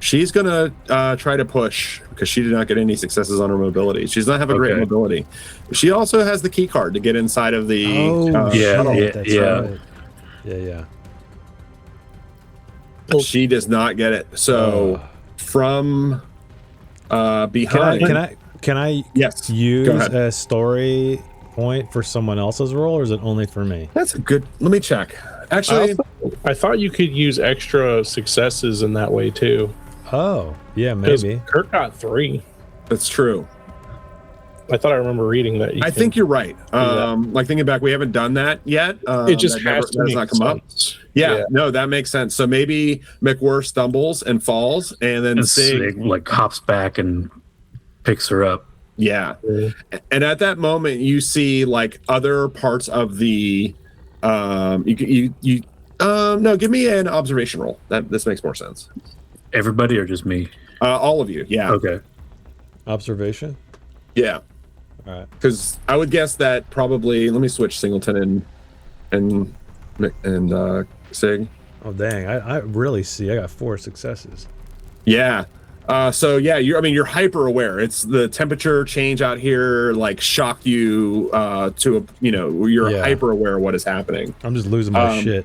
she's gonna try to push because she did not get any successes on her mobility. She does not have a great mobility. She also has the key card to get inside of the shuttle. Right. Yeah. She does not get it. So from behind, can I yes, use a story point for someone else's role, or is it only for me? That's a good. Let me check. Actually, I thought you could use extra successes in that way too. Oh, yeah, maybe. Kirk got 3. that's true. I thought I remember reading that. I think you're right. Like thinking back, we haven't done that yet. It just has not come up. Yeah, no, that makes sense. So maybe McWhirr stumbles and falls, and then Sig like hops back and picks her up. Yeah. And at that moment, you see like other parts of the. No, give me an observation roll. This makes more sense. Everybody or just me? All of you. Yeah. Okay. Observation. Yeah. All right. Because I would guess that probably. Let me switch Singleton and Sig. Oh dang! I really see. I got 4 successes. Yeah. So yeah, you're hyper aware. It's the temperature change out here, like shocked you to a, you're Yeah. hyper aware of what is happening. I'm just losing my shit.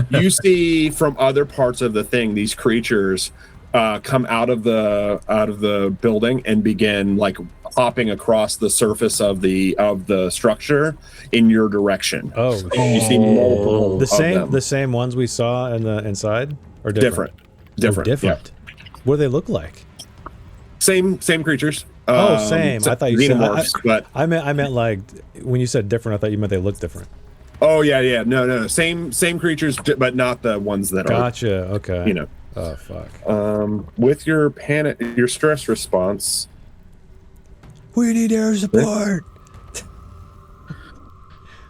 You see from other parts of the thing, these creatures come out of the building and begin like hopping across the surface of the structure in your direction. Oh, You see multiple the of same them. the same ones we saw in the inside, or different? Different. Oh, different. What do they look like? Same creatures. Same. I thought you said xenomorphs, but I meant like when you said different. I thought you meant they looked different. oh yeah, no, same creatures, but not the ones that Gotcha. Okay. are. Oh fuck. With your stress response. We need air support.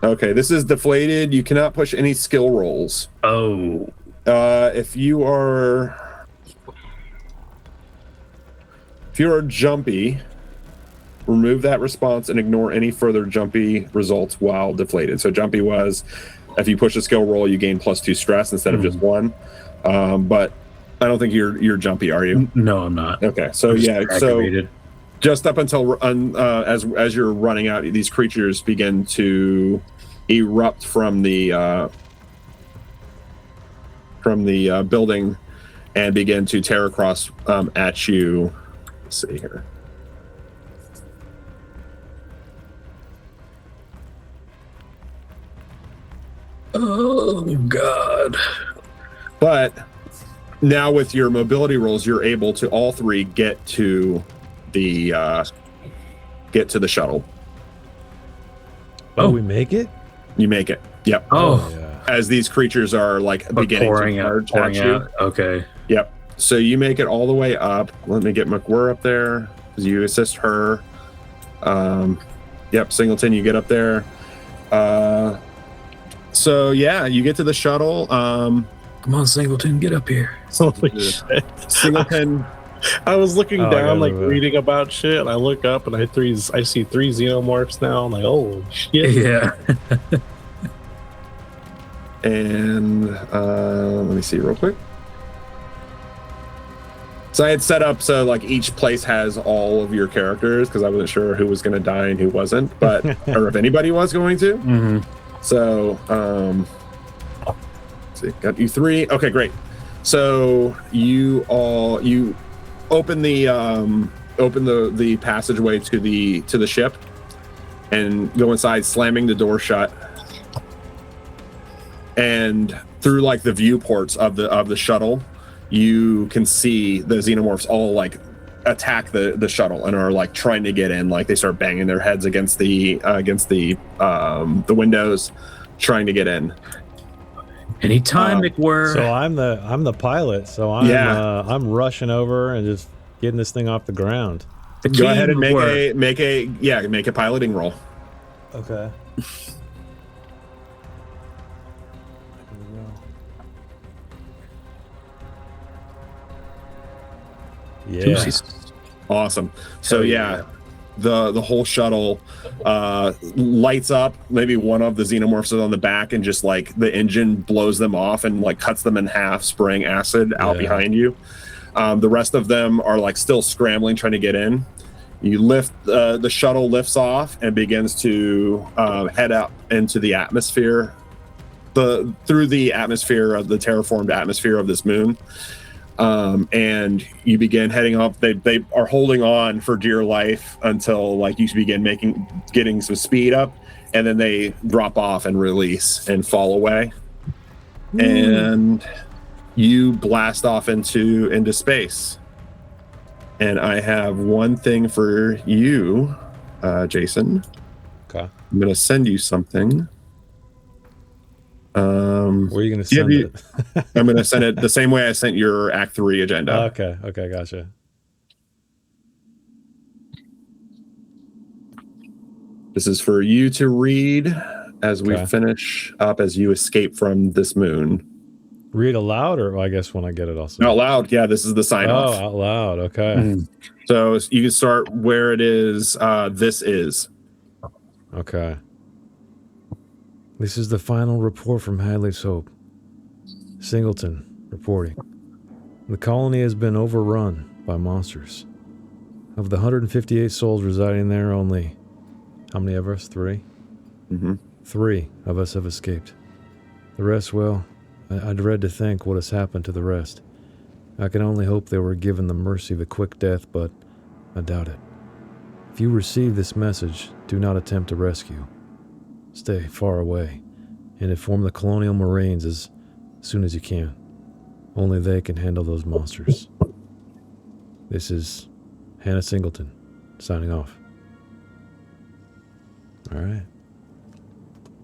Okay, this is deflated. You cannot push any skill rolls. Oh. If you are jumpy, remove that response and ignore any further jumpy results while deflated. So jumpy was if you push a skill roll, you gain +2 stress instead of just 1. But I don't think you're jumpy, are you? No, I'm not. Okay, so I'm just yeah, activated. so just up until as you're running out, these creatures begin to erupt from the building and begin to tear across at you. Let's see here. Oh God. But now with your mobility rolls, you're able to all 3 get to the shuttle. Oh, we make it. You make it. Yep. Oh. Yeah. As these creatures are like beginning pouring to out. charge at you. Okay. Yep. So you make it all the way up. Let me get McWhirr up there because you assist her. Yep. Singleton, you get up there. So yeah, you get to the shuttle. Come on, Singleton, get up here. Holy shit. Singleton. I was looking Oh, I down, gotta like move it. reading about shit, and I look up and I see 3 xenomorphs now. I'm like, oh shit. Yeah. And let me see real quick. So I had set up so like each place has all of your characters because I wasn't sure who was going to die and who wasn't, but or if anybody was going to. Mm-hmm. So let's see, got you 3. Okay, great. So you open the passageway to the ship and go inside, slamming the door shut. And through like the viewports of the shuttle, you can see the xenomorphs all like attack the shuttle and are like trying to get in. Like they start banging their heads against the windows, trying to get in. Anytime, McWhirr. So I'm the pilot. So I'm rushing over and just getting this thing off the ground. Go ahead and make a piloting roll. Okay. Yeah. Awesome. So the whole shuttle lights up. Maybe one of the xenomorphs is on the back and just like the engine blows them off and like cuts them in half, spraying acid out behind you. The rest of them are like still scrambling, trying to get in. You lift the shuttle lifts off and begins to head out into the atmosphere, through the atmosphere of the terraformed atmosphere of this moon. And you begin heading up. They are holding on for dear life until like you begin getting some speed up, and then they drop off and release and fall away. And you blast off into space. And I have one thing for you, Jason. Okay. I'm gonna send you something. Where are you going to send it? I'm going to send it the same way I sent your Act 3 agenda. Okay, gotcha. This is for you to read as we Okay. finish up, as you escape from this moon. Read aloud, or I guess when I get it, I'll say. Out loud. Yeah, this is the sign Oh, off. out loud. Okay. Mm. So you can start where it is. This is. Okay. This is the final report from Hadley's Hope. Singleton reporting. The colony has been overrun by monsters. Of the 158 souls residing there, only how many of us? 3? Mm-hmm. 3 of us have escaped. The rest, well, I dread to think what has happened to the rest. I can only hope they were given the mercy of a quick death, but I doubt it. If you receive this message, do not attempt to rescue. Stay far away, and inform the Colonial Marines as soon as you can. Only they can handle those monsters. This is Hannah Singleton, signing off. All right.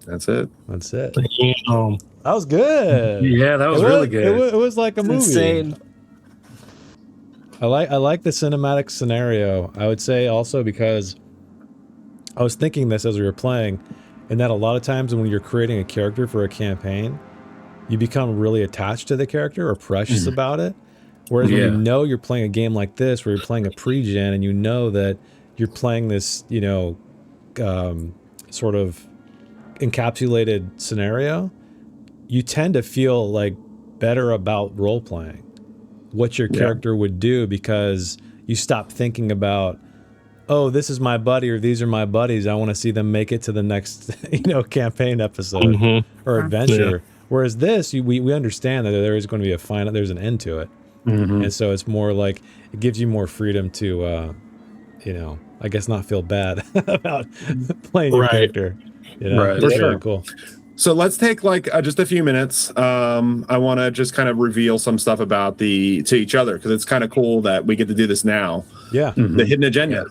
That's it. That's it. Damn. That was good. Yeah, that was really good. It was like a movie. Insane. I like the cinematic scenario. I would say also because I was thinking this as we were playing, and that a lot of times when you're creating a character for a campaign, you become really attached to the character or precious about it. Whereas when you know you're playing a game like this, where you're playing a pre-gen, and you know that you're playing this, sort of encapsulated scenario, you tend to feel like better about role playing, what your character would do, because you stop thinking about, oh, this is my buddy or these are my buddies, I want to see them make it to the next campaign episode or adventure. Whereas this, we understand that there is going to be there's an end to it. And so it's more like it gives you more freedom to I guess not feel bad about playing your character. Right. It's For really sure. cool. So let's take just a few minutes. I want to just kind of reveal some stuff about to each other, because it's kind of cool that we get to do this now. Yeah. The hidden agenda.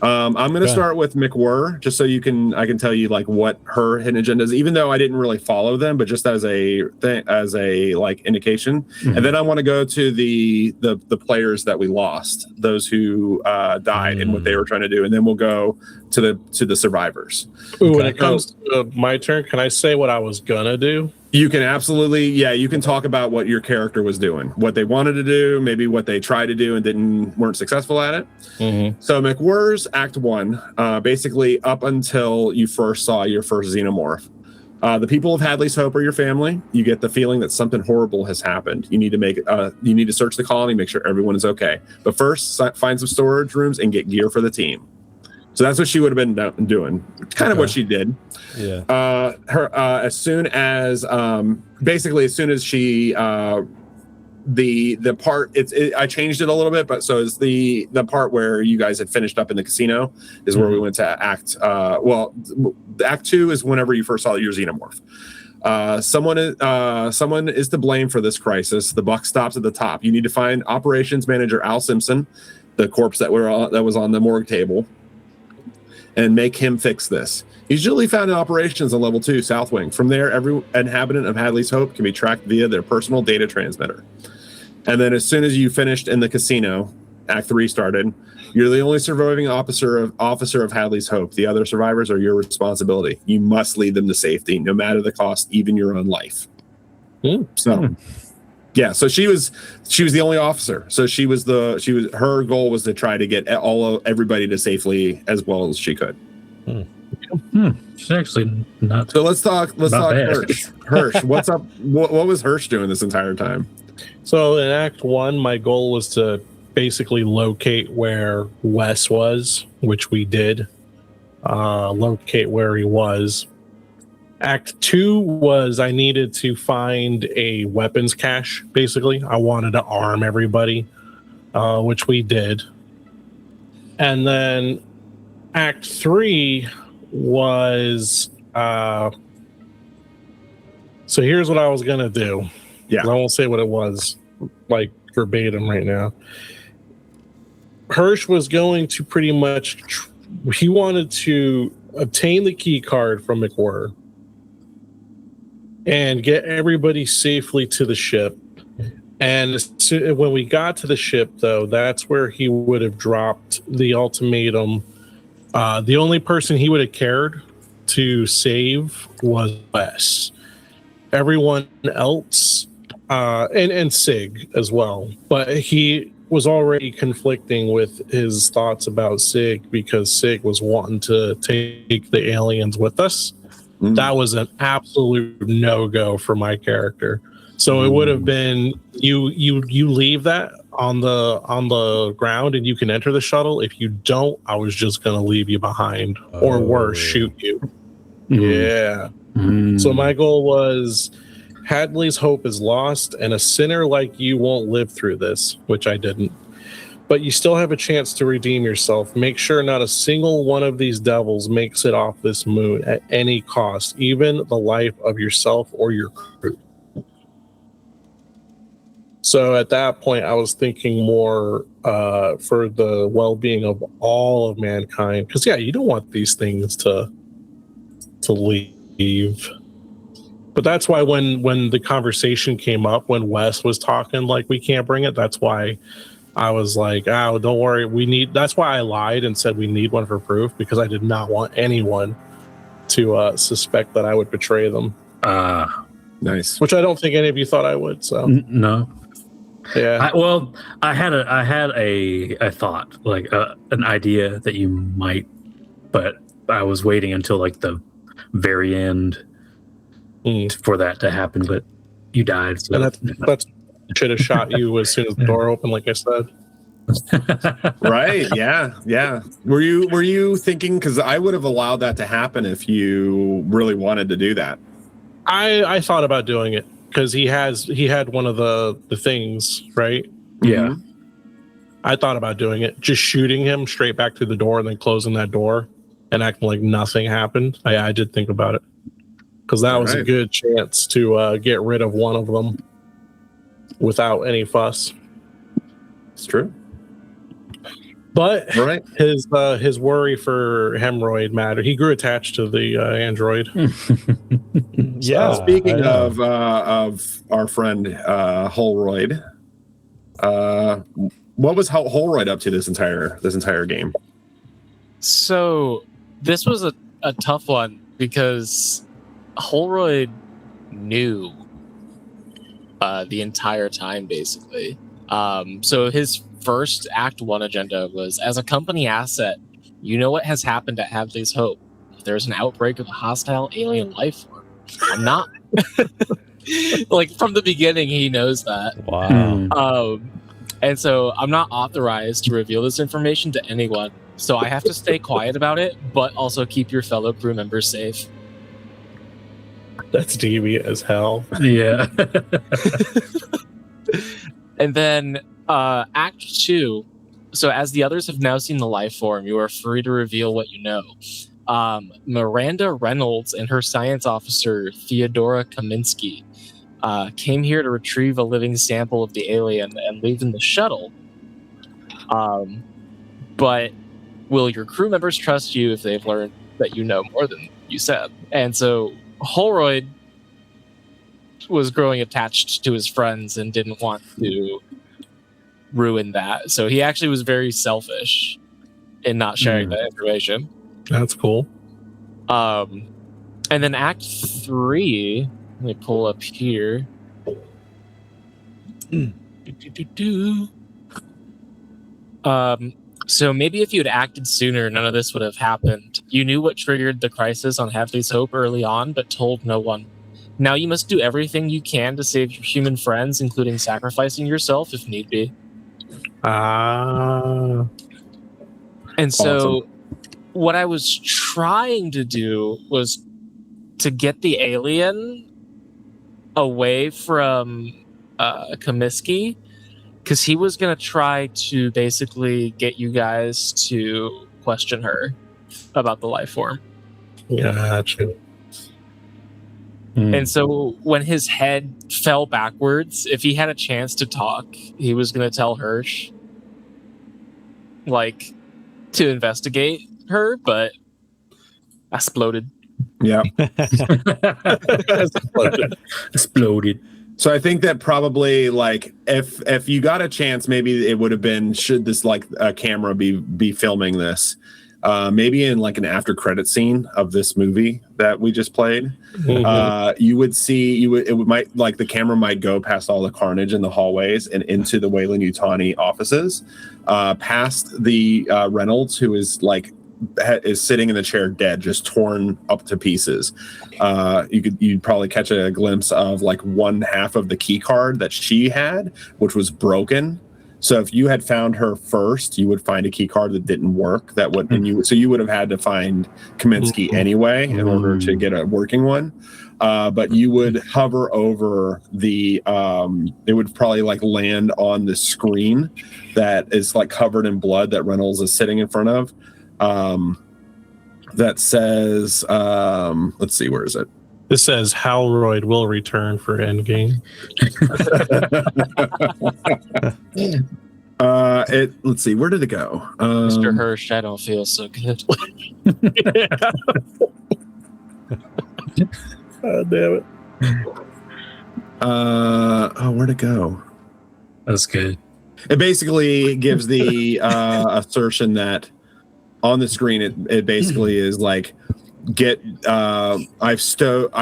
I'm going to start with McWhirr, just so I can tell you like what her hidden agenda is, even though I didn't really follow them, but just as a like indication. And then I want to go to the players that we lost, those who died and what they were trying to do, and then we'll go to the survivors. Ooh, when it comes to my turn, can I say what I was gonna do? You can absolutely, you can talk about what your character was doing, what they wanted to do, maybe what they tried to do and weren't successful at it. So McWhirr's Act 1, basically up until you first saw your first xenomorph. The people of Hadley's Hope are your family. You get the feeling that something horrible has happened. You need to search the colony, make sure everyone is okay. But first, find some storage rooms and get gear for the team. So that's what she would have been doing. Kind of what she did. Yeah. As soon as she the part I changed it a little bit, but so is the part where you guys had finished up in the casino is where we went to act. Act 2 is whenever you first saw your xenomorph. Someone is to blame for this crisis. The buck stops at the top. You need to find operations manager Al Simpson, the corpse that was on the morgue table, and make him fix this. He's usually found in operations on level 2, South Wing. From there, every inhabitant of Hadley's Hope can be tracked via their personal data transmitter. And then as soon as you finished in the casino, Act 3 started, you're the only surviving officer of Hadley's Hope. The other survivors are your responsibility. You must lead them to safety, no matter the cost, even your own life. So she was the only officer. So her goal was to try to get everybody to safely as well as she could. It's actually not. So let's talk bad. Hirsch. Hirsch, what's up? What was Hirsch doing this entire time? So in Act 1, my goal was to basically locate where Wes was, which we did. Locate where he was. Act 2 was I needed to find a weapons cache, basically. I wanted to arm everybody, which we did. And then Act 3 was... so here's what I was going to do. Yeah. I won't say what it was, like, verbatim right now. Hirsch was going to pretty much... he wanted to obtain the key card from McWhirr and get everybody safely to the ship. And when we got to the ship, though, that's where he would have dropped the ultimatum The only person he would have cared to save was Wes. Everyone else, and Sig as well, but he was already conflicting with his thoughts about Sig because Sig was wanting to take the aliens with us. That was an absolute no-go for my character. So it would have been you leave that on the ground and you can enter the shuttle. If you don't, I was just gonna leave you behind, or worse, shoot you. Yeah. So my goal was Hadley's hope is lost, and a sinner like you won't live through this, which I didn't. But you still have a chance to redeem yourself. Make sure not a single one of these devils makes it off this moon at any cost, even the life of yourself or your crew. So at that point, I was thinking more for the well-being of all of mankind. Because, yeah, you don't want these things to leave. But that's why when the conversation came up, when Wes was talking, like, we can't bring it, that's why I was like, oh, don't worry. That's why I lied and said we need one for proof, because I did not want anyone to suspect that I would betray them. Nice. Which I don't think any of you thought I would. So no. Yeah. I had a thought, like an idea that you might, but I was waiting until like the very end for that to happen. But you died, so and that's should have shot you as soon as the door opened, like I said. Right. Yeah. Were you thinking, because I would have allowed that to happen if you really wanted to do that? I thought about doing it because he had one of the things, right? Yeah. I thought about doing it, just shooting him straight back through the door and then closing that door and acting like nothing happened. I did think about it because that was a good chance to get rid of one of them without any fuss. It's true. But his worry for hemorrhoid mattered. He grew attached to the android. Yeah. Speaking of our friend Holroyd, what was Holroyd up to this entire game? So this was a tough one because Holroyd knew the entire time, basically. So his first Act 1 agenda was, as a company asset, you know what has happened at Hadley's Hope. If there's an outbreak of a hostile alien life form, I'm not. Like, from the beginning, he knows that. Wow. And so I'm not authorized to reveal this information to anyone. So I have to stay quiet about it, but also keep your fellow crew members safe. That's deviant as hell. Yeah. And then Act 2. So as the others have now seen the life form, you are free to reveal what you know. Miranda Reynolds and her science officer, Theodora Kaminsky, came here to retrieve a living sample of the alien and leave in the shuttle. But will your crew members trust you if they've learned that you know more than you said? And so Holroyd was growing attached to his friends and didn't want to ruin that. So he actually was very selfish in not sharing that information. That's cool. And then Act 3, let me pull up here. So maybe if you had acted sooner, none of this would have happened. You knew what triggered the crisis on Hadley's Hope early on, but told no one. Now you must do everything you can to save your human friends, including sacrificing yourself if need be. And so what I was trying to do was to get the alien away from Comiskey, because he was going to try to basically get you guys to question her about the life form. Gotcha. And so when his head fell backwards, if he had a chance to talk, he was going to tell Hirsch, like, to investigate her, but I exploded. Yeah. Exploded. So I think that probably, like, if you got a chance, maybe it would have been, should this, like, a camera be filming this, maybe in like an after credit scene of this movie that we just played, you would see the camera might go past all the carnage in the hallways and into the Weyland-Yutani offices, past the Reynolds, who is sitting in the chair dead, just torn up to pieces. You'd probably catch a glimpse of like one half of the key card that she had, which was broken. So if you had found her first, you would find a key card that didn't work. So you would have had to find Kaminsky anyway in order to get a working one. But you would hover over it would probably like land on the screen that is like covered in blood that Reynolds is sitting in front of. That says, let's see, where is it? This says Halroyd will return for Endgame. Let's see, where did it go? Mr. Hirsch, I don't feel so good. Oh, damn it. Where'd it go? That's good. It basically gives the assertion that on the screen it basically is like, I've stowed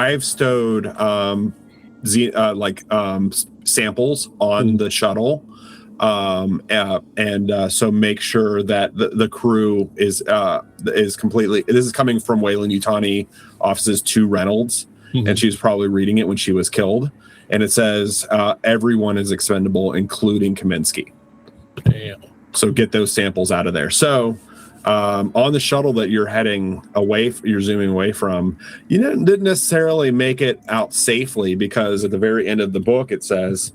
samples on the shuttle, and so make sure that the crew is completely. This is coming from Weyland-Yutani offices to Reynolds, and she was probably reading it when she was killed. And it says everyone is expendable, including Kaminsky. Damn. So get those samples out of there. So. On the shuttle that you're heading away, you're zooming away from, you didn't necessarily make it out safely, because at the very end of the book it says,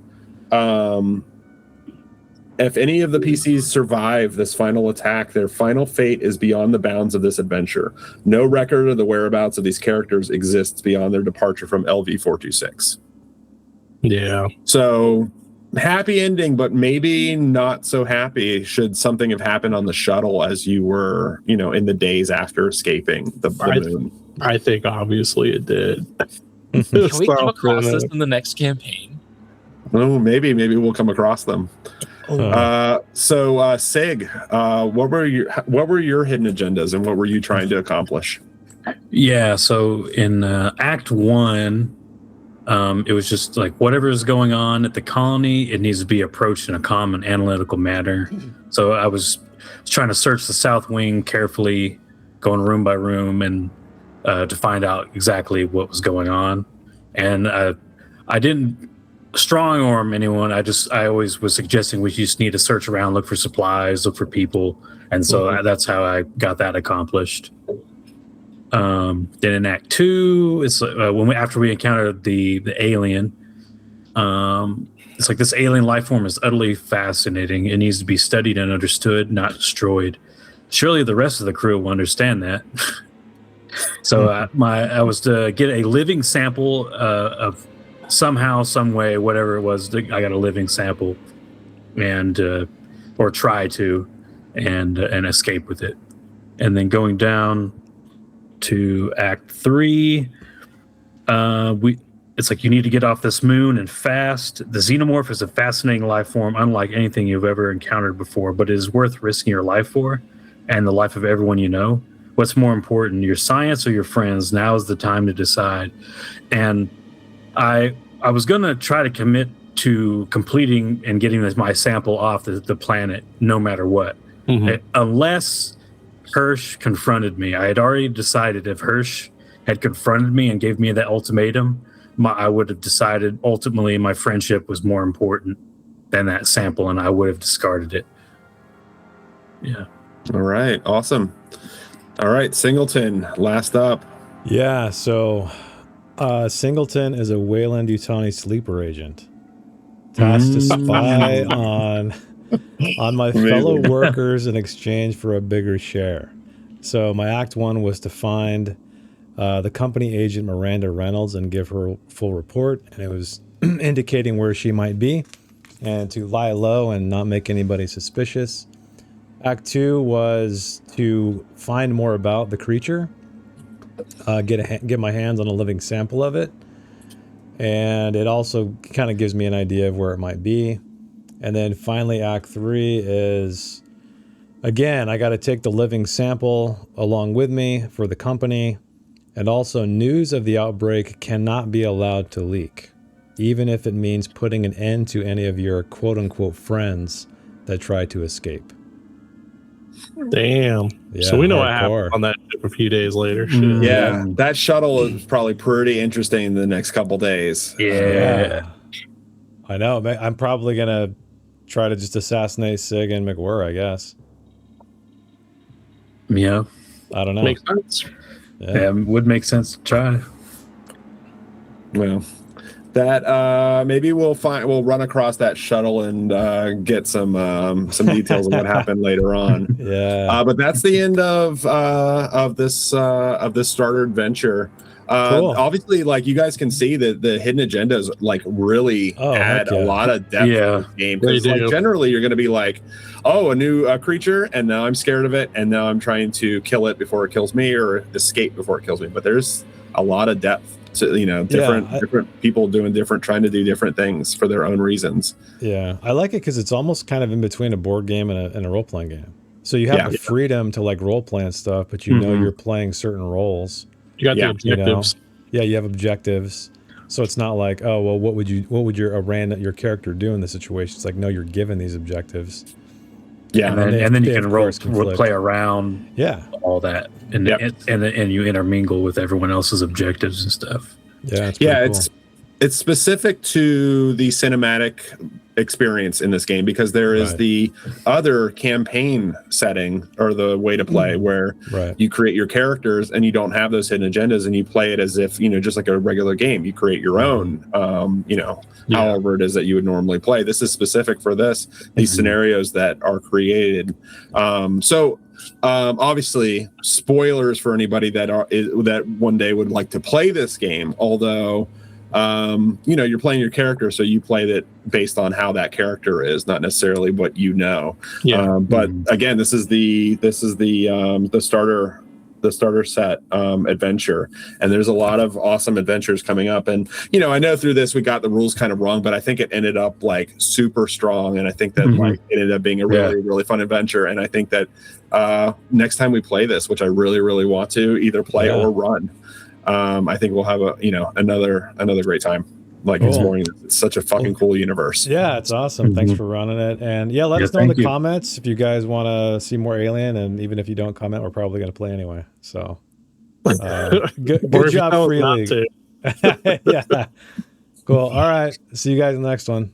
if any of the PCs survive this final attack, their final fate is beyond the bounds of this adventure. No record of the whereabouts of these characters exists beyond their departure from LV-426. Yeah. So happy ending, but maybe not so happy should something have happened on the shuttle as you were, in the days after escaping the moon. I think obviously it did. Can we come across this in the next campaign? Oh, maybe we'll come across them. So Sig, what were your hidden agendas and what were you trying to accomplish? Yeah, so in Act 1, it was just like whatever is going on at the colony, it needs to be approached in a calm and analytical manner. So I was trying to search the South Wing carefully, going room by room, and to find out exactly what was going on. And I didn't strong arm anyone. I always was suggesting we just need to search around, look for supplies, look for people, and so that's how I got that accomplished. Then in Act 2, it's after we encountered the alien, it's like this alien life form is utterly fascinating. It needs to be studied and understood, not destroyed. Surely the rest of the crew will understand that. So I was to get a living sample of somehow, some way, whatever it was. I got a living sample, and or try to, and escape with it, and then going down to Act 3, it's like you need to get off this moon and fast. The xenomorph is a fascinating life form, unlike anything you've ever encountered before, but it is worth risking your life for, and the life of everyone you know. What's more important, your science or your friends? Now is the time to decide. And I was gonna try to commit to completing and getting my sample off the planet, no matter what, unless Hirsch confronted me. I had already decided if Hirsch had confronted me and gave me that ultimatum, I would have decided ultimately my friendship was more important than that sample, and I would have discarded it. Yeah. All right. Awesome. All right. Singleton, last up. Yeah. So Singleton is a Weyland-Yutani sleeper agent tasked to spy on my fellow workers in exchange for a bigger share. So my Act 1 was to find the company agent Miranda Reynolds and give her a full report, and it was indicating where she might be, and to lie low and not make anybody suspicious. Act 2 was to find more about the creature, get my hands on a living sample of it, and it also kind of gives me an idea of where it might be. And then finally, Act 3 is Again, I got to take the living sample along with me for the company. And also, news of the outbreak cannot be allowed to leak, even if it means putting an end to any of your quote-unquote friends that try to escape. Damn. Yeah, So we know what hardcore. happened on that ship a few days later. Shit. Yeah, that shuttle is probably pretty interesting in the next couple days. Yeah. I know. I'm probably going to try to just assassinate Sig and McWhirr, I guess. Yeah. I don't know. Makes sense. Yeah, would make sense to try. Well, that maybe we'll run across that shuttle and get some details of what happened later on. Yeah. But that's the end of this starter adventure. Cool. Obviously, like you guys can see that the hidden agendas like really add a lot of depth to the game. Because like generally you're going to be like, oh, a new creature, and now I'm scared of it, and now I'm trying to kill it before it kills me or escape before it kills me. But there's a lot of depth to different people trying to do different things for their own reasons. Yeah, I like it because it's almost kind of in between a board game and a role playing game. So you have the freedom to like role play and stuff, but you know you're playing certain roles. You got the objectives. You know? Yeah, you have objectives. So it's not like, oh well, what would your character do in this situation? It's like, no, you're given these objectives. Yeah, and then you can play around. Yeah, all that, and you intermingle with everyone else's objectives and stuff. Yeah, cool. It's specific to the cinematic experience in this game because there is the other campaign setting or the way to play where you create your characters and you don't have those hidden agendas and you play it as if, just like a regular game. You create your own, however it is that you would normally play. This is specific for these scenarios that are created. Obviously, spoilers for anybody that one day would like to play this game, although you're playing your character, so you play it based on how that character is, not necessarily what you know. But again, this is the starter set adventure, and there's a lot of awesome adventures coming up. And I know through this we got the rules kind of wrong, but I think it ended up like super strong, and I think that like it ended up being a really really fun adventure. And I think that next time we play this, which I really really want to either play or run, I think we'll have another great time. Like exploring this. It's such a fucking cool universe. Yeah, it's awesome. Thanks for running it. And let us know in the comments if you guys want to see more Alien. And even if you don't comment, we're probably going to play anyway. So good job, Free League. Yeah. Cool. All right. See you guys in the next one.